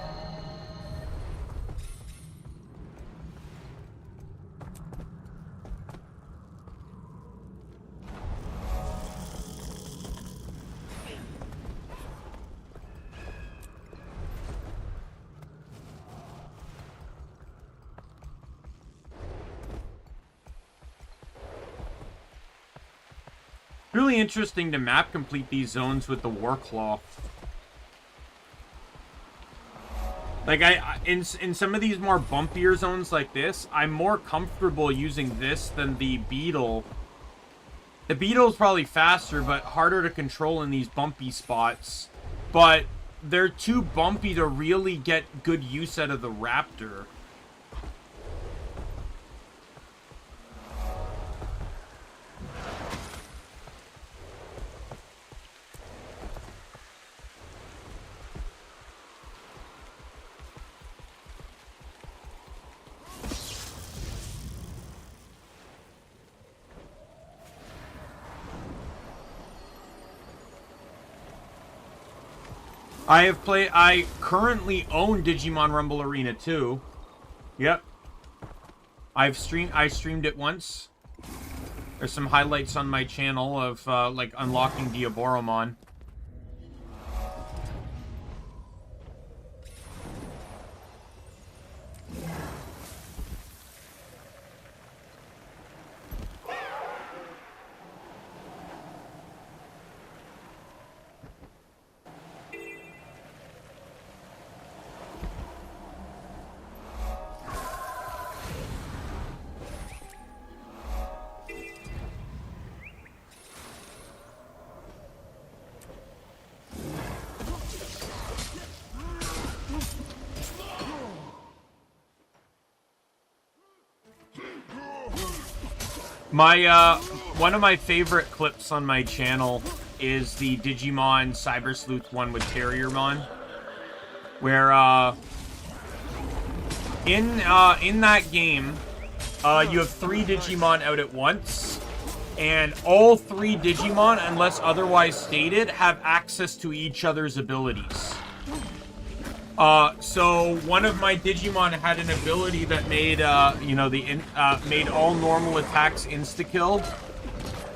really interesting to map complete these zones with the Warclaw. Like, in some of these more bumpier zones like this, I'm more comfortable using this than the Beetle. The Beetle's probably faster, but harder to control in these bumpy spots. But they're too bumpy to really get good use out of the Raptor. I currently own Digimon Rumble Arena 2. Yep. I streamed it once. There's some highlights on my channel of, like, unlocking Diaboromon. One of my favorite clips on my channel is the Digimon Cyber Sleuth one with Terriermon, where, in that game, you have 3 Digimon out at once, And all 3 Digimon, unless otherwise stated, have access to each other's abilities. So one of my Digimon had an ability that made, made all normal attacks insta-kill,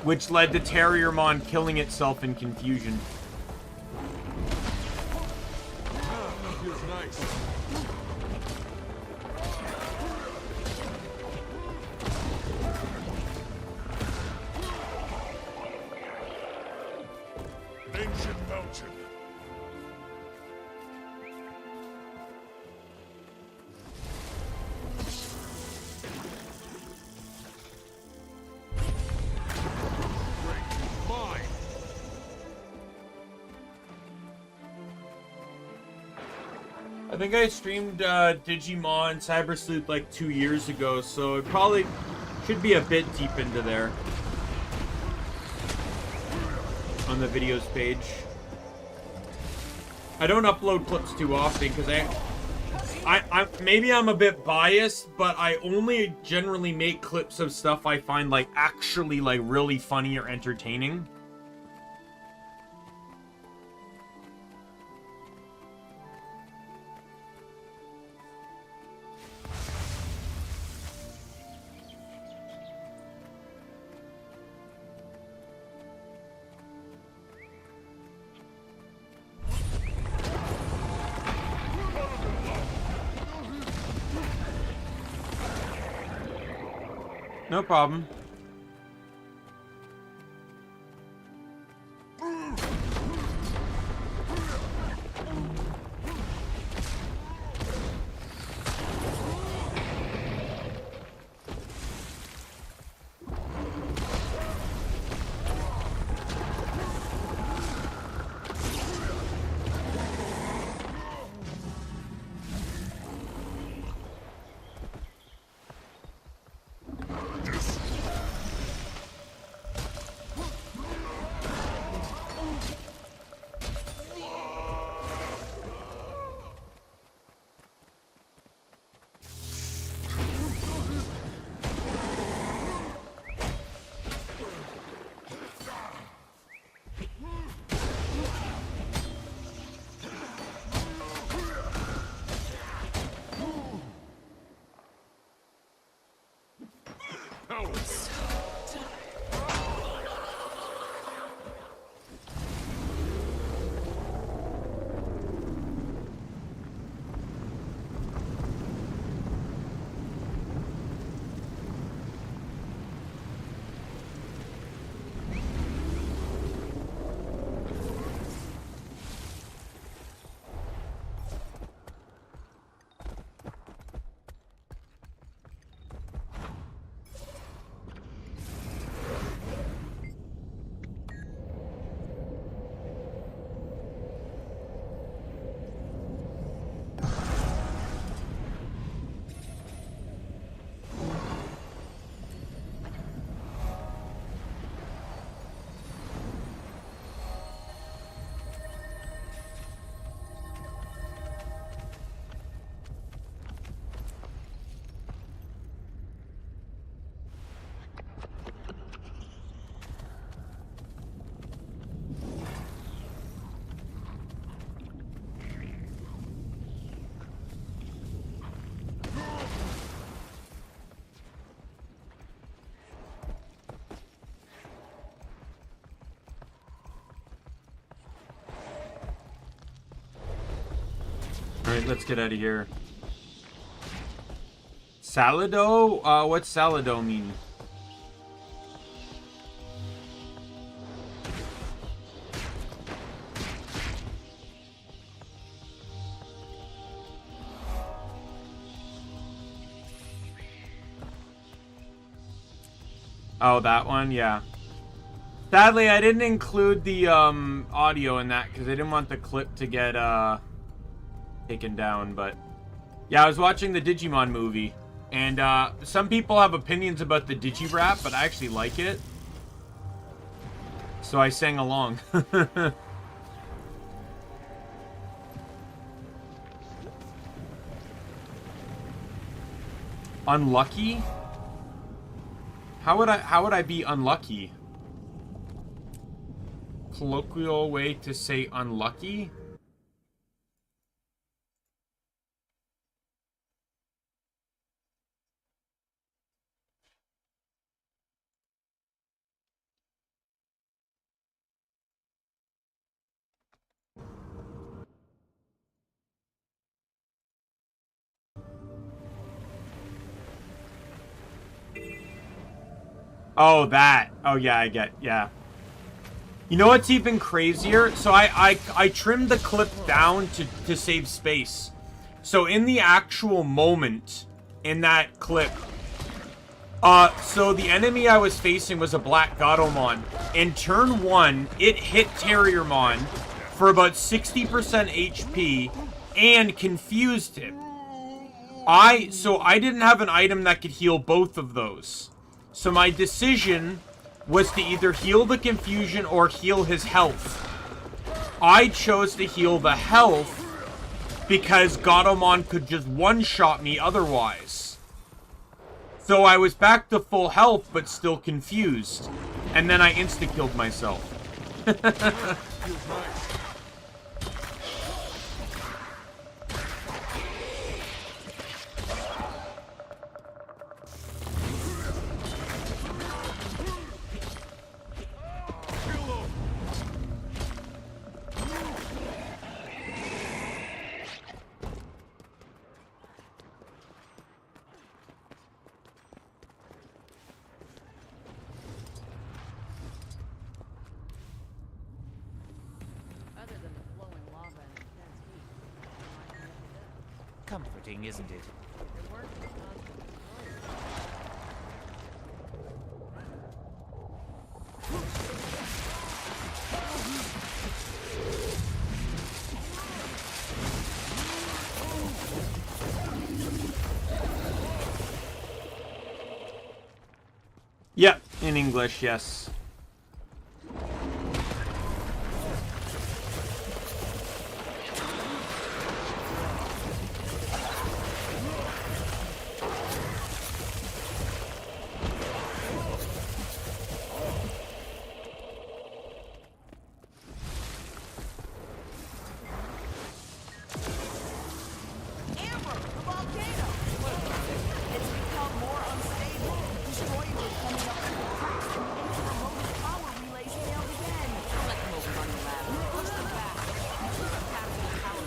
which led to Terriermon killing itself in confusion. Feels nice. Ancient mountain. I think I streamed Digimon Cyber Sleuth like 2 years ago, so it probably should be a bit deep into there. On the videos page. I don't upload clips too often because I maybe I'm a bit biased, but I only generally make clips of stuff I find like actually like really funny or entertaining. No problem. Alright, let's get out of here. Salado? What's salado mean? Oh, that one? Yeah. Sadly, I didn't include the audio in that because I didn't want the clip to get taken down, but yeah, I was watching the Digimon movie, and some people have opinions about the Digi-Rap, but I actually like it, so I sang along. Unlucky? How would I be unlucky? Colloquial way to say unlucky? Oh, that. Oh, yeah, I get. Yeah. You know what's even crazier? So I trimmed the clip down to save space. So in the actual moment in that clip, so the enemy I was facing was a black Gatomon. In turn 1, it hit Terriermon for about 60% HP and confused him. So I didn't have an item that could heal both of those. So my decision was to either heal the confusion or heal his health. I chose to heal the health because Gatomon could just one-shot me otherwise. So I was back to full health, but still confused. And then I insta-killed myself. Comforting, isn't it? Yep, in English, yes.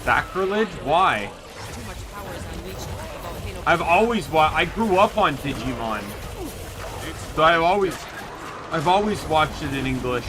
Sacrilege? Why? I've always I grew up on Digimon, so I've always watched it in English.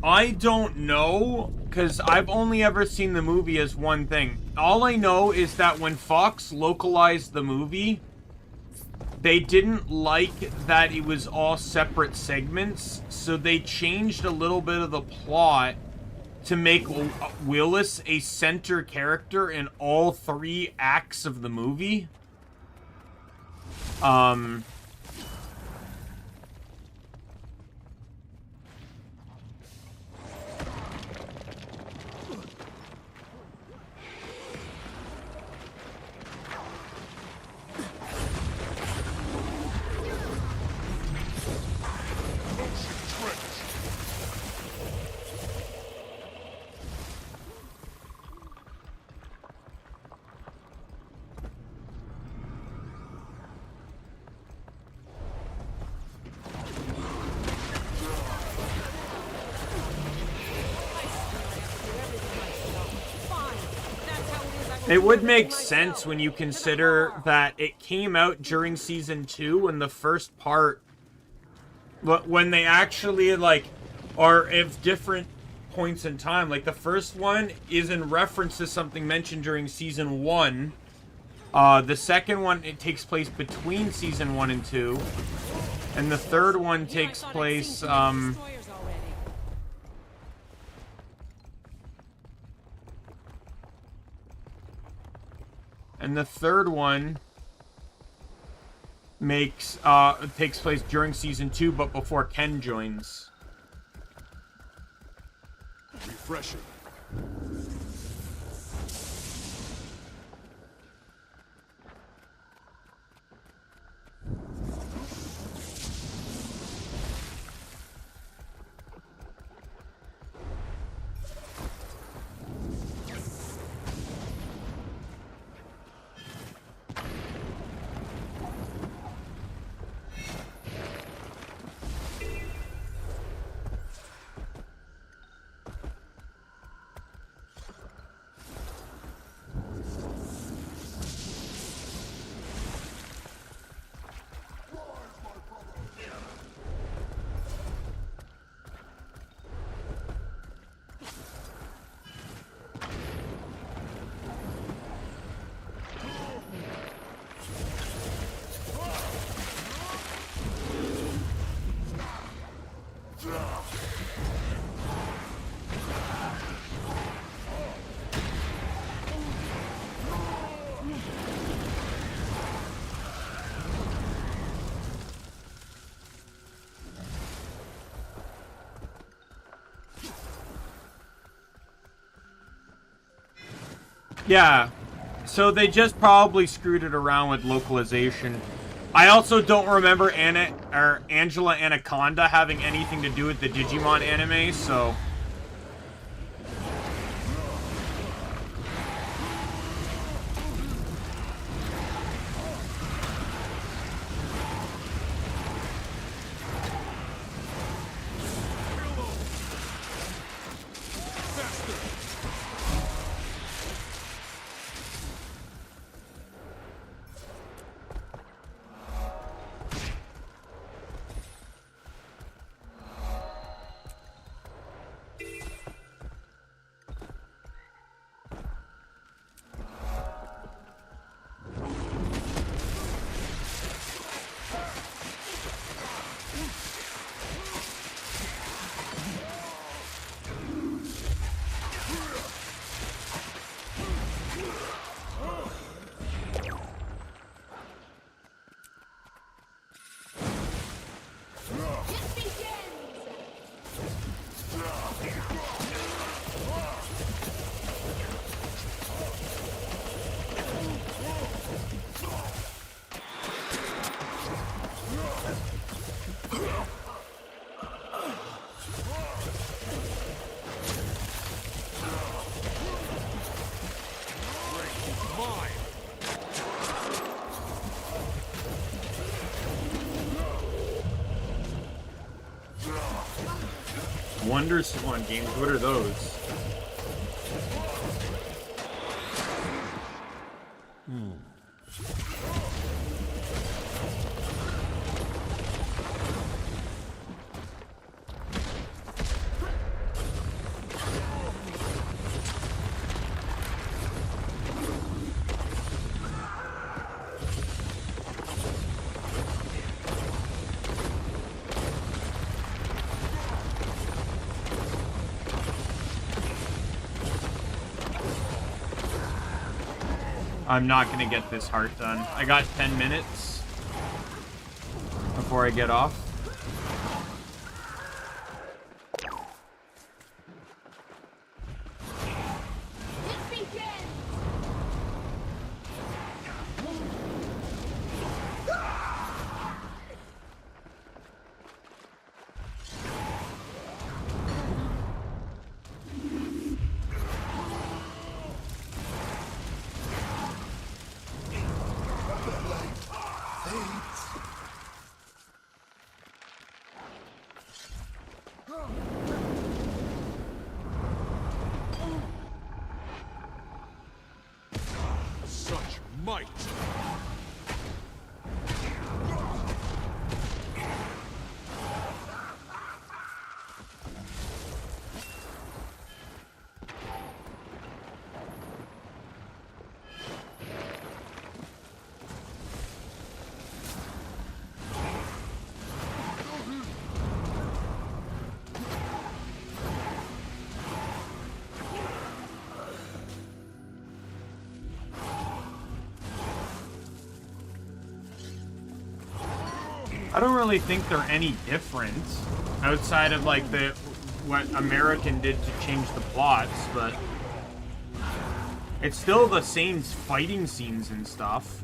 I don't know, because I've only ever seen the movie as one thing. All I know is that when Fox localized the movie, they didn't like that it was all separate segments, so they changed a little bit of the plot to make Willis a center character in all 3 acts of the movie. It would make sense when you consider that it came out during Season 2 and the first part, when they actually, like, are of different points in time. Like, the first one is in reference to something mentioned during Season 1. The second one, it takes place between Season 1 and 2. And the third one takes place, and the third one takes place during Season 2, but before Ken joins. Refreshing. Yeah, so they just probably screwed it around with localization. I also don't remember Angela Anaconda having anything to do with the Digimon anime, so... Wonder Swan games, what are those? I'm not gonna get this heart done. I got 10 minutes before I get off. I don't really think they're any different outside of like what American did to change the plots, but it's still the same fighting scenes and stuff.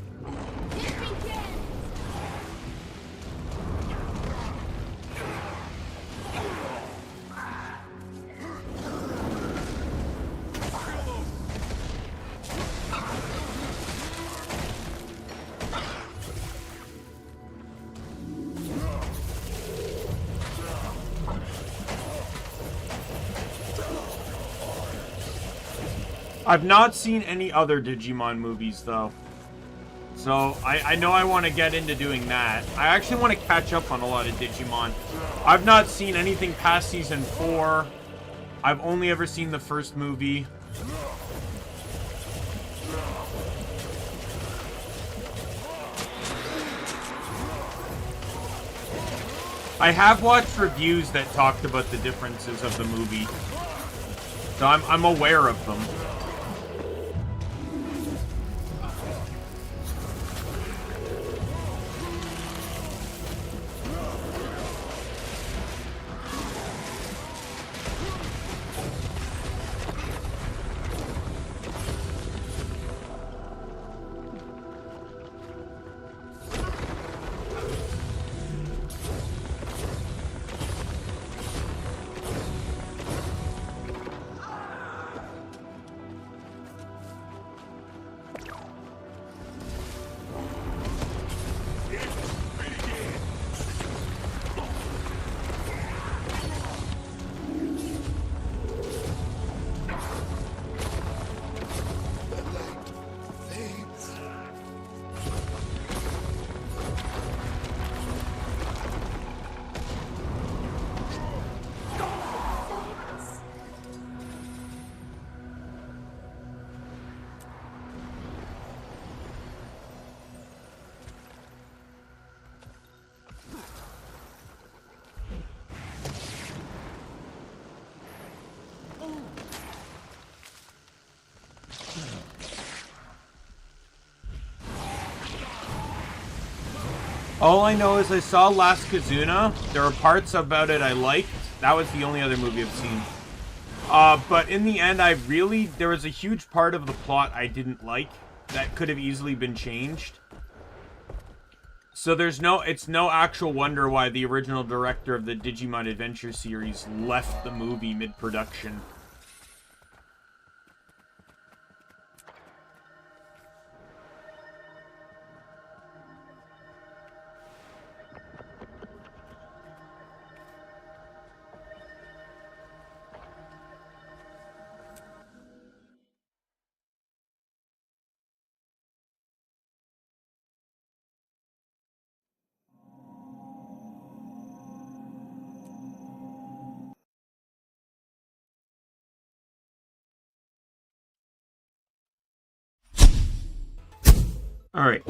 I've not seen any other Digimon movies, though. So, I know I want to get into doing that. I actually want to catch up on a lot of Digimon. I've not seen anything past Season 4. I've only ever seen the first movie. I have watched reviews that talked about the differences of the movie. So I'm aware of them. All I know is I saw Last Kazuna. There are parts about it I liked. That was the only other movie I've seen. But in the end, there was a huge part of the plot I didn't like that could have easily been changed. So it's no actual wonder why the original director of the Digimon Adventure series left the movie mid-production. Alright.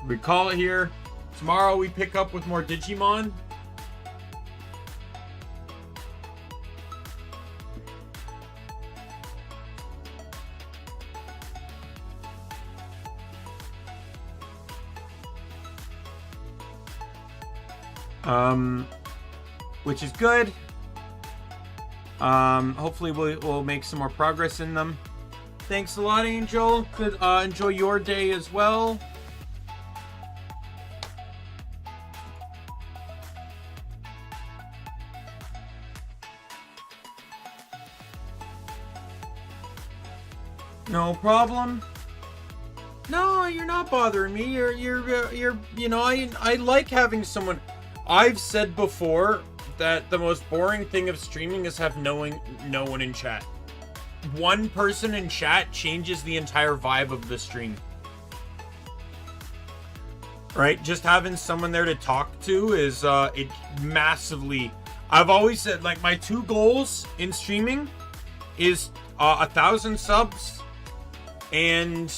We call it here. Tomorrow we pick up with more Digimon. Which is good. Hopefully we'll make some more progress in them. Thanks a lot, Angel. Good, enjoy your day as well. No problem. No, you're not bothering me. You're you know, I like having someone. I've said before that the most boring thing of streaming is have no one in chat. One person in chat changes the entire vibe of the stream. Right? Just having someone there to talk to is it massively. I've always said, like, my 2 goals in streaming is 1,000 subs and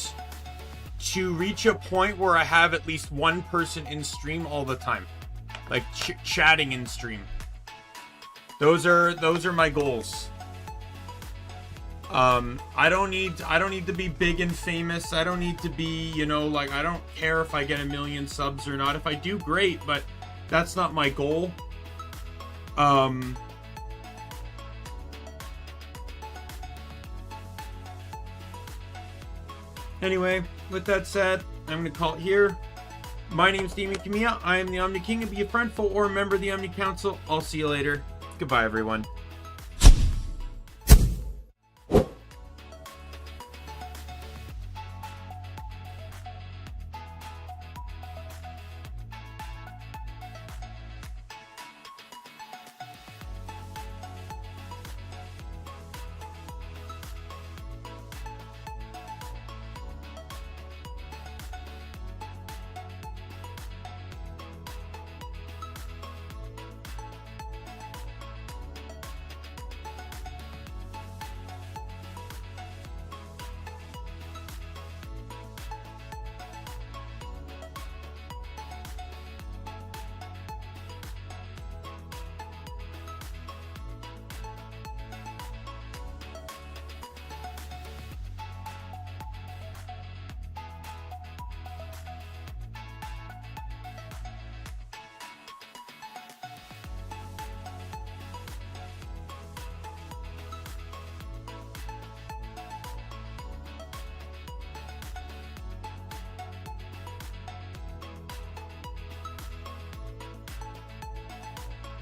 to reach a point where I have at least one person in stream all the time, like chatting in stream. Those are my goals. I don't need to be big and famous. I don't need to be, you know, like, I don't care if I get 1 million subs or not. If I do, great, but that's not my goal. Anyway, with that said, I'm going to call it here. My name is Daimien Kamiya. I am the Omni King, and be a friend, foe, or a member of the Omni Council. I'll see you later. Goodbye, everyone.